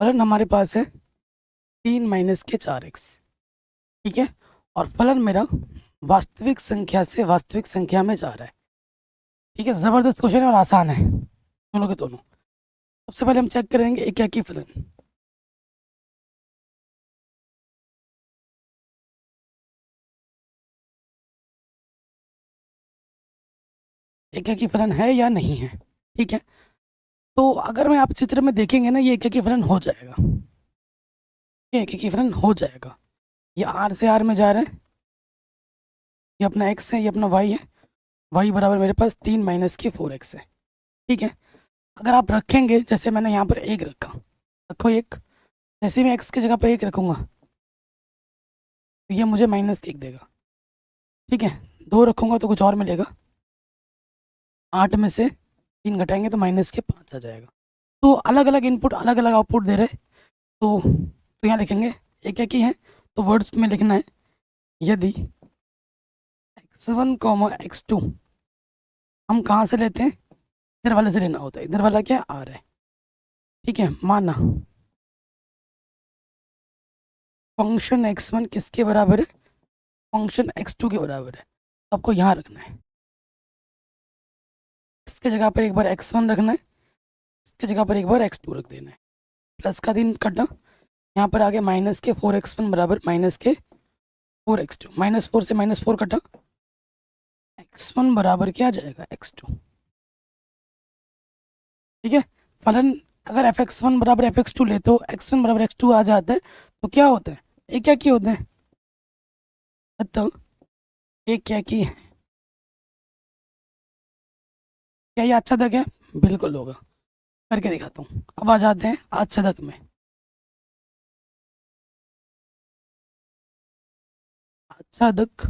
फलन हमारे पास है 3 माइनस के 4x। ठीक है, और फलन मेरा वास्तविक संख्या से वास्तविक संख्या में जा रहा है। ठीक है, जबरदस्त क्वेश्चन है और आसान है दोनों के दोनों। सबसे पहले हम चेक करेंगे एकाकी फलन। एकाकी फलन है या नहीं है। ठीक है, तो अगर मैं आप चित्र में देखेंगे ना, ये एकाकी फलन हो जाएगा, ये एकाकी फलन हो जाएगा। ये r से r में जा रहा है, ये अपना x है, ये अपना y है। y बराबर मेरे पास 3 माइनस के 4x है। ठीक है, अगर आप रखेंगे, जैसे मैंने यहाँ पर 1 रखा, रखो 1, जैसे मैं x की जगह पर 1 रखूँगा तो ये मुझे माइनस के 1 देगा। ठीक है, 2 रखूँगा तो कुछ और मिलेगा, 8 में से 3 घटाएंगे तो माइनस के 5 आ जाएगा। तो अलग अलग इनपुट अलग अलग आउटपुट दे रहे, तो यहाँ लिखेंगे एक एक ही है, तो वर्ड्स में लिखना है यदि x1 x2 हम कहाँ से लेते हैं, इधर वाले से लेना होता है। इधर वाला क्या आ रहा है। ठीक है, माना फंक्शन x1 किसके बराबर है, फंक्शन x2 के बराबर है। आपको यहाँ रखना है, इसके जगह पर एक बार x1 रखना है, इसके जगह पर एक बार x2 रख देना है। प्लस का 3 कटा, यहाँ पर आगे माइनस के 4x1 बराबर माइनस के 4x2, -4 से -4 कटा, x1 बराबर क्या आ जाएगा, x2। ठीक है, फलन अगर fx1 बराबर fx2 ले तो x1 बराबर x2 आ जाता है, तो क्या होता है, एक क्या की होते हैं, तो एक क्या की है, क्या ये आच्छादक है, बिल्कुल होगा। करके दिखाता हूँ। अब आ जाते हैं आच्छादक में। आच्छादक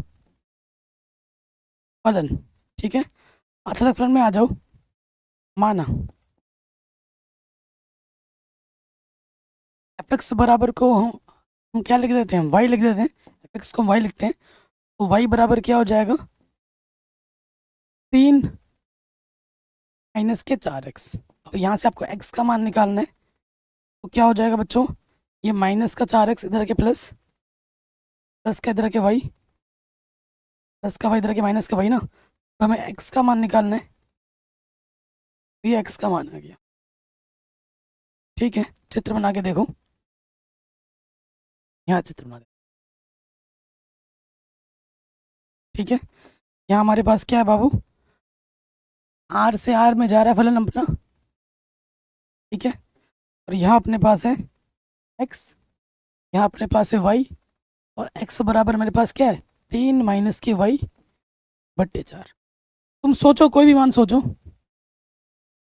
फलन, ठीक है, आच्छादक फलन में आ जाओ। माना fx बराबर को हम क्या लिख देते हैं, y लिख देते हैं, fx को y लिखते हैं, तो y बराबर क्या हो जाएगा, 3 माइनस के 4x। अब यहाँ से आपको x का मान निकालना है, तो क्या हो जाएगा बच्चों, ये माइनस का 4x इधर के प्लस, प्लस का इधर के y, प्लस का y इधर के माइनस का y ना। तो हमें x का मान निकालना है, तो ये x का मान आ गया। ठीक है, चित्र बना के देखो, यहाँ चित्र बना दे। ठीक है, यहाँ हमारे पास क्या है बाबू, r से r में जा रहा है फलन अपना। ठीक है, और यहाँ अपने पास है x, यहाँ अपने पास है y, और x बराबर मेरे पास क्या है, 3 माइनस के y बट्टे 4। तुम सोचो, कोई भी मान सोचो,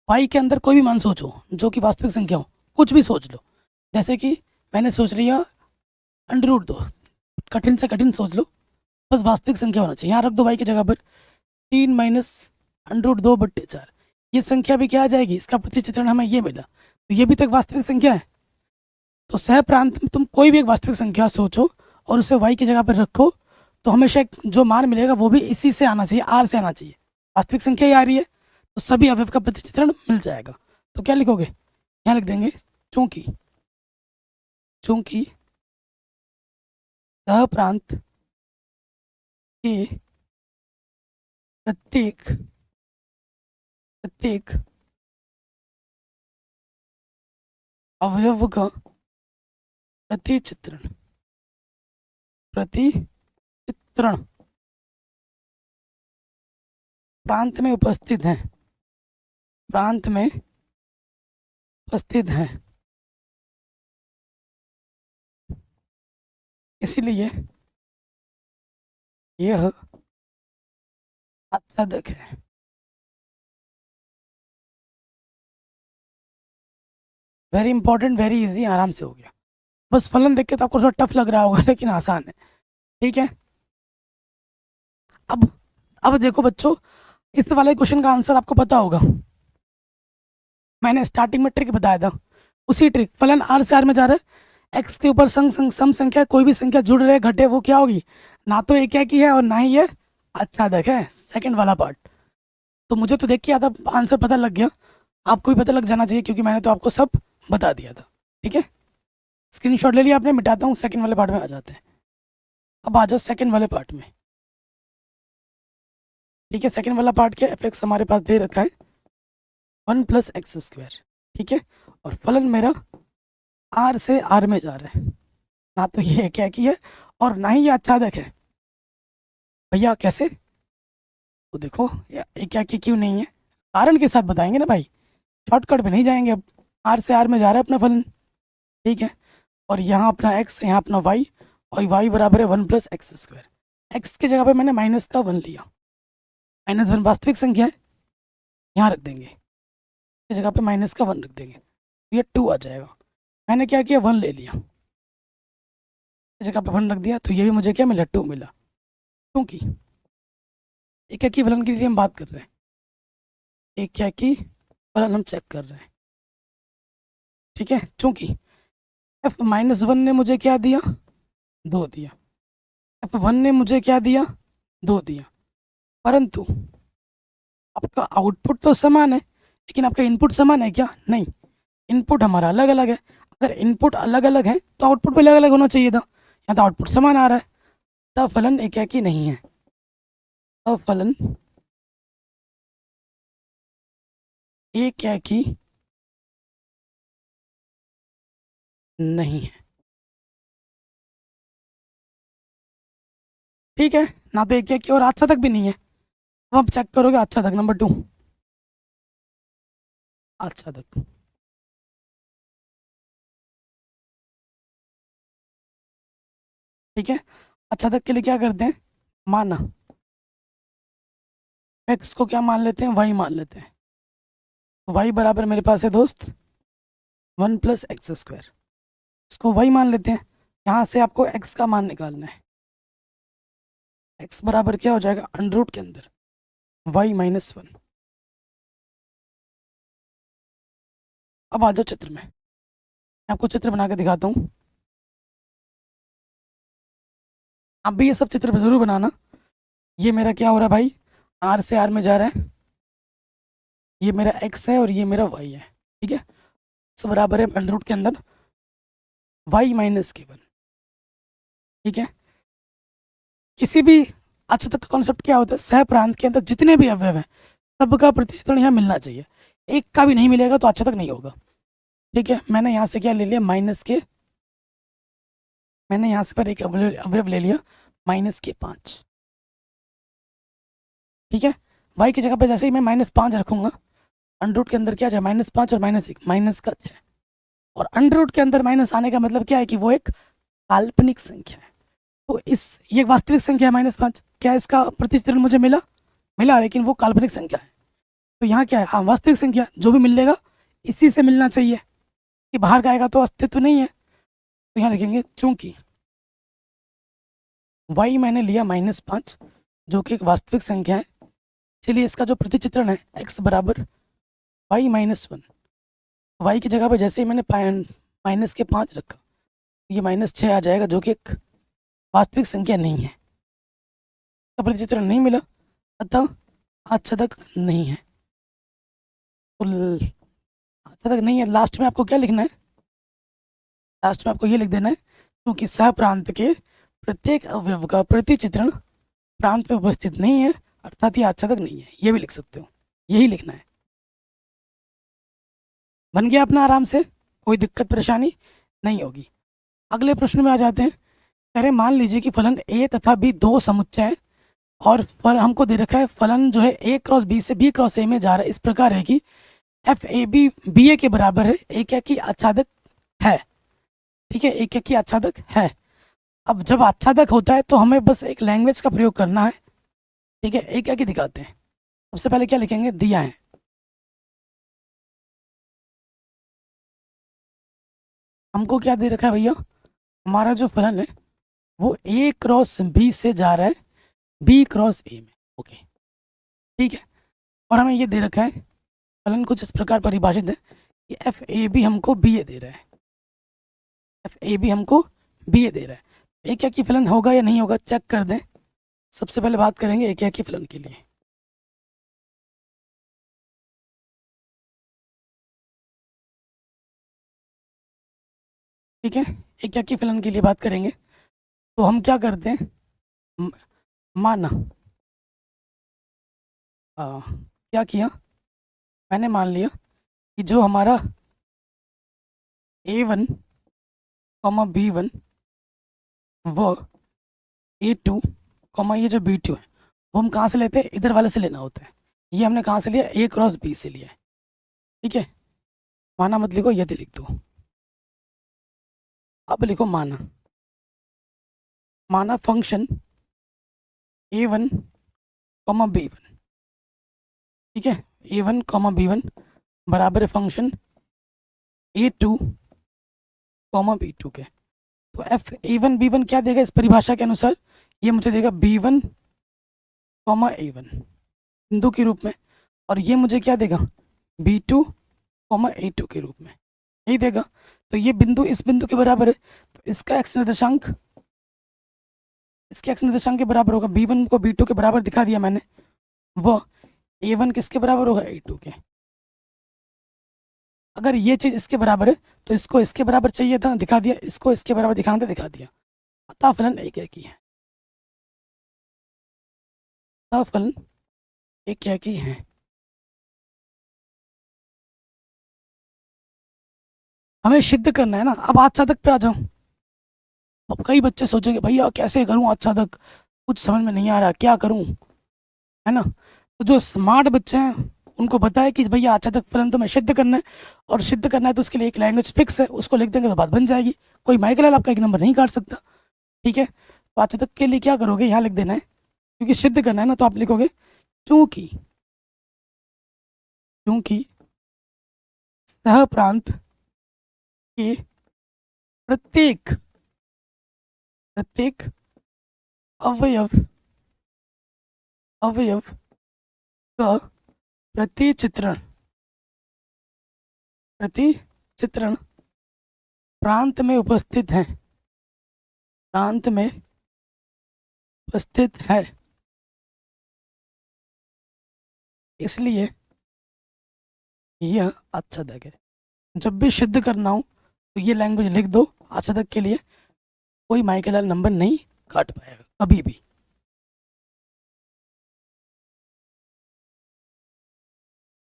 y के अंदर कोई भी मान सोचो जो कि वास्तविक संख्या हो, कुछ भी सोच लो। जैसे कि मैंने सोच लिया √2, कठिन से कठिन सोच लो, बस वास्तविक संख्या होना चाहिए। यहाँ रख दो y की जगह पर 3 माइनस √2 बट्टे 4। ये संख्या भी क्या आ जाएगी, इसका प्रतिचित्रण हमें ये मिला, तो ये भी तो एक वास्तविक संख्या है। तो सह प्रांत में तुम कोई भी एक वास्तविक संख्या सोचो और उसे y की जगह पर रखो, तो हमेशा जो मान मिलेगा वो भी इसी से आना चाहिए, r से आना चाहिए। वास्तविक संख्या ही आ रही है तो सभी अवयव का प्रतिचित्रण मिल जाएगा। तो क्या लिखोगे, यहाँ लिख देंगे चूंकि चूंकि सहप्रांत के प्रत्येक प्रत्येक अवयव का प्रतिचित्रण प्रतिचित्रण प्रांत में उपस्थित है, प्रांत में उपस्थित है, इसलिए यह आच्छादक है। वेरी इंपॉर्टेंट, वेरी इजी, आराम से हो गया। बस फलन देख के तो आपको थोड़ा टफ लग रहा होगा लेकिन आसान है, ठीक है। अब देखो बच्चों, इस वाले क्वेश्चन का आंसर आपको पता होगा। मैंने स्टार्टिंग में ट्रिक बताया था, उसी ट्रिक, फलन आर से आर में जा रहा है, एक्स के ऊपर सम संख्या कोई भी संख्या जुड़ रहे घटे वो क्या होगी, ना तो एक की है और ना ही ये आच्छादक है, सेकंड वाला पार्ट। तो मुझे तो देख के आधा आंसर पता लग गया, आपको भी पता लग जाना चाहिए क्योंकि मैंने तो आपको सब बता दिया था, ठीक है। स्क्रीनशॉट ले लिया आपने, मिटाता हूँ, सेकंड वाले पार्ट में आ जाते हैं। अब आ जाओ सेकंड वाले पार्ट में, ठीक है। सेकंड वाला पार्ट क्या, एफ एक्स हमारे पास दे रखा है 1+x², ठीक है। और फलन मेरा आर से आर में जा रहा है, ना तो ये क्या की है और ना ही ये आच्छादक है। भैया कैसे, तो देखो ये क्या की क्यों नहीं है, कारण के साथ बताएंगे ना भाई, शॉर्टकट पे नहीं जाएंगे। अब आर से आर में जा रहा है अपना फलन, ठीक है। और यहाँ अपना x, यहाँ अपना y, और y बराबर है 1+x²। x की जगह पे मैंने -1 लिया, -1 वास्तविक संख्या है, यहाँ रख देंगे, की जगह पे -1 रख देंगे, ये 2 आ जाएगा। मैंने क्या किया, 1 ले लिया, की जगह पे 1 रख दिया, तो ये भी मुझे क्या मिला, 2 मिला। क्योंकि एक क्या की फलन की हम बात कर रहे हैं, एक क्या की फलन हम चेक कर रहे हैं, ठीक है। चूंकि f-1 ने मुझे क्या दिया, 2 दिया, f1 ने मुझे क्या दिया, 2 दिया, परंतु आपका आउटपुट तो समान है, लेकिन आपका इनपुट समान है क्या, नहीं, इनपुट हमारा अलग अलग है। अगर इनपुट अलग अलग है तो आउटपुट भी अलग अलग होना चाहिए था, यहाँ तो आउटपुट समान आ रहा है, तब फलन एक ही नहीं है, तब फलन एक ही नहीं है, ठीक है। ना तो एक की और अच्छा तक भी नहीं है। अब आप चेक करोगे अच्छा तक, नंबर 2 अच्छा तक, ठीक है। अच्छा तक के लिए क्या करते हैं, माना x को क्या मान लेते हैं, y मान लेते हैं, y बराबर मेरे पास है दोस्त 1+x², इसको y मान लेते हैं। यहाँ से आपको x का मान निकालना है, x बराबर क्या हो जाएगा, अंडर रूट के अंदर y-1। अब आ जाओ चित्र में, मैं आपको चित्र बना के दिखाता हूँ, आप भी ये सब चित्र जरूर बनाना। ये मेरा क्या हो रहा है भाई, आर से आर में जा रहा है, ये मेरा x है और ये मेरा y है, ठीक है। x बराबर है अंडर रूट के अंदर y-1, ठीक है। किसी भी अच्छा तक का कॉन्सेप्ट क्या होता है, सह प्रांत के अंदर जितने भी अवयव हैं सबका प्रतिचित्रण यहाँ मिलना चाहिए, एक का भी नहीं मिलेगा तो अच्छा तक नहीं होगा, ठीक है। मैंने यहाँ से क्या ले लिया, मैंने यहाँ से पर एक अवयव ले लिया -5, ठीक है। y की जगह पे जैसे ही मैं -5 रखूंगा, अंडर रूट के अंदर क्या जाए, -5 और -1, -6, और अंडर रूट के अंदर माइनस आने का मतलब क्या है कि वो एक काल्पनिक संख्या है। तो ये वास्तविक संख्या है -5, क्या इसका प्रतिचित्रण मुझे मिला, लेकिन वो काल्पनिक संख्या है। तो यहाँ क्या है, हाँ वास्तविक संख्या, जो भी मिलेगा इसी से मिलना चाहिए, कि बाहर का आएगा तो अस्तित्व नहीं है। तो यहाँ लिखेंगे चूंकि y मैंने लिया -5 जो कि एक वास्तविक संख्या है, इसलिए इसका जो प्रतिचित्रण है x बराबर y-1, y की जगह पर जैसे ही मैंने -5 रखा, ये -6 आ जाएगा जो कि एक वास्तविक संख्या नहीं है, का प्रतिचित्रण नहीं मिला, अतः आच्छादक नहीं है। तो अच्छा तक नहीं है, लास्ट में आपको क्या लिखना है, लास्ट में आपको ये लिख देना है, क्योंकि सह प्रांत के प्रत्येक अवयव का प्रतिचित्रण प्रांत में उपस्थित नहीं है, अर्थात ये अच्छा तक नहीं है, ये भी लिख सकते हो, यही लिखना है। बन गया अपना आराम से, कोई दिक्कत परेशानी नहीं होगी। अगले प्रश्न में आ जाते हैं। कह रहे मान लीजिए कि फलन ए तथा बी दो समुच्चय हैं और फल हमको दे रखा है, फलन जो है ए क्रॉस बी से बी क्रॉस ए में जा रहा है, इस प्रकार है कि एफ ए बी बी ए के बराबर है, ए क्या की आच्छादक है। ठीक है, ए क्या की आच्छादक है। अब जब आच्छादक होता है तो हमें बस एक लैंग्वेज का प्रयोग करना है। ठीक है, ए क्या की दिखाते हैं, सबसे पहले क्या लिखेंगे, दिया है। हमको क्या दे रखा है भैया, हमारा जो फलन है वो ए क्रॉस बी से जा रहा है बी क्रॉस ए में। ओके, ठीक है, और हमें ये दे रखा है फलन कुछ इस प्रकार परिभाषित है कि एफ ए बी हमको बी ए दे रहा है, एफ ए बी हमको बी ए दे रहा है। ए क्या की फलन होगा या नहीं होगा चेक कर दें। सबसे पहले बात करेंगे ए क्या की फलन के लिए। ठीक है, ए क्या की फलन के लिए बात करेंगे तो हम क्या करते हैं, म- माना क्या किया, मैंने मान लिया कि जो हमारा A1 कॉमा B1 वो A2 कॉमा ये जो B2 है वो हम कहाँ से लेते हैं, इधर वाले से लेना होता है। ये हमने कहाँ से लिया, A क्रॉस B से लिया है। ठीक है, माना मत लिखो, यदि लिख दो। अब लिखो माना, माना फंक्शन A1 कॉमा B1। ठीक है, A1 कॉमा B1 बराबर है फंक्शन A2 कॉमा B2 के। तो एफ A1 B1 क्या देगा इस परिभाषा के अनुसार, ये मुझे देगा B1 कॉमा A1 बिंदु के रूप में, और ये मुझे क्या देगा, B2 कॉमा A2 के रूप में, यही देगा। तो ये बिंदु इस बिंदु के बराबर है, तो इसका एक्स निर्देशांक इसके एक्स निर्देशांक के बराबर होगा। B1 को B2 के बराबर दिखा दिया मैंने, वो A1 किसके बराबर होगा, A2 के। अगर ये चीज़ इसके बराबर है तो इसको इसके बराबर चाहिए था, दिखा दिया, इसको इसके बराबर दिखाना था, दिखा दिया। अतः फलन एक एक ही है, अतः फलन एक एक ही है। हमें सिद्ध करना है ना। अब आच्छादक पे आ जाओ। अब कई बच्चे सोचेंगे भैया कैसे करूं आच्छादक, कुछ समझ में नहीं आ रहा, क्या करूं, है ना। तो जो स्मार्ट बच्चे हैं उनको पता है कि भैया आच्छादक फलन तो मैं सिद्ध करना है, और सिद्ध करना है तो उसके लिए एक लैंग्वेज फिक्स है, उसको लिख देंगे तो बात बन जाएगी। कोई माइकल आपका एक नंबर नहीं काट सकता। ठीक है, तो आच्छादक के लिए क्या करोगे, यहाँ लिख देना है, क्योंकि सिद्ध करना है ना, तो आप लिखोगे चूंकि चूंकि सह प्रांत के प्रत्येक प्रत्येक अवयव अवयव का प्रतिचित्रण प्रतिचित्रण प्रांत में उपस्थित है, प्रांत में उपस्थित है, इसलिए यह आच्छादक है। जब भी सिद्ध करना हो तो ये लैंग्वेज लिख दो, आच्छादक के लिए कोई माइकल नंबर नहीं काट पाएगा कभी भी।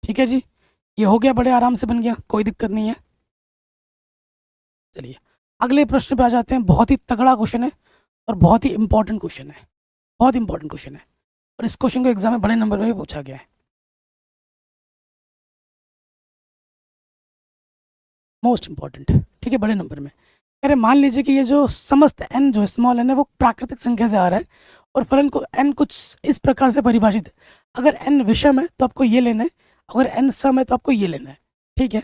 ठीक है जी, ये हो गया, बड़े आराम से बन गया, कोई दिक्कत नहीं है। चलिए अगले प्रश्न पे आ जाते हैं। बहुत ही तगड़ा क्वेश्चन है और बहुत ही इंपॉर्टेंट क्वेश्चन है, बहुत इंपॉर्टेंट क्वेश्चन है, और इस क्वेश्चन को एग्जाम में बड़े नंबर में भी पूछा गया है, मोस्ट इंपॉर्टेंट। ठीक है, बड़े नंबर में। अरे मान लीजिए कि ये जो समस्त n जो स्मॉल n है वो प्राकृतिक संख्या से आ रहा है, और फलन को n कुछ इस प्रकार से परिभाषित है। अगर n विषम है तो आपको ये लेना है, अगर n सम है तो आपको ये लेना है। ठीक है,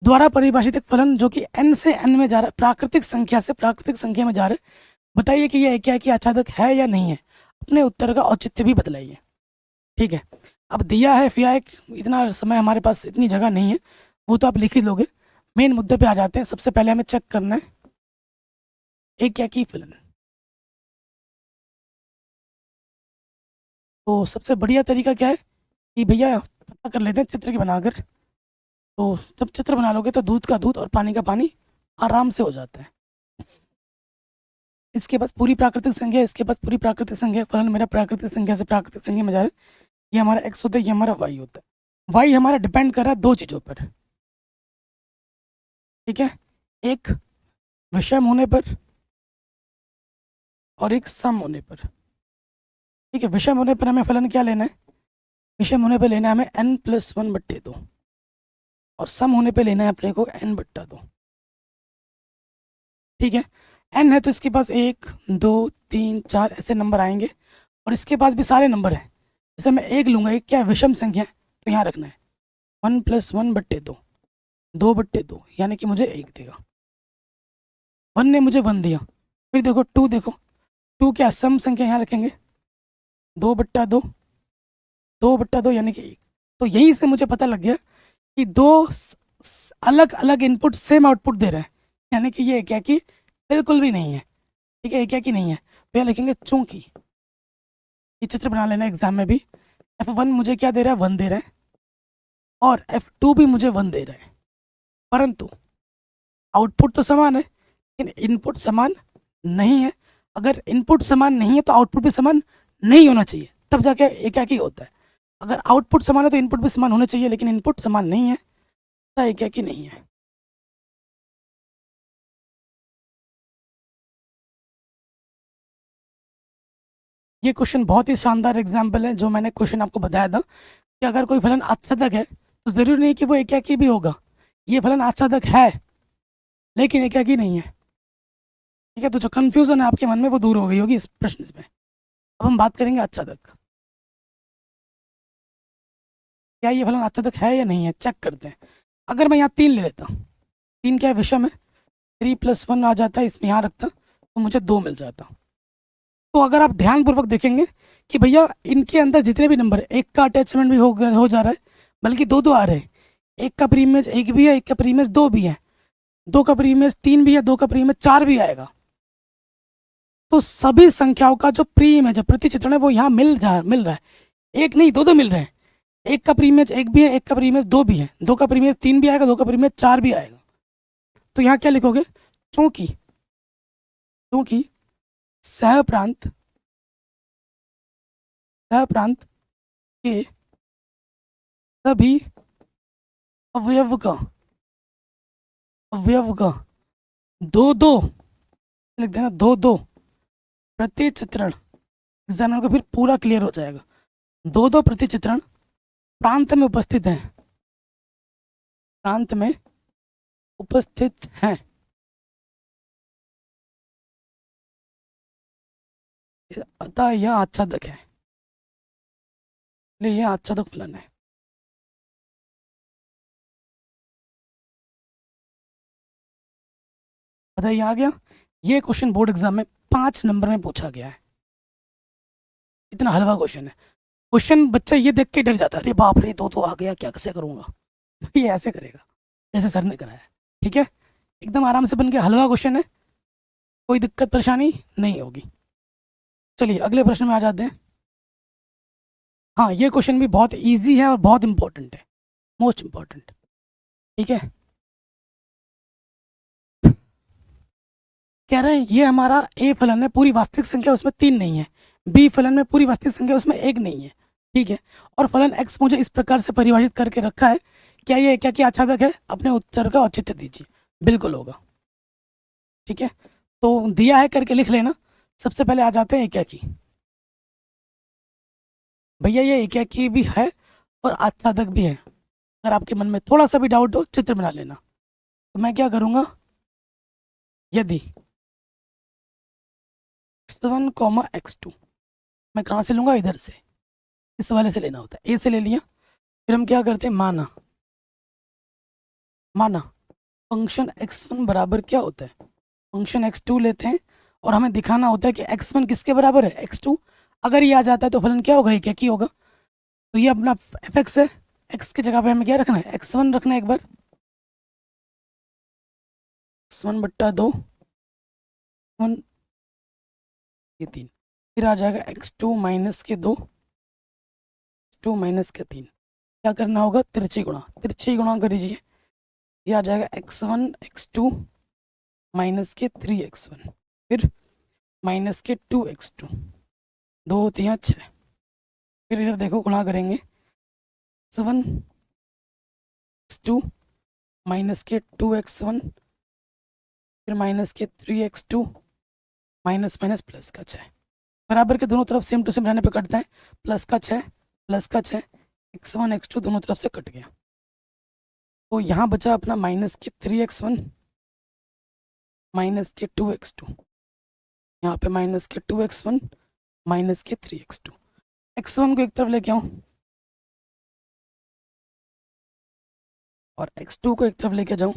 द्वारा परिभाषित एक फलन जो कि n से n में जा रहा है, प्राकृतिक संख्या से प्राकृतिक संख्या में जा रहा है, बताइए कि ये क्या कि आच्छादक है या नहीं है। अपने उत्तर का औचित्य भी बतलाइए। ठीक है, अब दिया है फिर इतना समय हमारे पास, इतनी जगह नहीं है, वो तो आप लिख ही लोगे। मेन मुद्दे पे आ जाते हैं। सबसे पहले हमें चेक करना है एक क्या की फलन। तो सबसे बढ़िया तरीका क्या है कि भैया पता कर लेते हैं चित्र की बनाकर। तो जब चित्र बना लोगे तो दूध का दूध और पानी का पानी आराम से हो जाता है। इसके पास पूरी प्राकृतिक संख्या है, इसके पास पूरी प्राकृतिक संख्या है। फलन मेरा प्राकृतिक संख्या से प्राकृतिक संख्या में जा रहा है। ये हमारा x होता है, ये हमारा y होता है। y हमारा डिपेंड कर रहा है दो चीज़ों पर, ठीक है, एक विषम होने पर और एक सम होने पर। ठीक है, विषम होने पर हमें फलन क्या लेना है, विषम होने पर लेना है हमें n+1/2 और सम होने पर लेना है अपने को n/2। ठीक है, n है तो इसके पास 1 2 3 4 ऐसे नंबर आएंगे और इसके पास भी सारे नंबर हैं। जैसे मैं एक लूँगा, एक क्या है, विषम संख्या है, तो यहाँ रखना है 1+1/2, 2/2, यानी कि मुझे 1 देगा। 1 ने मुझे 1 दिया। फिर देखो 2, देखो 2 क्या सम संख्या, यहाँ रखेंगे 2/2, 2/2 यानी कि 1। तो यहीं से मुझे पता लग गया कि दो अलग अलग इनपुट सेम आउटपुट दे रहे हैं, यानी कि ये क्या कि बिल्कुल भी नहीं है। ठीक है, क्या कि नहीं है, तो यहाँ लिखेंगे चूंकि। ये चित्र बना लेना एग्जाम में भी। F1 मुझे क्या दे रहा है, 1 दे रहा है और F2 भी मुझे 1 दे रहा है, परंतु आउटपुट तो समान है लेकिन इनपुट समान नहीं है। अगर इनपुट समान नहीं है तो आउटपुट भी समान नहीं होना चाहिए, तब जाके एकाकी होता है। अगर आउटपुट समान है तो इनपुट भी समान होना चाहिए, लेकिन इनपुट समान नहीं है तो एकाकी नहीं है। ये क्वेश्चन बहुत ही शानदार एग्जाम्पल है जो मैंने क्वेश्चन आपको बताया था कि अगर कोई फलन आच्छादक है तो जरूरी नहीं कि वो एकाकी भी होगा। ये फलन आच्छादक है लेकिन एकाकी नहीं है। ठीक है, तो जो कंफ्यूजन है आपके मन में वो दूर हो गई होगी इस प्रश्न में। अब हम बात करेंगे आच्छादक। क्या ये फलन आच्छादक है या नहीं है, चेक करते हैं। अगर मैं यहाँ 3 ले लेता, 3 क्या है, विषम है, 3+1 आ जाता है, इसमें यहाँ रखता तो मुझे 2 मिल जाता। तो अगर आप ध्यानपूर्वक देखेंगे कि भैया इनके अंदर जितने भी नंबर है, एक का अटैचमेंट भी हो जा रहा है, बल्कि दो दो आ रहे हैं। एक का प्रीमियस 1 भी है, एक का प्रीमियस 2 भी है, 2 का प्रीमियस 3 भी है, 2 का प्रीमियस 4 भी आएगा। तो सभी संख्याओं का जो प्रीमियस प्रतिचित्रण है वो यहाँ मिल रहा है। एक नहीं, दो मिल रहे हैं। एक का प्रीमियस 1 भी है, एक का प्रीमियस 2 भी है, 2 का प्रीमियस 3 भी आएगा, 2 का प्रीमियस 4 भी आएगा। तो यहाँ क्या लिखोगे, चूंकि चूंकि सहप्रांत के सभी अवयव का दो दो लिख देना, 2 प्रतिचित्रण। एग्जामिनर को फिर पूरा क्लियर हो जाएगा। 2 प्रतिचित्रण प्रांत में उपस्थित हैं, प्रांत में उपस्थित हैं। अतः यह आच्छादक है, इसलिए यह आच्छादक फलन है। बताइए आ गया। ये क्वेश्चन बोर्ड एग्जाम में 5 नंबर में पूछा गया है। इतना हलवा क्वेश्चन है। क्वेश्चन बच्चा ये देख के डर जाता है, अरे बाप रे 2 आ गया, क्या कैसे करूंगा। ये ऐसे करेगा जैसे सर ने कराया। ठीक है, एकदम आराम से बन के हलवा क्वेश्चन है, कोई दिक्कत परेशानी नहीं होगी। चलिए अगले प्रश्न में आ जाते हैं। हाँ, ये क्वेश्चन भी बहुत इजी है और बहुत इंपॉर्टेंट है, मोस्ट इंपॉर्टेंट। ठीक है, कह रहे हैं ये हमारा ए फलन है, पूरी वास्तविक संख्या उसमें 3 नहीं है। बी फलन में पूरी वास्तविक संख्या उसमें 1 नहीं है। ठीक है, और फलन एक्स मुझे इस प्रकार से परिभाषित करके रखा है। क्या ये क्या क्या आच्छादक है, अपने उत्तर का औचित्य दीजिए। बिल्कुल होगा। ठीक है, तो दिया है करके लिख लेना। सबसे पहले आ जाते हैं एकाकी। भैया ये एकाकी भी है और आच्छादक भी है। अगर आपके मन में थोड़ा सा भी डाउट हो, चित्र बना लेना। तो मैं क्या करूँगा, यदि x1, x2 मैं कहाँ से लूँगा, इधर से, इस वाले से लेना होता है, ए से ले लिया। फिर हम क्या करते हैं, माना फंक्शन x1 बराबर क्या होता है, फंक्शन x2 लेते हैं और हमें दिखाना होता है कि x1 किसके बराबर है, x2। अगर ये आ जाता है तो फलन क्या होगा, ये क्या की होगा। तो ये अपना fx है, x की जगह पे हमें क्या रखना है, x1 रखना है। एक बार x1/2 ये 3, फिर आ जाएगा x2 माइनस के 2, x2 माइनस के 3। क्या करना होगा, तिरछी गुणा कर दीजिए। ये आ जाएगा x1 x2 माइनस के 3x1, फिर माइनस के 2x2, 2 होती हैं 6, फिर इधर देखो गुणा करेंगे x1 x2 माइनस के 2x1, फिर माइनस के 3x2, माइनस माइनस प्लस का 6, बराबर के दोनों तरफ सेम टू सेम रहने पे कटता है, प्लस का 6 प्लस का 6, x1 x2 दोनों तरफ से कट गया। तो यहाँ बचा अपना माइनस के 3x1 माइनस के 2x2, यहाँ पे माइनस के 2x1 माइनस के 3x2, x1 को एक तरफ लेके आऊँ और x2 को एक तरफ लेके जाऊँ,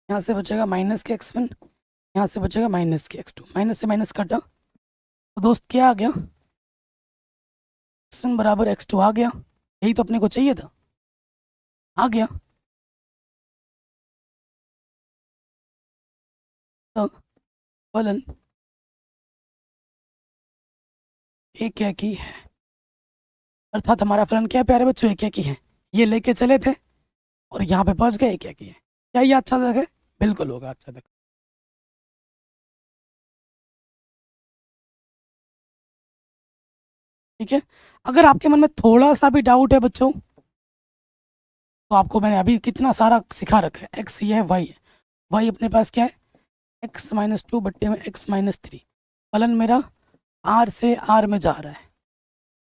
यहाँ से बचेगा माइनस के x1, यहाँ से बचेगा माइनस के x2, माइनस से माइनस कटा तो दोस्त क्या आ गया, x1 बराबर x2 आ गया, यही तो अपने को चाहिए था, आ गया। तो फलन एक ही है, अर्थात हमारा फलन क्या प्यारे बच्चों, एक ही है। ये लेके चले थे और यहाँ पे पहुंच गए, एक ही है। क्या ये अच्छा तक है? बिल्कुल होगा अच्छा तक। ठीक है, अगर आपके मन में थोड़ा सा भी डाउट है बच्चों, तो आपको मैंने अभी कितना सारा सिखा रखा है, एक्स ये है, वाई है, वाई अपने पास क्या है, एक्स माइनस 2 बट्टे में एक्स माइनस 3, फलन मेरा आर से आर में जा रहा है,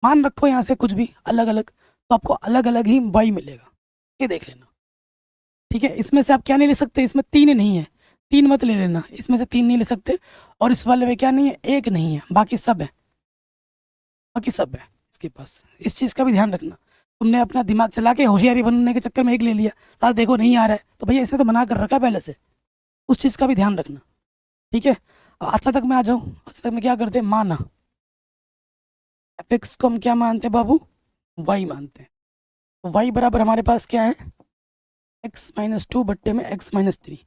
मान रखो यहाँ से कुछ भी अलग अलग, तो आपको अलग अलग ही वाई मिलेगा, ये देख लेना। ठीक है, इसमें से आप क्या नहीं ले सकते, इसमें 3 नहीं है, 3 मत ले लेना, इसमें से 3 नहीं ले सकते, और इस वाले में क्या नहीं है, 1 नहीं है, बाकी सब है, बाकी सब है इसके पास। इस चीज़ का भी ध्यान रखना, तुमने अपना दिमाग चला के होशियारी बनने के चक्कर में 1 ले लिया, साथ देखो नहीं आ रहा है, तो भैया इसने तो मना कर रखा है पहले से, उस चीज़ का भी ध्यान रखना। ठीक है, अब अच्छा तक मैं आ जाऊँ, अच्छा तक में क्या करते हैं, माना एफ को हम क्या मानते हैं बाबू, वाई मानते हैं, तो वाई बराबर हमारे पास क्या है, एक्स माइनस 2 बट्टे में एक्स माइनस 3।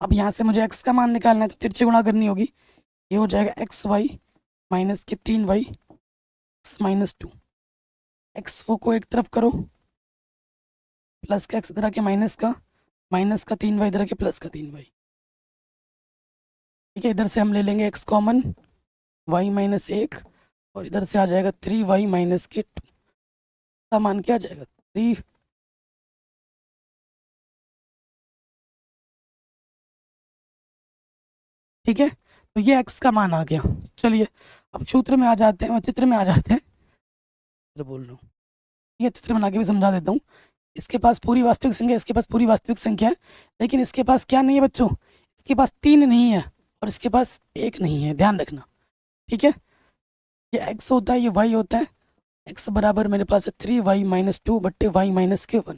अब यहाँ से मुझे एक्स का मान निकालना है, तो तिरछे गुणा करनी होगी, ये हो जाएगा एक्स वाई माइनस के 3y एक्स माइनस 2, एक्स को एक तरफ करो, प्लस का एक्स इधर के माइनस का 3y इधर के प्लस का 3y। ठीक है, इधर से हम ले लेंगे एक्स कॉमन, y माइनस 1, और इधर से आ जाएगा 3y माइनस के 2 का मान क्या आ जाएगा 3। ठीक है, तो ये x का मान आ गया। चलिए अब सूत्र में आ जाते हैं, चित्र में आ जाते हैं, बोल रहा हूँ, ये चित्र बना के भी समझा देता हूँ। इसके पास पूरी वास्तविक संख्या, इसके पास पूरी वास्तविक संख्या है, लेकिन इसके पास क्या नहीं है बच्चों, इसके पास 3 नहीं है और इसके पास 1 नहीं है, ध्यान रखना। ठीक है, ये x होता है, ये y होता है, x बराबर मेरे पास है 3y माइनस 2 बट्टे y माइनस के 1।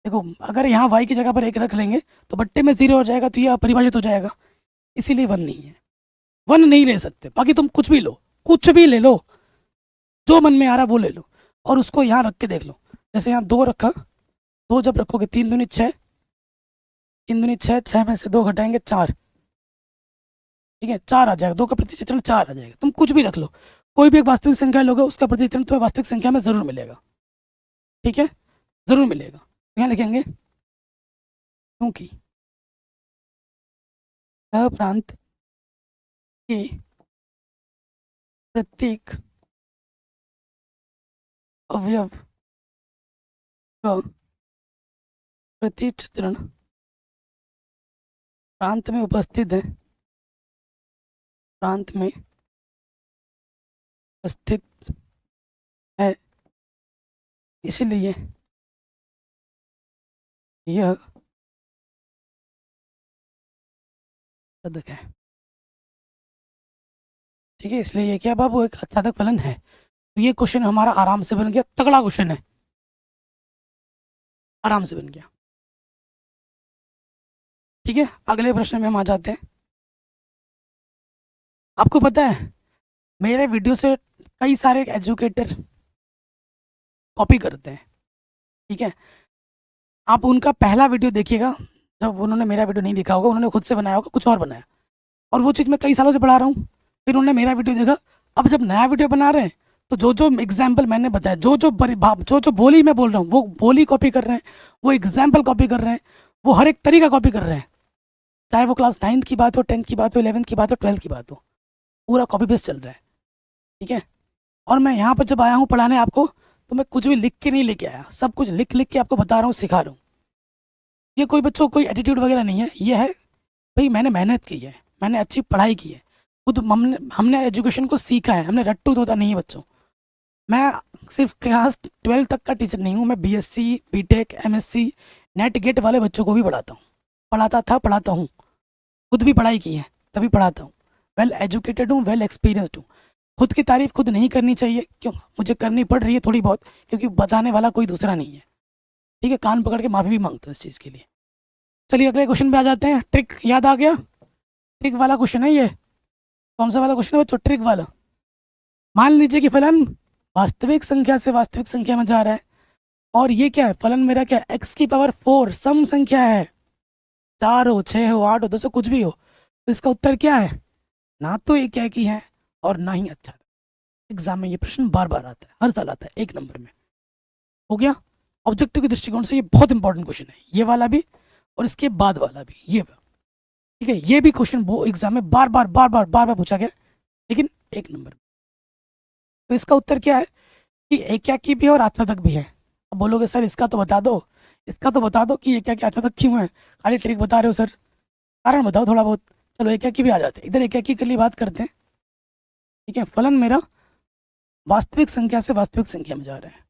देखो अगर यहाँ y की जगह पर 1 रख लेंगे तो बट्टे में 0 हो जाएगा, तो ये अपरिभाषित हो जाएगा, इसीलिए 1 नहीं है, 1 नहीं ले सकते। बाकी तुम कुछ भी लो, कुछ भी ले लो, जो मन में आ रहा वो ले लो, और उसको यहाँ रख के देख लो। जैसे यहाँ 2 रखा, 2 जब रखोगे 3 दूनी 6, 3 दूनी 6, 6 में से 2 घटाएंगे 4। ठीक है, 4 आ जाएगा, 2 का प्रतिचित्रण 4 आ जाएगा। तुम कुछ भी रख लो, कोई भी एक वास्तविक संख्या लोगे, उसका प्रतिचित्रण तुम्हें वास्तविक संख्या में जरूर मिलेगा। ठीक है, जरूर मिलेगा। यहाँ लिखेंगे क्योंकि प्रांत के प्रत्येक अवयव का प्रतिचित्रण प्रांत में उपस्थित है, प्रांत में उपस्थित है, इसलिए यह सदक है। ठीक है, इसलिए ये क्या बाबू एक अच्छा तक फलन है। तो ये क्वेश्चन हमारा आराम से बन गया, तगड़ा क्वेश्चन है, आराम से बन गया। ठीक है, अगले प्रश्न में हम आ जाते हैं। आपको पता है मेरे वीडियो से कई सारे एजुकेटर कॉपी करते हैं। ठीक है, आप उनका पहला वीडियो देखिएगा, जब उन्होंने मेरा वीडियो नहीं देखा होगा, उन्होंने खुद से बनाया होगा, कुछ और बनाया, और वो चीज़ मैं कई सालों से पढ़ा रहा हूँ, फिर उन्होंने मेरा वीडियो देखा, अब जब नया वीडियो बना रहे हैं तो जो जो एग्जाम्पल मैंने बताया, जो बोली मैं बोल रहा हूँ वो बोली कॉपी कर रहे हैं, वो एग्जाम्पल कॉपी कर रहे हैं, वो हर एक तरीका कॉपी कर रहे हैं, चाहे वो क्लास 9th की बात हो, 10th की बात हो, 11th की बात हो, 12th की बात हो, पूरा कॉपी पेस्ट चल रहा है। ठीक है, और मैं यहाँ पर जब आया हूँ पढ़ाने आपको, तो मैं कुछ भी लिख के नहीं लेके आया, सब कुछ लिख लिख के आपको बता रहा हूँ, सिखा रहा हूँ। ये कोई बच्चों कोई एटीट्यूड वगैरह नहीं है, ये है भाई मैंने मेहनत की है, मैंने अच्छी पढ़ाई की है, खुद हमने एजुकेशन को सीखा है, हमने रट्टू तोता नहीं है बच्चों। मैं सिर्फ क्लास 12 तक का टीचर नहीं हूँ, मैं BSc, BTech, MSc, NET GATE वाले बच्चों को भी पढ़ाता हूँ, पढ़ाता था, पढ़ाता हूँ, खुद भी पढ़ाई की है तभी पढ़ाता हूँ। वेल एजुकेटेड हूँ, वेल एक्सपीरियंसड हूँ। खुद की तारीफ खुद नहीं करनी चाहिए, क्यों मुझे करनी पड़ रही है थोड़ी बहुत, क्योंकि बताने वाला कोई दूसरा नहीं है। ठीक है, कान पकड़ के माफ़ी भी मांगता हूँ इस चीज़ के लिए। चलिए अगले क्वेश्चन पे आ जाते हैं। ट्रिक याद आ गया? ट्रिक वाला क्वेश्चन है ये। कौन सा वाला क्वेश्चन है बच्चों? ट्रिक वाला। मान लीजिए कि फलन वास्तविक संख्या से वास्तविक संख्या में जा रहा है, और ये क्या है, फलन मेरा क्या है, x की पावर 4 सम संख्या है, 4 हो, 6 हो, 8 हो, 10 हो, कुछ भी हो, तो इसका उत्तर क्या है? ना तो एक क्या की है और ना ही अच्छा। एग्जाम में ये प्रश्न बार बार आता है, हर साल आता है 1 नंबर में। हो गया? ऑब्जेक्टिव के दृष्टिकोण से ये बहुत इंपॉर्टेंट क्वेश्चन है, ये वाला भी और इसके बाद वाला भी, ये। ठीक है, ये भी क्वेश्चन वो एग्जाम में बार बार पूछा गया, लेकिन 1 नंबर में। तो इसका उत्तर क्या है कि एकाकी भी है और आच्छादक भी है। अब बोलोगे सर इसका तो बता दो, इसका तो बता दो कि एकाकी आच्छादक क्यों है, खाली ट्रिक बता रहे हो सर, कारण बताओ थोड़ा बहुत। चलो एकाकी भी आ जाते हैं, इधर एकाकी के लिए बात करते हैं। ठीक है, फलन मेरा वास्तविक संख्या से वास्तविक संख्या में जा रहा है।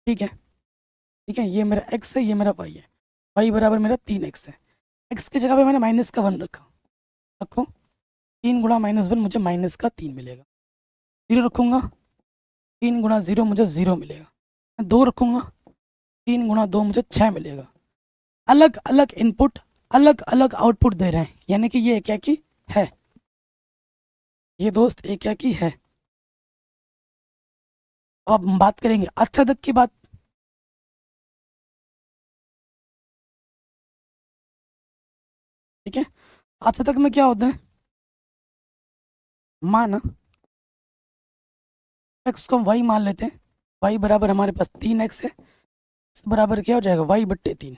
ठीक है, ठीक है, ये मेरा x है, ये मेरा y है, y बराबर मेरा 3x है। x की जगह पे मैंने -1 रखा, रखो 3 गुणा -1 मुझे -3 मिलेगा। 0 रखूँगा, 3 गुणा 0 मुझे 0 मिलेगा। 2 रखूँगा, 3 गुणा 2 मुझे 6 मिलेगा। अलग अलग इनपुट, अलग अलग आउटपुट दे रहे हैं, यानी कि ये क्या की है, ये दोस्त एक क्या की है। अब हम बात करेंगे आच्छादक की बात। ठीक है, आच्छादक में क्या होता है, मान x को हम y मान लेते हैं, y बराबर हमारे पास 3x है, x बराबर क्या हो जाएगा, y/3,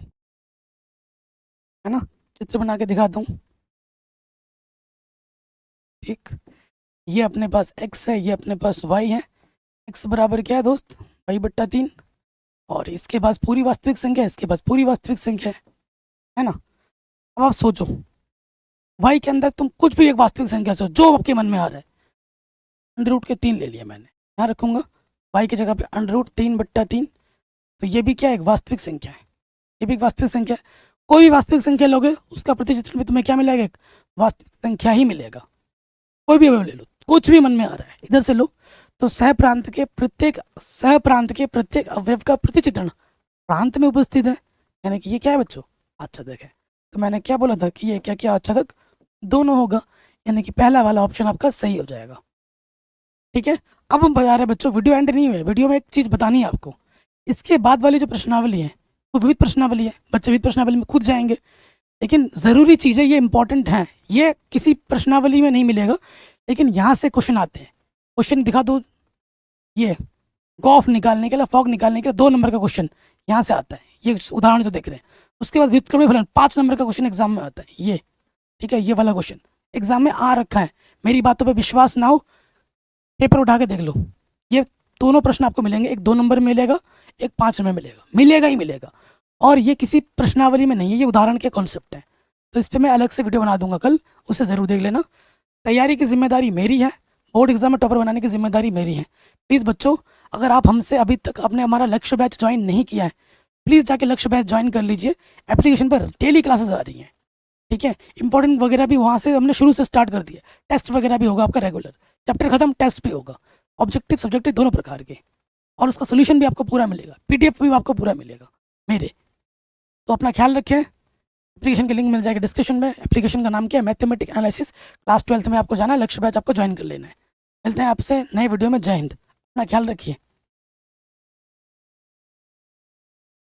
है ना। चित्र बना के दिखाता हूँ। ठीक, ये अपने पास x है, ये अपने पास y है। x बराबर क्या है दोस्त, y/3, और इसके पास पूरी वास्तविक संख्या है, इसके पास पूरी वास्तविक संख्या है ना। अब आप सोचो, y के अंदर तुम कुछ भी एक वास्तविक संख्या सोचो जो आपके मन में आ रहा है। √3 ले लिया मैंने, यहाँ रखूँगा y की जगह पे √3/3, तो ये भी क्या है, एक वास्तविक संख्या है, ये भी एक वास्तविक संख्या है। कोई भी वास्तविक संख्या लोगे उसका प्रतिचित्रण में तुम्हें क्या मिलेगा, एक वास्तविक संख्या ही मिलेगा। कोई भी अवयव ले लो, कुछ भी मन में आ रहा है इधर से लो, तो सहप्रांत के प्रत्येक अवयव का प्रतिचित्रण प्रांत में उपस्थित है, यानी कि ये क्या है बच्चों, आच्छादक है। तो मैंने क्या बोला था कि ये क्या क्या आच्छादक दोनों होगा, यानी कि पहला वाला ऑप्शन आपका सही हो जाएगा। ठीक है, अब हम बता रहे हैं बच्चों, वीडियो एंड नहीं हुए, वीडियो में एक चीज़ बतानी है आपको। इसके बाद वाली जो प्रश्नावली है वो विविध प्रश्नावली है, बच्चे विविध प्रश्नावली में खुद जाएंगे, लेकिन ज़रूरी चीज़ है, ये इंपॉर्टेंट है, ये किसी प्रश्नावली में नहीं मिलेगा, लेकिन यहाँ से क्वेश्चन आते हैं। क्वेश्चन दिखा दो, ये गॉफ निकालने के लिए, फॉग निकालने के लिए 2 नंबर का क्वेश्चन यहाँ से आता है, ये उदाहरण जो देख रहे हैं। उसके बाद व्युत्क्रमी फलन 5 नंबर का क्वेश्चन एग्जाम में आता है, ये। ठीक है, ये वाला क्वेश्चन एग्जाम में आ रखा है, मेरी बातों पर विश्वास ना हो, पेपर उठा के देख लो, ये दोनों प्रश्न आपको मिलेंगे, एक 2 नंबर में मिलेगा, एक 5 में मिलेगा, मिलेगा ही मिलेगा। और ये किसी प्रश्नावली में नहीं है, ये उदाहरण के कॉन्सेप्ट है, तो इस पर मैं अलग से वीडियो बना दूंगा कल, उसे ज़रूर देख लेना। तैयारी की जिम्मेदारी मेरी है, बोर्ड एग्जाम में टॉपर बनाने की जिम्मेदारी मेरी है। प्लीज़ बच्चों, अगर आप हमसे अभी तक आपने हमारा लक्ष्य बैच ज्वाइन नहीं किया है, प्लीज़ जाके लक्ष्य बैच ज्वाइन कर लीजिए। एप्लीकेशन पर डेली क्लासेस आ रही हैं। ठीक है, इंपॉर्टेंट वगैरह भी वहाँ से हमने शुरू से स्टार्ट कर दिया, टेस्ट वगैरह भी होगा आपका रेगुलर, चैप्टर खत्म टेस्ट भी होगा, ऑब्जेक्टिव सब्जेक्टिव दोनों प्रकार के, और उसका सोल्यूशन भी आपको पूरा मिलेगा, PDF भी आपको पूरा मिलेगा मेरे। तो अपना ख्याल रखें। एप्लीकेशन की लिंक मिल जाएगी डिस्क्रिप्शन में। एप्लीकेशन का नाम क्या है, मैथमेटिक एनालिसिस। क्लास 12th में आपको जाना है, लक्ष्य बैच आपको ज्वाइन कर लेना है। मिलते हैं आपसे नए वीडियो में। जय हिंद, अपना ख्याल रखिए।